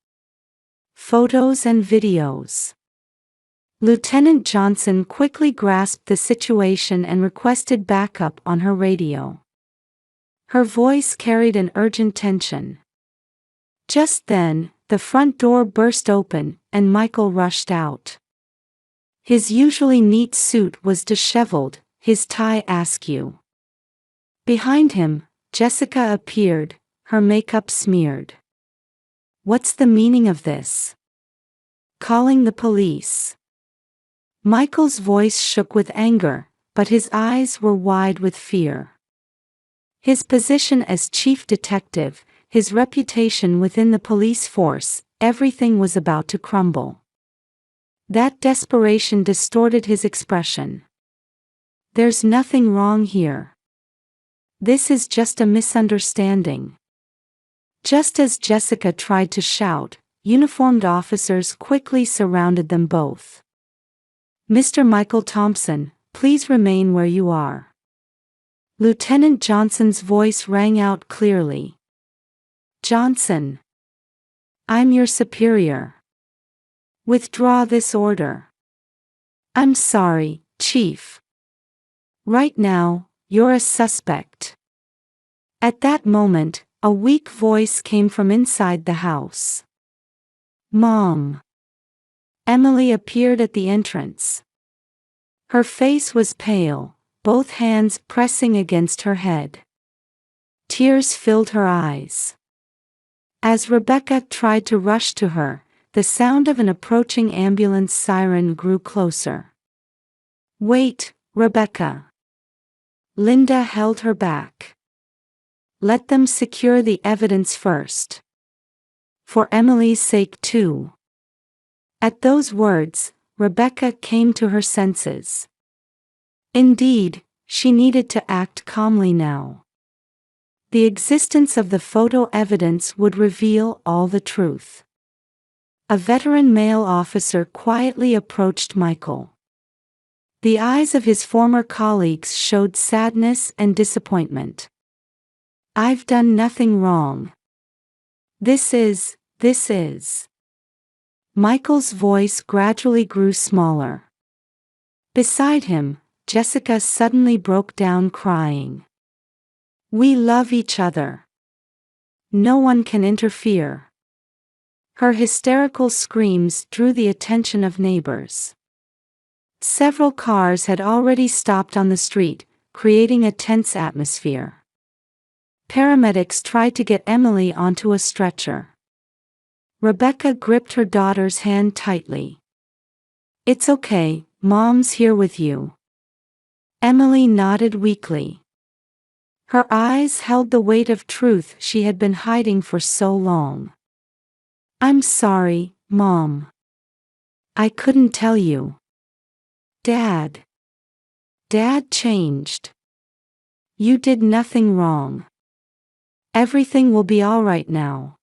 Photos and videos." Lieutenant Johnson quickly grasped the situation and requested backup on her radio. Her voice carried an urgent tension. Just then, the front door burst open, and Michael rushed out. His usually neat suit was disheveled, his tie askew. Behind him, Jessica appeared, her makeup smeared. "What's the meaning of this?" "Calling the police." Michael's voice shook with anger, but his eyes were wide with fear. His position as chief detective, his reputation within the police force, everything was about to crumble. That desperation distorted his expression. "There's nothing wrong here. This is just a misunderstanding." Just as Jessica tried to shout, uniformed officers quickly surrounded them both. "Mr. Michael Thompson, please remain where you are." Lieutenant Johnson's voice rang out clearly. "Johnson. I'm your superior. Withdraw this order." "I'm sorry, Chief. Right now, you're a suspect." At that moment, a weak voice came from inside the house. "Mom." Emily appeared at the entrance. Her face was pale, both hands pressing against her head. Tears filled her eyes. As Rebecca tried to rush to her, the sound of an approaching ambulance siren grew closer. "Wait, Rebecca." Linda held her back. "Let them secure the evidence first. For Emily's sake too." At those words, Rebecca came to her senses. Indeed, she needed to act calmly now. The existence of the photo evidence would reveal all the truth. A veteran male officer quietly approached Michael. The eyes of his former colleagues showed sadness and disappointment. "I've done nothing wrong. This is. Michael's voice gradually grew smaller. Beside him, Jessica suddenly broke down crying. "We love each other. No one can interfere." Her hysterical screams drew the attention of neighbors. Several cars had already stopped on the street, creating a tense atmosphere. Paramedics tried to get Emily onto a stretcher. Rebecca gripped her daughter's hand tightly. "It's okay, Mom's here with you." Emily nodded weakly. Her eyes held the weight of truth she had been hiding for so long. "I'm sorry, Mom. I couldn't tell you. Dad changed. You did nothing wrong. Everything will be all right now."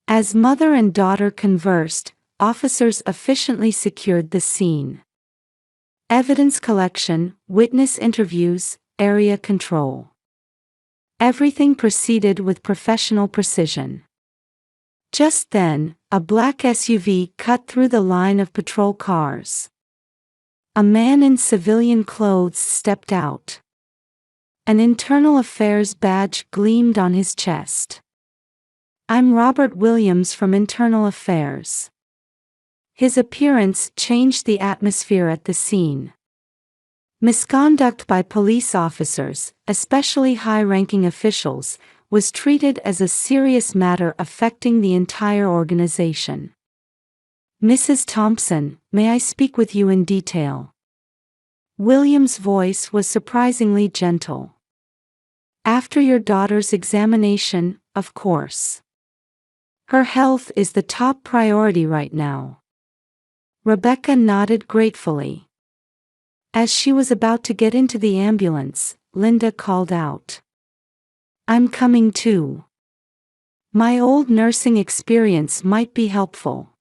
As mother and daughter conversed, officers efficiently secured the scene. Evidence collection, witness interviews, area control. Everything proceeded with professional precision. Just then, a black SUV cut through the line of patrol cars. A man in civilian clothes stepped out. An internal affairs badge gleamed on his chest. "I'm Robert Williams from Internal Affairs." His appearance changed the atmosphere at the scene. Misconduct by police officers, especially high-ranking officials, was treated as a serious matter affecting the entire organization. "Mrs. Thompson, may I speak with you in detail?" Williams' voice was surprisingly gentle. "After your daughter's examination, of course. Her health is the top priority right now." Rebecca nodded gratefully. As she was about to get into the ambulance, Linda called out, "I'm coming too. My old nursing experience might be helpful."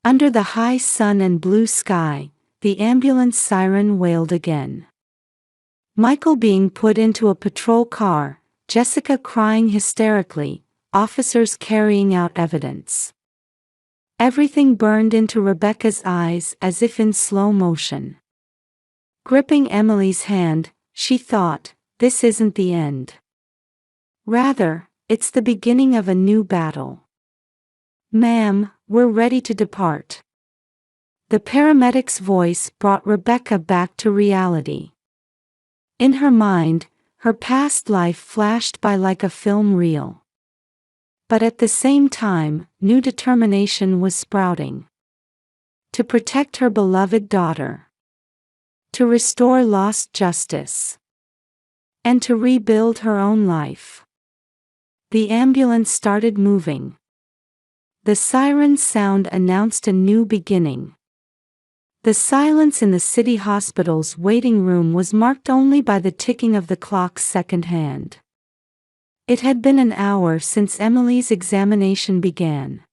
Under the high sun and blue sky, the ambulance siren wailed again. Michael being put into a patrol car, Jessica crying hysterically, officers carrying out evidence. Everything burned into Rebecca's eyes as if in slow motion. Gripping Emily's hand, she thought, this isn't the end. Rather, it's the beginning of a new battle. "Ma'am, we're ready to depart." The paramedic's voice brought Rebecca back to reality. In her mind, her past life flashed by like a film reel. But at the same time, new determination was sprouting. To protect her beloved daughter. To restore lost justice. And to rebuild her own life. The ambulance started moving. The siren's sound announced a new beginning. The silence in the city hospital's waiting room was marked only by the ticking of the clock's second hand. It had been an hour since Emily's examination began.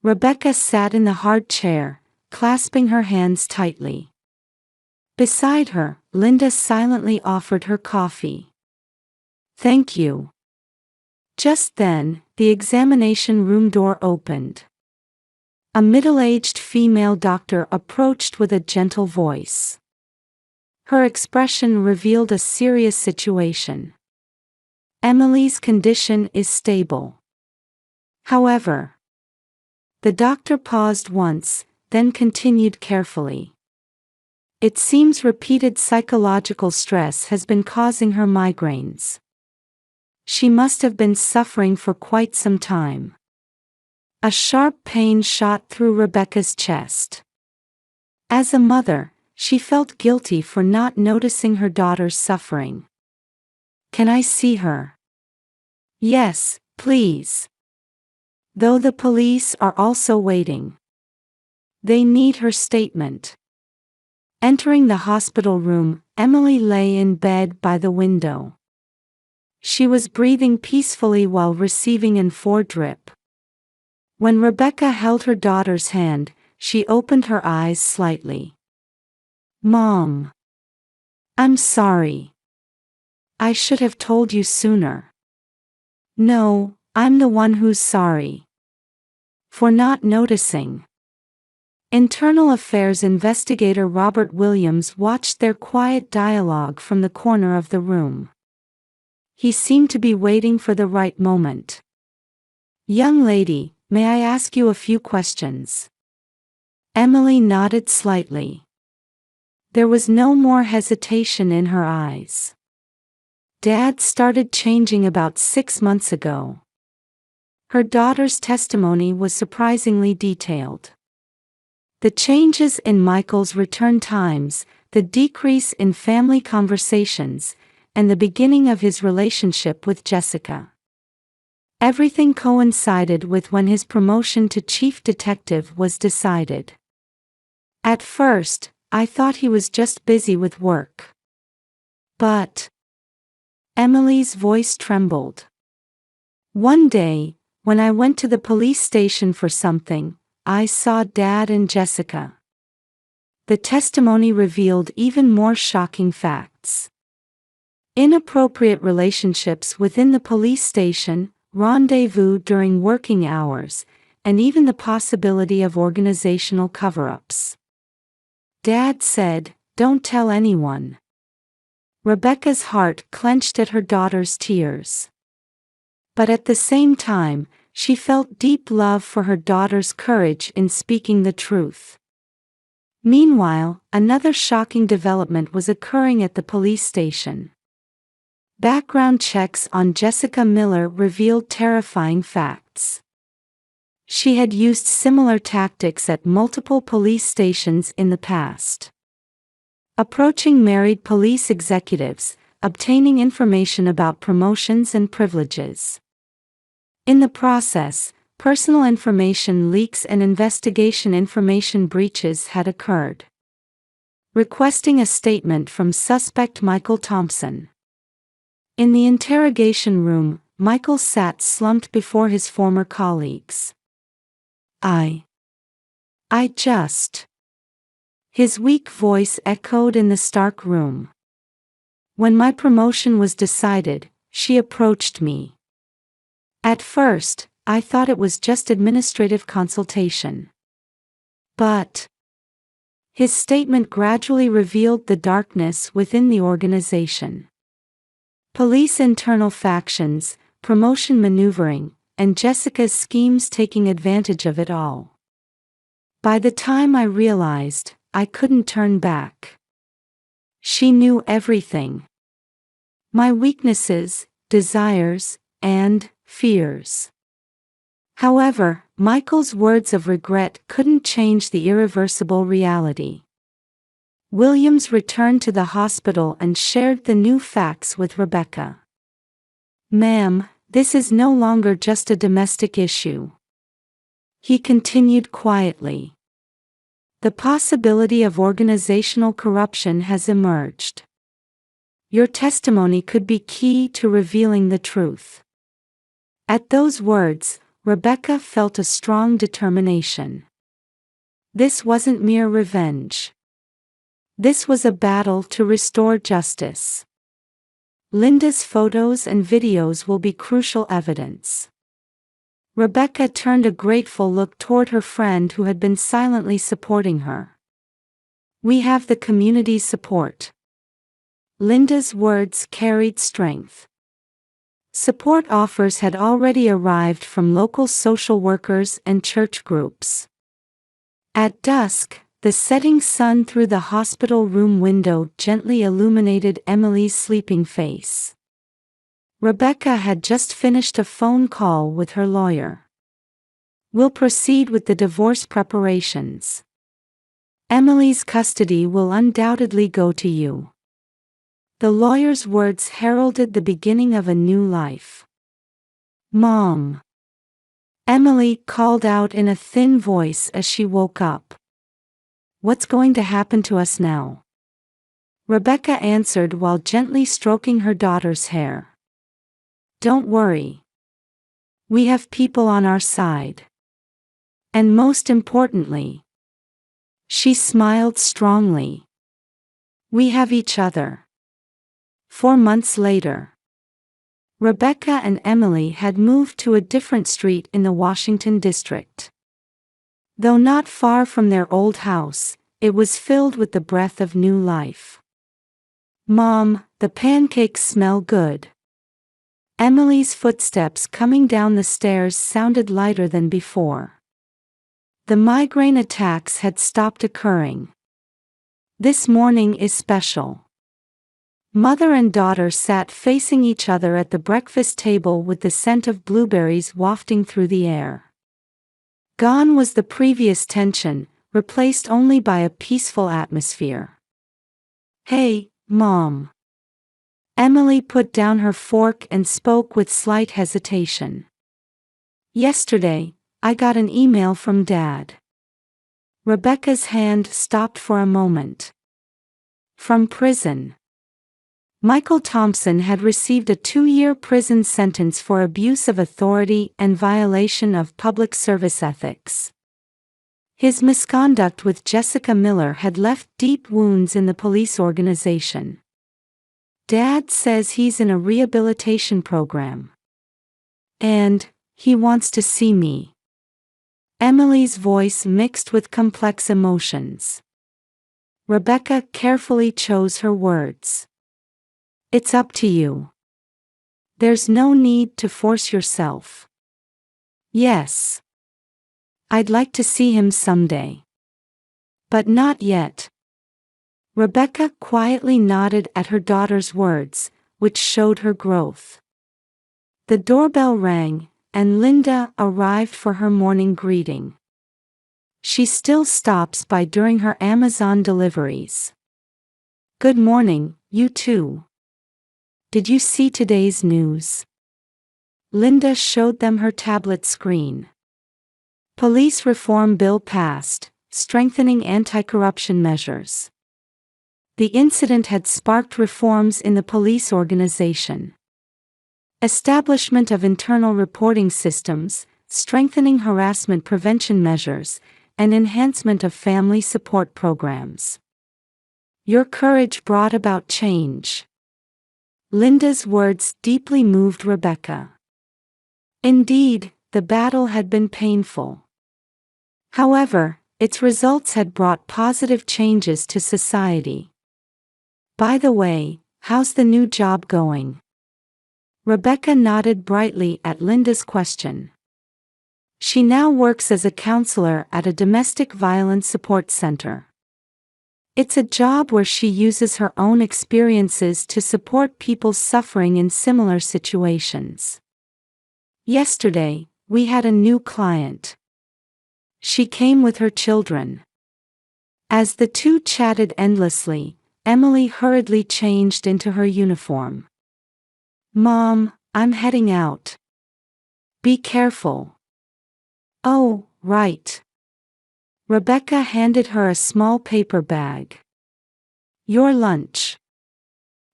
Rebecca sat in the hard chair, clasping her hands tightly. Beside her, Linda silently offered her coffee. "Thank you." Just then, the examination room door opened. A middle-aged female doctor approached with a gentle voice. Her expression revealed a serious situation. "Emily's condition is stable. However." The doctor paused once, then continued carefully. "It seems repeated psychological stress has been causing her migraines. She must have been suffering for quite some time." A sharp pain shot through Rebecca's chest. As a mother, she felt guilty for not noticing her daughter's suffering. "Can I see her?" "Yes, please. Though the police are also waiting. They need her statement." Entering the hospital room, Emily lay in bed by the window. She was breathing peacefully while receiving an IV drip. When Rebecca held her daughter's hand, she opened her eyes slightly. "Mom. I'm sorry. I should have told you sooner." "No, I'm the one who's sorry. For not noticing." Internal Affairs investigator Robert Williams watched their quiet dialogue from the corner of the room. He seemed to be waiting for the right moment. "Young lady, may I ask you a few questions?" Emily nodded slightly. There was no more hesitation in her eyes. "Dad started changing about 6 months ago." Her daughter's testimony was surprisingly detailed. The changes in Michael's return times, the decrease in family conversations, and the beginning of his relationship with Jessica. Everything coincided with when his promotion to chief detective was decided. "At first, I thought he was just busy with work. But..." Emily's voice trembled. "One day, when I went to the police station for something, I saw Dad and Jessica." The testimony revealed even more shocking facts. Inappropriate relationships within the police station, rendezvous during working hours, and even the possibility of organizational cover-ups. Dad said, "Don't tell anyone." Rebecca's heart clenched at her daughter's tears. But at the same time, she felt deep love for her daughter's courage in speaking the truth. Meanwhile, another shocking development was occurring at the police station. Background checks on Jessica Miller revealed terrifying facts. She had used similar tactics at multiple police stations in the past. Approaching married police executives, obtaining information about promotions and privileges. In the process, personal information leaks and investigation information breaches had occurred. Requesting a statement from suspect Michael Thompson. In the interrogation room, Michael sat slumped before his former colleagues. I just. His weak voice echoed in the stark room. When my promotion was decided, she approached me. At first, I thought it was just administrative consultation. But his statement gradually revealed the darkness within the organization. Police internal factions, promotion maneuvering, and Jessica's schemes taking advantage of it all. By the time I realized, I couldn't turn back. She knew everything. My weaknesses, desires, and fears. However, Michael's words of regret couldn't change the irreversible reality. Williams returned to the hospital and shared the new facts with Rebecca. "Ma'am, this is no longer just a domestic issue," he continued quietly. "The possibility of organizational corruption has emerged. Your testimony could be key to revealing the truth." At those words, Rebecca felt a strong determination. This wasn't mere revenge. This was a battle to restore justice. Linda's photos and videos will be crucial evidence. Rebecca turned a grateful look toward her friend who had been silently supporting her. "We have the community's support." Linda's words carried strength. Support offers had already arrived from local social workers and church groups. At dusk, the setting sun through the hospital room window gently illuminated Emily's sleeping face. Rebecca had just finished a phone call with her lawyer. "We'll proceed with the divorce preparations. Emily's custody will undoubtedly go to you." The lawyer's words heralded the beginning of a new life. "Mom," Emily called out in a thin voice as she woke up. "What's going to happen to us now?" Rebecca answered while gently stroking her daughter's hair. "Don't worry. We have people on our side. And most importantly," she smiled strongly, "we have each other." 4 months later, Rebecca and Emily had moved to a different street in the Washington district. Though not far from their old house, it was filled with the breath of new life. "Mom, the pancakes smell good." Emily's footsteps coming down the stairs sounded lighter than before. The migraine attacks had stopped occurring. "This morning is special." Mother and daughter sat facing each other at the breakfast table with the scent of blueberries wafting through the air. Gone was the previous tension, replaced only by a peaceful atmosphere. "Hey, Mom." Emily put down her fork and spoke with slight hesitation. "Yesterday, I got an email from Dad." Rebecca's hand stopped for a moment. "From prison." Michael Thompson had received a 2-year prison sentence for abuse of authority and violation of public service ethics. His misconduct with Jessica Miller had left deep wounds in the police organization. "Dad says he's in a rehabilitation program. And he wants to see me." Emily's voice mixed with complex emotions. Rebecca carefully chose her words. It's up to you. There's no need to force yourself. Yes. I'd like to see him someday. But not yet. Rebecca quietly nodded at her daughter's words, which showed her growth. The doorbell rang, and Linda arrived for her morning greeting. She still stops by during her Amazon deliveries. Good morning, you two. Did you see today's news? Linda showed them her tablet screen. Police reform bill passed, strengthening anti-corruption measures. The incident had sparked reforms in the police organization. Establishment of internal reporting systems, strengthening harassment prevention measures, and enhancement of family support programs. Your courage brought about change. Linda's words deeply moved Rebecca. Indeed, the battle had been painful. However, its results had brought positive changes to society. By the way, how's the new job going? Rebecca nodded brightly at Linda's question. She now works as a counselor at a domestic violence support center. It's a job where she uses her own experiences to support people suffering in similar situations. Yesterday, we had a new client. She came with her children. As the two chatted endlessly, Emily hurriedly changed into her uniform. Mom, I'm heading out. Be careful. Oh, right. Rebecca handed her a small paper bag. Your lunch.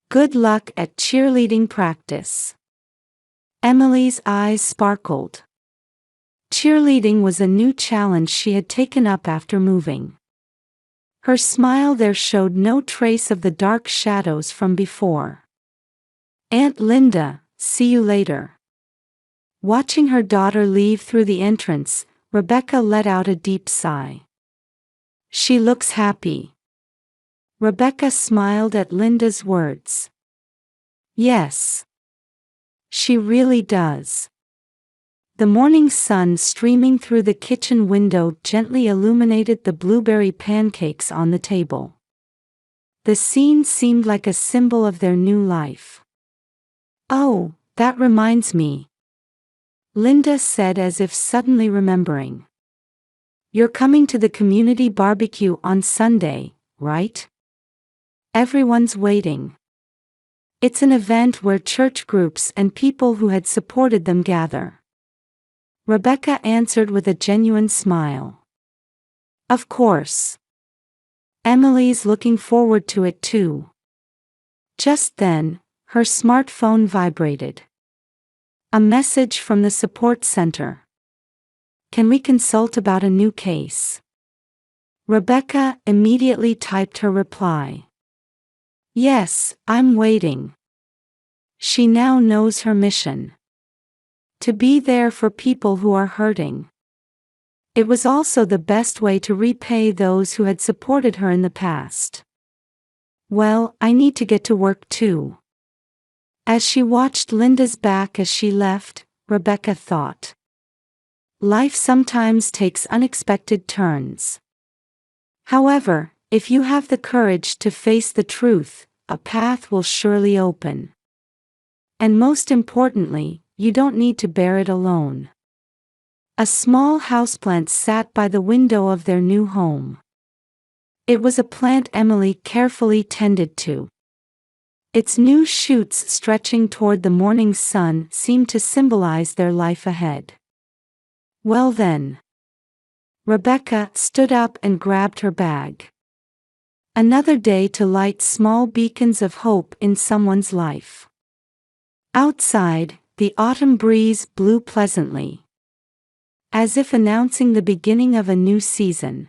Good luck at cheerleading practice. Emily's eyes sparkled. Cheerleading was a new challenge she had taken up after moving. Her smile there showed no trace of the dark shadows from before. Aunt Linda, see you later. Watching her daughter leave through the entrance, Rebecca let out a deep sigh. She looks happy. Rebecca smiled at Linda's words. Yes. She really does. The morning sun streaming through the kitchen window gently illuminated the blueberry pancakes on the table. The scene seemed like a symbol of their new life. Oh, that reminds me. Linda said as if suddenly remembering. You're coming to the community barbecue on Sunday, right? Everyone's waiting. It's an event where church groups and people who had supported them gather. Rebecca answered with a genuine smile. Of course. Emily's looking forward to it too. Just then, her smartphone vibrated. A message from the support center. Can we consult about a new case? Rebecca immediately typed her reply. Yes, I'm waiting. She now knows her mission. To be there for people who are hurting. It was also the best way to repay those who had supported her in the past. Well, I need to get to work too. As she watched Linda's back as she left, Rebecca thought. Life sometimes takes unexpected turns. However, if you have the courage to face the truth, a path will surely open. And most importantly, you don't need to bear it alone. A small houseplant sat by the window of their new home. It was a plant Emily carefully tended to. Its new shoots stretching toward the morning sun seemed to symbolize their life ahead. Well then. Rebecca stood up and grabbed her bag. Another day to light small beacons of hope in someone's life. Outside, the autumn breeze blew pleasantly. As if announcing the beginning of a new season.